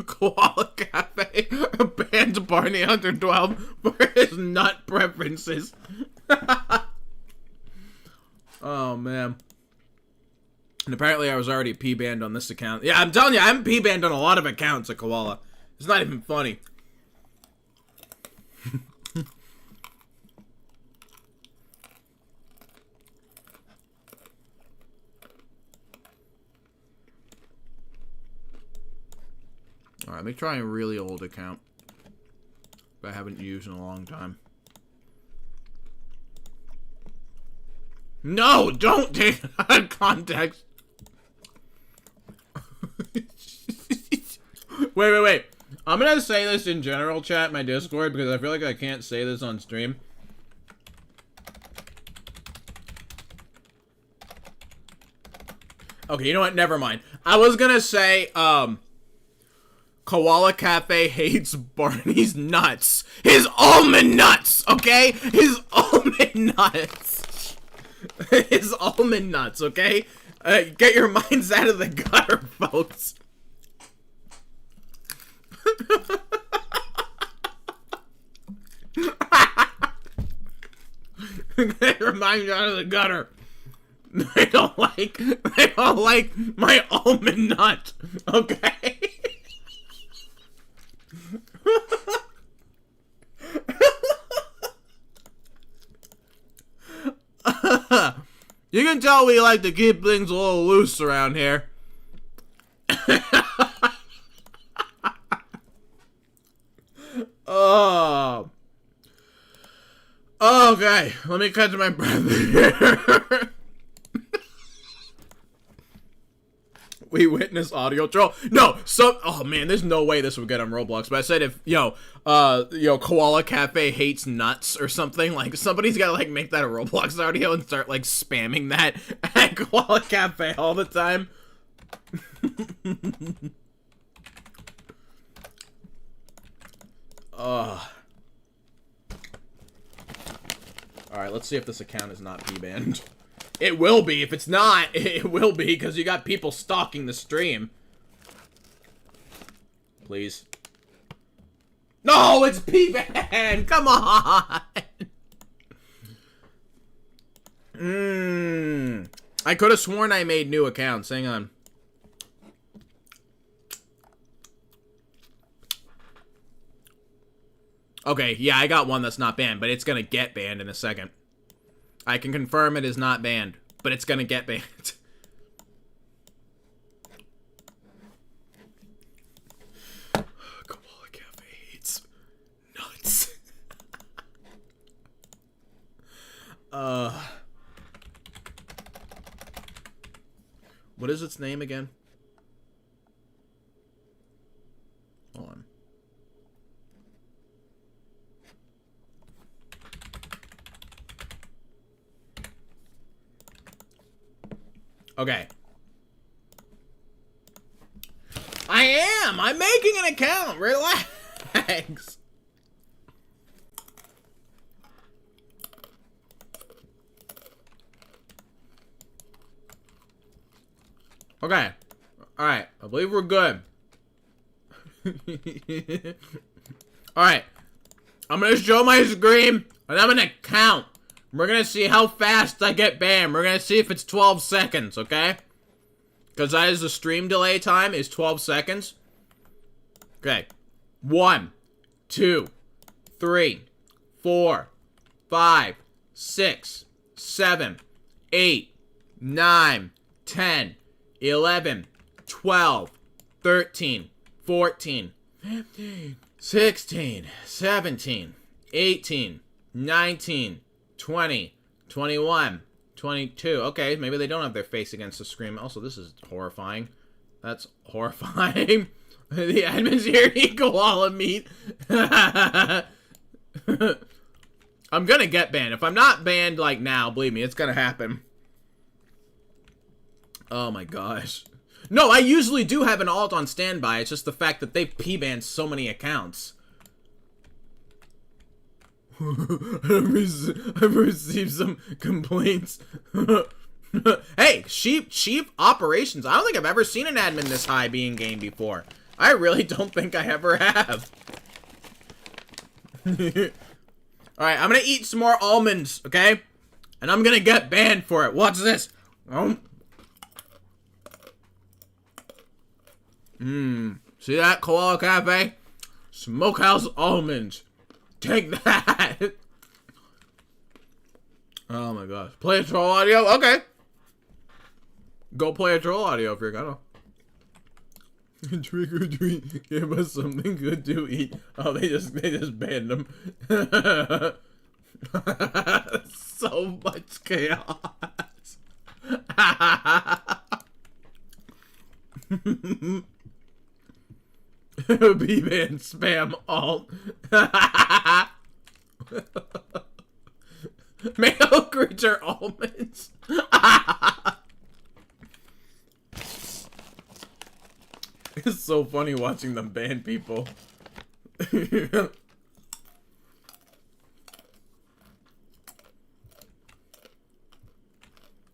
Koala Cafe banned Barney under 12 for his nut preferences. Oh man. And apparently I was already P-banned on this account. Yeah, I'm telling you, I'm P-banned on a lot of accounts at Koala. It's not even funny. Alright, let me try a really old account that I haven't used in a long time. No, don't take it out of context. Wait. I'm gonna say this in general chat, my Discord, because I feel like I can't say this on stream. Okay, you know what? Never mind. I was gonna say, Koala Cafe hates Barney's nuts. His almond nuts, okay? His almond nuts. His almond nuts, okay? Get your minds out of the gutter, folks. Get your minds out of the gutter. They don't like my almond nut, okay? You can tell we like to keep things a little loose around here. Oh. Okay, let me catch my breath here. We witness audio troll. No, oh man, there's no way this would get on Roblox. But I said if Koala Cafe hates nuts or something, like somebody's gotta like make that a Roblox audio and start like spamming that at Koala Cafe all the time. Alright, let's see if this account is not P-banned. It will be. If it's not, it will be, because you got people stalking the stream. Please. No, it's P-banned! Come on! I could have sworn I made new accounts. Hang on. Okay, yeah, I got one that's not banned, but it's gonna get banned in a second. I can confirm it is not banned, but it's gonna get banned. Koala Cafe hates nuts. What is its name again? Hold on. Okay. I'm making an account. Relax. Okay. Alright. I believe we're good. Alright. I'm gonna show my screen, and I'm gonna count. We're gonna see how fast I get banned. We're gonna see if it's 12 seconds, okay? Because that is the stream delay time, is 12 seconds. Okay. 1, 2, 3, 4, 5, 6, 7, 8, 9, 10, 11, 12, 13, 14, 15, 16, 17, 18, 19, 20, 21, 22. Okay, maybe they don't have their face against the screen. Also, this is horrifying. That's horrifying. The admins here eat koala meat. I'm gonna get banned. If I'm not banned, like, now, believe me, it's gonna happen. Oh my gosh. No, I usually do have an alt on standby. It's just the fact that they've P-banned so many accounts. I've received some complaints. Hey, sheep operations. I don't think I've ever seen an admin this high being game before. I really don't think I ever have. Alright, I'm gonna eat some more almonds, okay? And I'm gonna get banned for it. Watch this. See that, Koala Cafe? Smokehouse almonds. Take that. Oh my gosh. Play a troll audio? Okay. Go play a troll audio if you're gonna. Trick or treat. Give us something good to eat. Oh, they just banned them. So much chaos. B-man spam alt. Male creature almonds. It's so funny watching them ban people.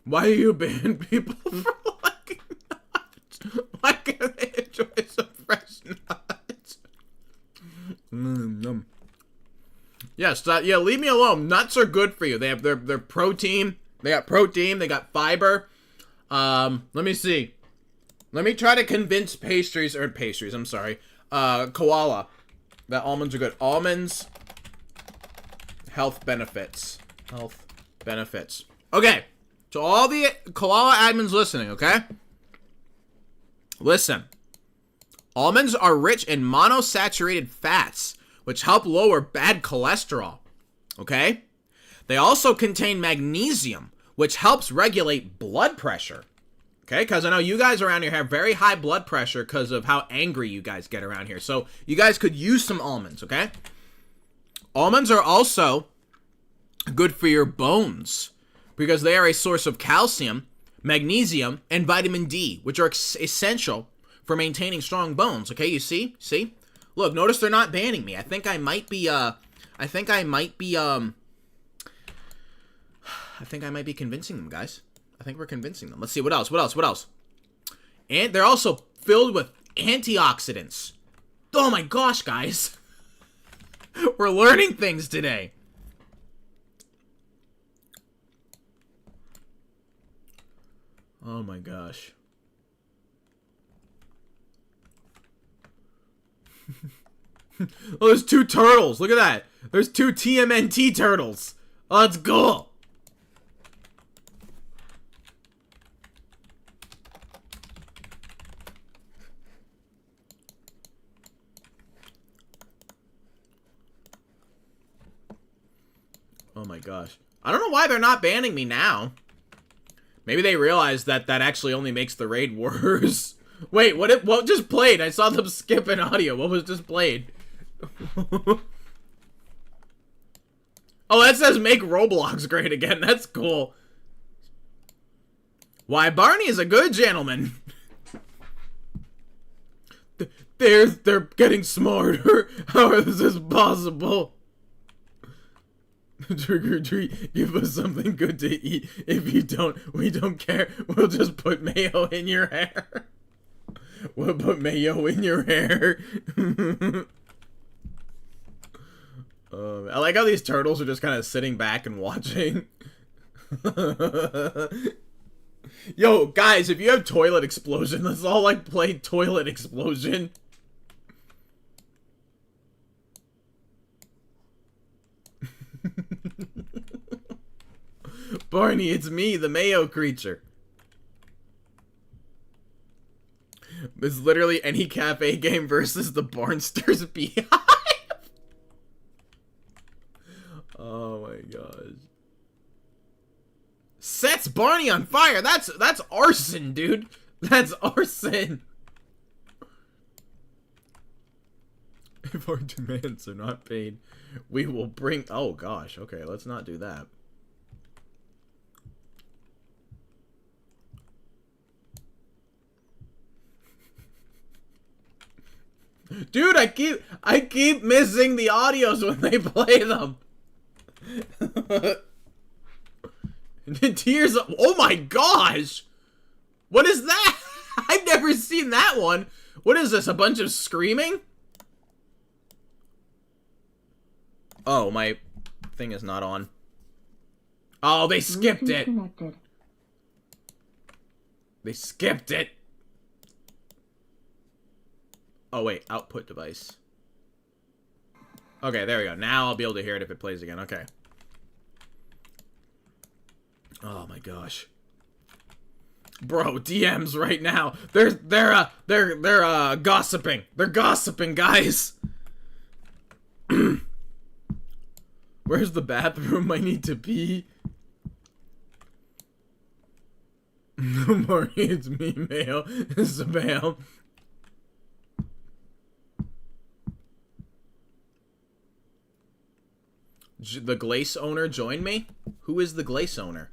Why do you ban people for liking nuts? Why can't they enjoy some fresh nuts? Yes, yeah, leave me alone. Nuts are good for you. They have their protein. They got protein. They got fiber. Let me see. Let me try to convince I'm sorry, Koala, that almonds are good. Almonds, health benefits. Okay, to all the Koala admins listening, okay? Listen. Almonds are rich in monosaturated fats, which help lower bad cholesterol, okay? They also contain magnesium, which helps regulate blood pressure. Okay, because I know you guys around here have very high blood pressure because of how angry you guys get around here. So you guys could use some almonds, okay? Almonds are also good for your bones because they are a source of calcium, magnesium, and vitamin D, which are essential for maintaining strong bones. Okay, you see? See? Look, notice they're not banning me. I think I might be convincing them, guys. I think we're convincing them. Let's see, what else? And they're also filled with antioxidants. Oh my gosh, guys. We're learning things today. Oh my gosh. Oh, there's 2 turtles. Look at that. There's 2 TMNT turtles. Oh, that's cool. Oh my gosh. I don't know why they're not banning me now. Maybe they realized that that actually only makes the raid worse. Wait, what just played? I saw them skip an audio. What was just played? Oh, that says make Roblox great again. That's cool. Why, Barney is a good gentleman. They're getting smarter. How is this possible? Trick or treat, give us something good to eat. If you don't, we don't care. We'll just put mayo in your hair. We'll put mayo in your hair. I like how these turtles are just kind of sitting back and watching. Yo, guys, if you have Toilet Explosion, let's all, like, play Toilet Explosion. Barney, it's me, the mayo creature. It's literally any cafe game versus the Barnsters Beehive. Oh my gosh. Sets Barney on fire. That's arson, dude. That's arson. If our demands are not paid, we will bring... Oh, gosh. Okay, let's not do that. Dude, I keep missing the audios when they play them. Tears of... Oh my gosh! What is that? I've never seen that one. What is this, a bunch of screaming? Oh, my thing is not on. Oh, they skipped it. They skipped it. Oh, wait, output device. Okay, there we go. Now I'll be able to hear it if it plays again. Okay. Oh my gosh. Bro, DMs right now. They're gossiping. They're gossiping, guys. Where's the bathroom? I need to pee. No more, it's me, mail. It's a mail. The Glace owner joined me? Who is the Glace owner?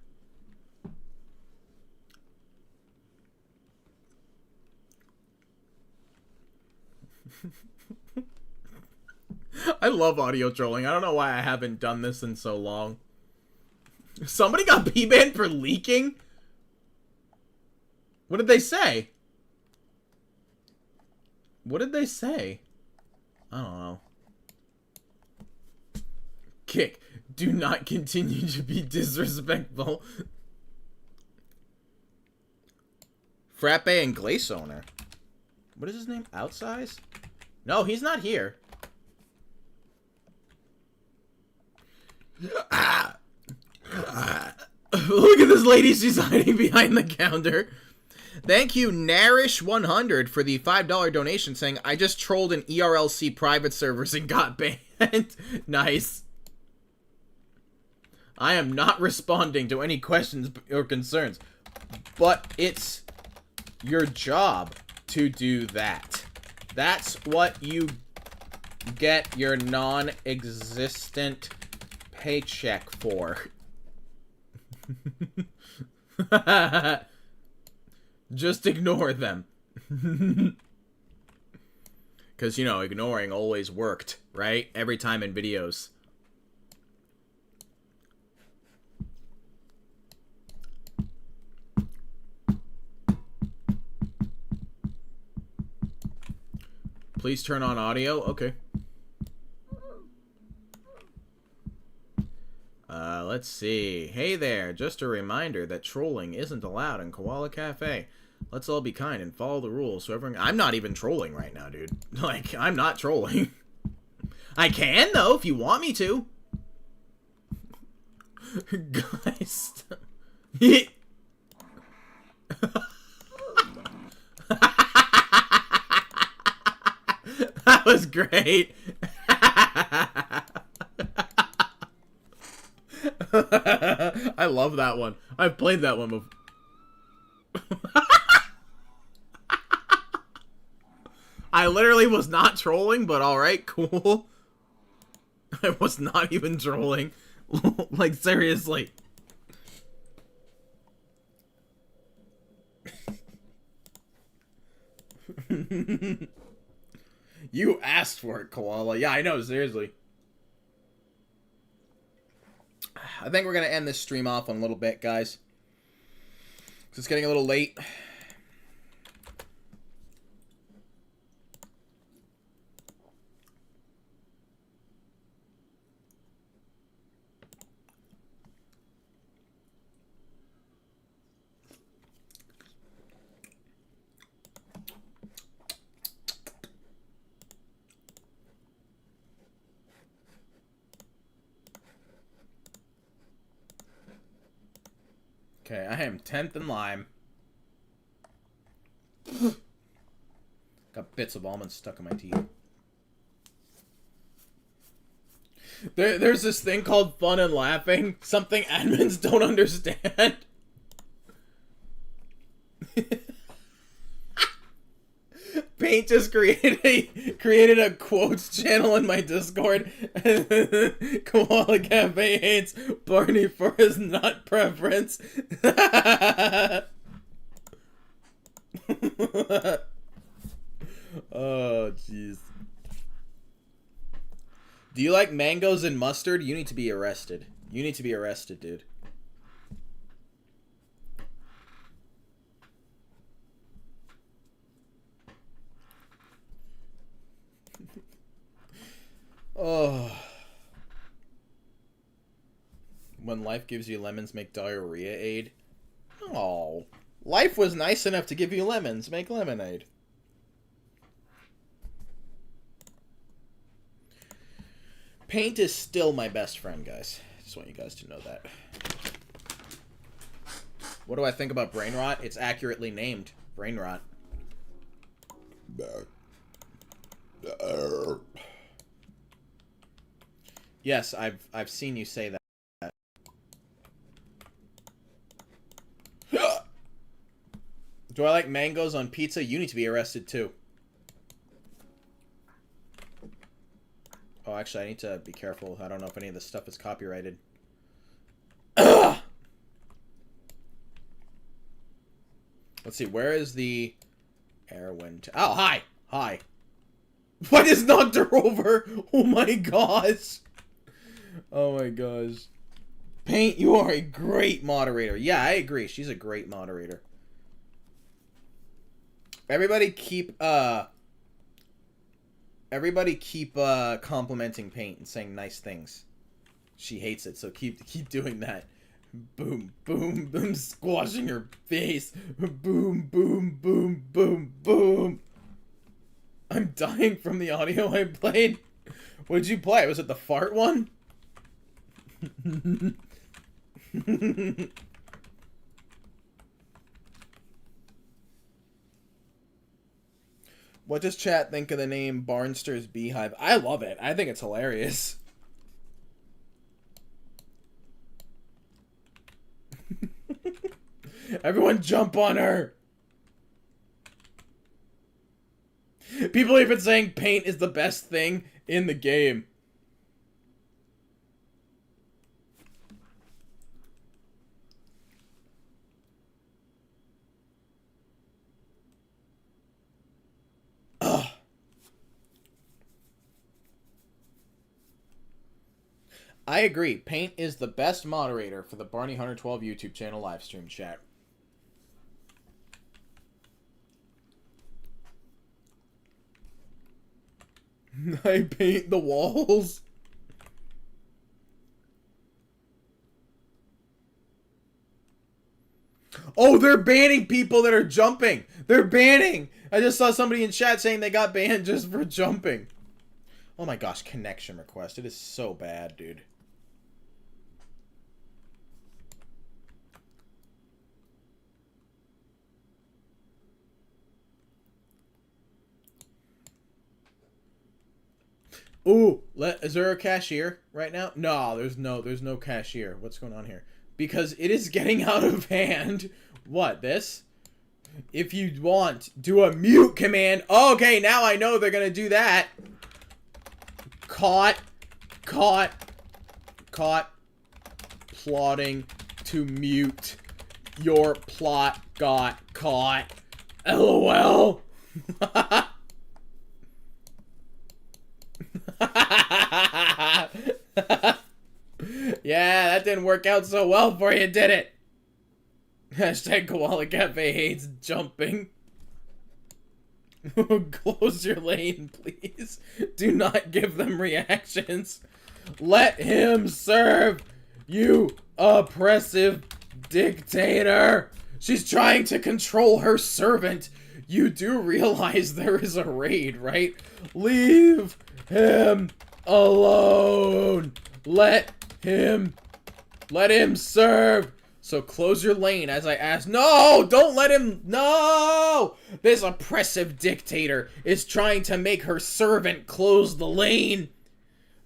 I love audio trolling. I don't know why I haven't done this in so long. Somebody got P-banned for leaking? What did they say? What did they say? I don't know. Kick. Do not continue to be disrespectful. Frappe and Glace owner. What is his name? Outsize? No, he's not here. Look at this lady. She's hiding behind the counter. Thank you, Narish100, for the $5 donation saying, I just trolled an ERLC private servers and got banned. Nice. I am not responding to any questions or concerns, but it's your job to do that. That's what you get your non-existent paycheck for. Just ignore them. Because, you know, ignoring always worked, right? Every time in videos. Please turn on audio. Okay. Let's see. Hey there. Just a reminder that trolling isn't allowed in Koala Cafe. Let's all be kind and follow the rules so everyone... I'm not even trolling right now, dude. Like, I'm not trolling. I can, though, if you want me to. Guys. That was great. I love that one. I've played that one before. I literally was not trolling, but alright, cool. I was not even trolling. Like, seriously. You asked for it, Koala. Yeah, I know, seriously. I think we're going to end this stream off in a little bit, guys. It's getting a little late. Okay, I am 10th in lime. Got bits of almonds stuck in my teeth. There's this thing called fun and laughing. Something admins don't understand. Paint just created a quotes channel in my Discord. Koala Cafe hates Barney for his nut preference. Oh, jeez. Do you like mangoes and mustard? You need to be arrested. You need to be arrested, dude. Oh. When life gives you lemons, make diarrhea aid. Oh. Life was nice enough to give you lemons. Make lemonade. Paint is still my best friend, guys. Just want you guys to know that. What do I think about brain rot? It's accurately named brain rot. Yes, I've seen you say that. Do I like mangoes on pizza? You need to be arrested too. Oh, actually, I need to be careful. I don't know if any of this stuff is copyrighted. Let's see. Where is the Airwind? Oh, hi. Hi. What just knocked her over? Oh my gosh. Oh my gosh. Paint, you are a great moderator. Yeah, I agree. She's a great moderator. Everybody keep complimenting Paint and saying nice things. She hates it, so keep doing that. Boom, boom, boom, squashing her face. Boom, boom, boom, boom, boom. I'm dying from the audio I played. What did you play? Was it the fart one? What does chat think of the name Barnster's Beehive? I love it. I think it's hilarious. Everyone jump on her. People even saying Paint is the best thing in the game. I agree. Paint is the best moderator for the Barney Hunter 12 YouTube channel live stream chat. I paint the walls. Oh, they're banning people that are jumping. They're banning. I just saw somebody in chat saying they got banned just for jumping. Oh my gosh, connection request. It is so bad, dude. Ooh, is there a cashier right now? No, there's no cashier. What's going on here? Because it is getting out of hand. What, this? If you want, do a mute command. Okay, now I know they're gonna do that. Caught. Plotting to mute. Your plot got caught. LOL. Yeah, that didn't work out so well for you, did it? Hashtag Koala Cafe hates jumping. Close your lane, please. Do not give them reactions. Let him serve, you oppressive dictator. She's trying to control her servant. You do realize there is a raid, right? Leave him alone. Let him serve. So close your lane as I asked. No, don't let him. No, this oppressive dictator is trying to make her servant close the lane.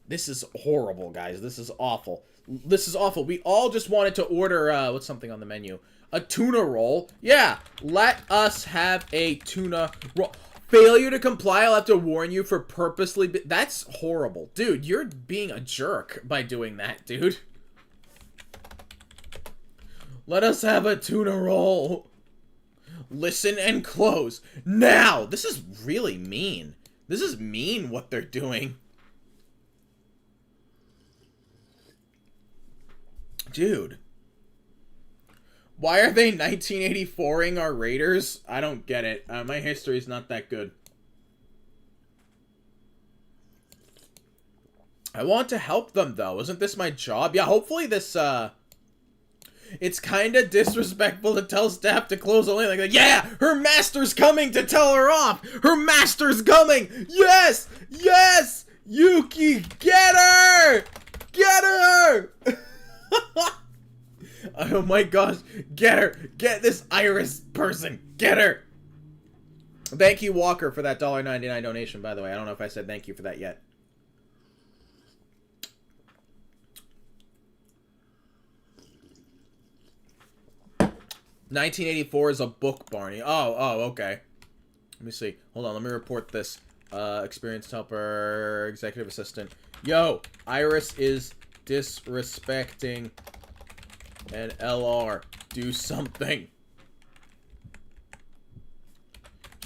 This is horrible, guys. This is awful. This is awful. We all just wanted to order, what's something on the menu? A tuna roll. Yeah, let us have a tuna roll. Failure to comply, I'll have to warn you for purposely... That's horrible. Dude, you're being a jerk by doing that, dude. Let us have a tuna roll. Listen and close. Now! This is really mean. This is mean what they're doing. Dude. Why are they 1984ing our Raiders? I don't get it. My history's not that good. I want to help them, though. Isn't this my job? Yeah, hopefully this, It's kind of disrespectful to tell staff to close the lane. Like, yeah, her master's coming to tell her off. Her master's coming. Yes, yes, Yuki, get her, get her. Oh my gosh, get her, get this Iris person, get her. Thank you, Walker, for that $1.99 donation, by the way. I don't know if I said thank you for that yet. "1984 is a book, Barney." Oh, okay. Let me see. Hold on, let me report this. Experienced helper, executive assistant. Yo, Iris is disrespecting an LR. Do something.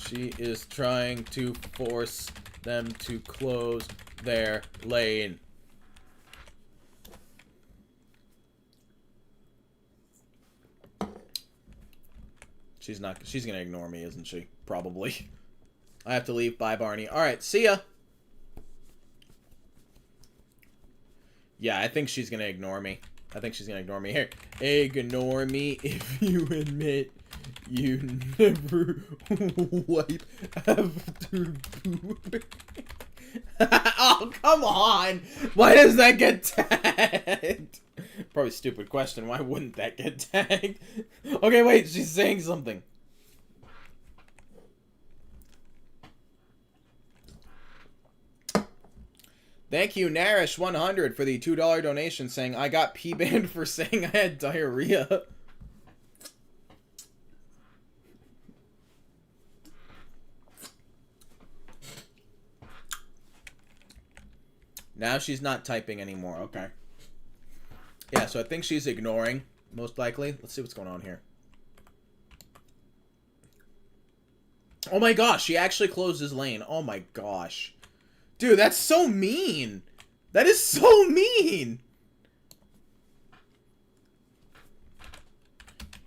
She is trying to force them to close their lane. She's gonna ignore me, isn't she? Probably. I have to leave. Bye, Barney. Alright, see ya. Yeah, I think she's gonna ignore me. I think she's gonna ignore me. Here. Ignore me if you admit you never wipe after poop. Oh, come on! Why does that get tagged? Probably a stupid question. Why wouldn't that get tagged? Okay, wait, she's saying something. Thank you, Narish100, for the $2 donation saying, I got P-banned for saying I had diarrhea. Now she's not typing anymore. Okay. Yeah, so I think she's ignoring, most likely. Let's see what's going on here. Oh my gosh, she actually closed his lane. Oh my gosh. Dude, that's so mean. That is so mean.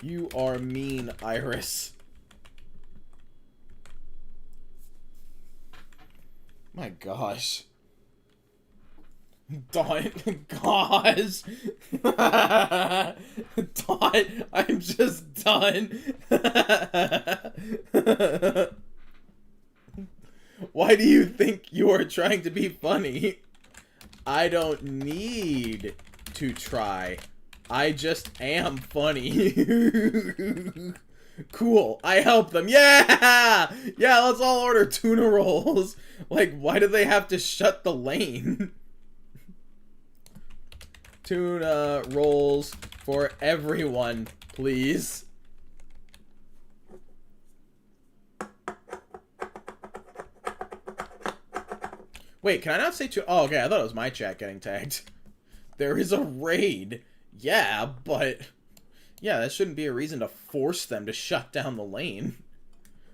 You are mean, Iris. My gosh. Dot, gosh. Dot, I'm just done. Why do you think you are trying to be funny? I don't need to try. I just am funny. Cool. I help them. Yeah! Yeah, let's all order tuna rolls. Like, why do they have to shut the lane? Tuna rolls for everyone, please. Wait, can I not say tuna? Oh, okay, I thought it was my chat getting tagged. There is a raid. Yeah, but... yeah, that shouldn't be a reason to force them to shut down the lane.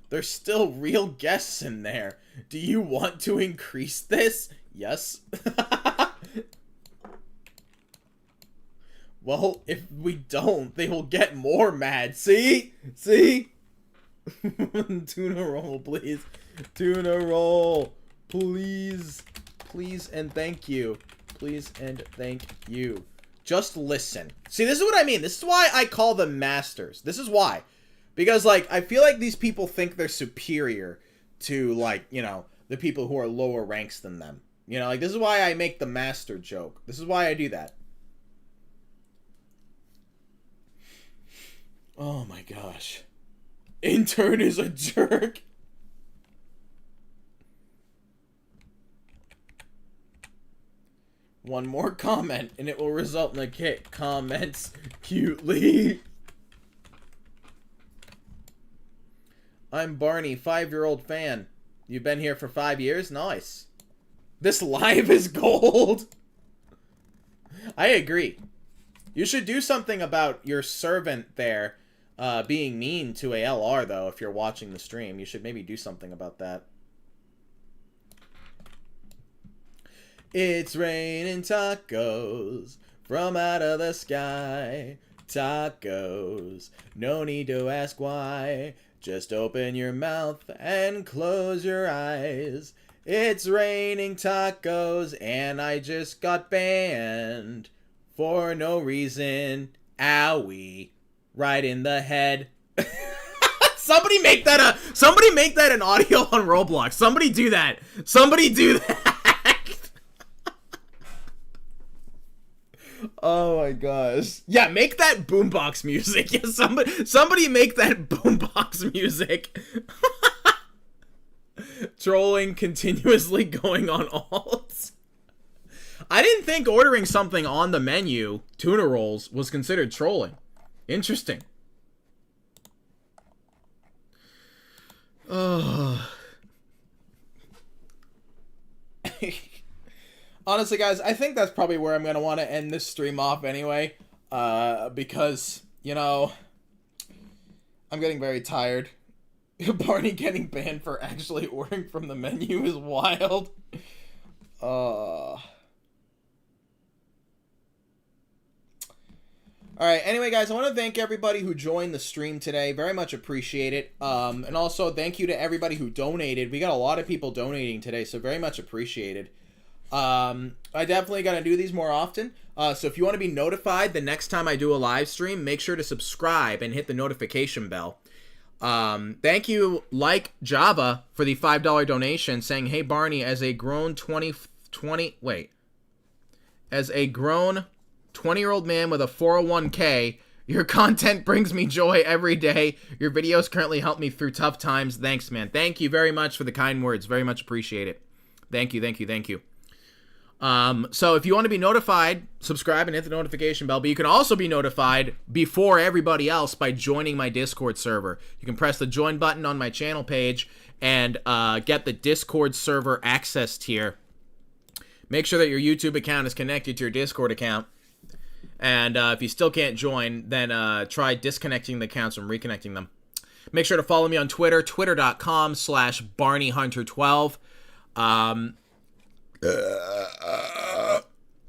There's still real guests in there. Do you want to increase this? Yes. Well, if we don't, they will get more mad. See? See? Tuna roll, please. Tuna roll. Please. Please and thank you. Please and thank you. Just listen. See, this is what I mean. This is why I call them masters. This is why. Because, like, I feel like these people think they're superior to, like, you know, the people who are lower ranks than them. You know, like, this is why I make the master joke. This is why I do that. Oh my gosh. Intern is a jerk. One more comment and it will result in a kick. Comments cutely. I'm Barney, 5-year-old fan. You've been here for 5 years? Nice. This live is gold. I agree. You should do something about your servant there being mean to a LR, though, if you're watching the stream. You should maybe do something about that. It's raining tacos from out of the sky. Tacos, no need to ask why. Just open your mouth and close your eyes. It's raining tacos and I just got banned for no reason. Owie. Right in the head. Somebody make that an audio on Roblox. Somebody do that. Somebody do that. Oh my gosh. Yeah, make that boombox music. Yeah, somebody make that boombox music. Trolling continuously going on alt. I didn't think ordering something on the menu, tuna rolls, was considered trolling. Interesting. Oh. Honestly, guys, I think that's probably where I'm going to want to end this stream off anyway. Because, you know, I'm getting very tired. Barney getting banned for actually ordering from the menu is wild. Alright, anyway, guys, I want to thank everybody who joined the stream today. Very much appreciate it. And also, thank you to everybody who donated. We got a lot of people donating today, so very much appreciated. I definitely got to do these more often. So if you want to be notified the next time I do a live stream, make sure to subscribe and hit the notification bell. Thank you, Like Java, for the $5 donation, saying, "Hey, Barney, as a grown 20-year-old man with a 401k, your content brings me joy every day. Your videos currently help me through tough times. Thanks, man." Thank you very much for the kind words. Very much appreciate it. Thank you, thank you, thank you. So if you want to be notified, subscribe and hit the notification bell, but you can also be notified before everybody else by joining my Discord server. You can press the join button on my channel page and get the Discord server access tier. Make sure that your YouTube account is connected to your Discord account. And if you still can't join, then try disconnecting the accounts and reconnecting them. Make sure to follow me on Twitter, twitter.com/BarneyHunter12.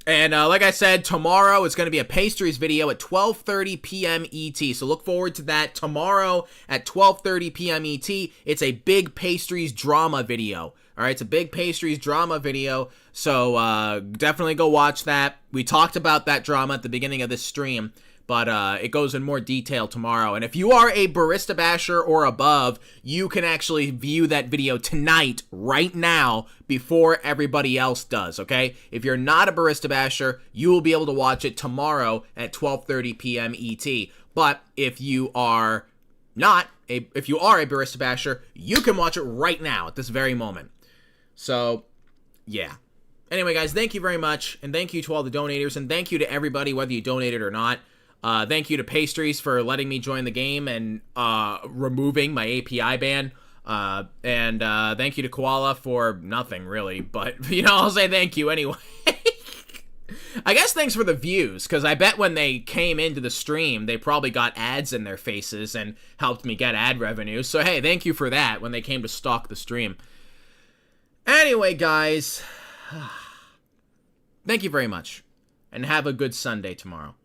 And like I said, tomorrow it's going to be a pastries video at 12:30 p.m. ET. So look forward to that tomorrow at 12:30 p.m. ET. It's a big pastries drama video. All right, it's a big pastries drama video. So definitely go watch that. We talked about that drama at the beginning of this stream, but it goes in more detail tomorrow. And if you are a Barista Basher or above, you can actually view that video tonight, right now, before everybody else does, okay? If you're not a Barista Basher, you will be able to watch it tomorrow at 12:30 p.m. ET. But if you are not, if you are a Barista Basher, you can watch it right now at this very moment. So, yeah. Anyway, guys, thank you very much, and thank you to all the donators, and thank you to everybody, whether you donated or not. Thank you to Pastries for letting me join the game and removing my API ban. And thank you to Koala for nothing, really. But, you know, I'll say thank you anyway. I guess thanks for the views, because I bet when they came into the stream, they probably got ads in their faces and helped me get ad revenue. So, hey, thank you for that when they came to stalk the stream. Anyway, guys, thank you very much, and have a good Sunday tomorrow.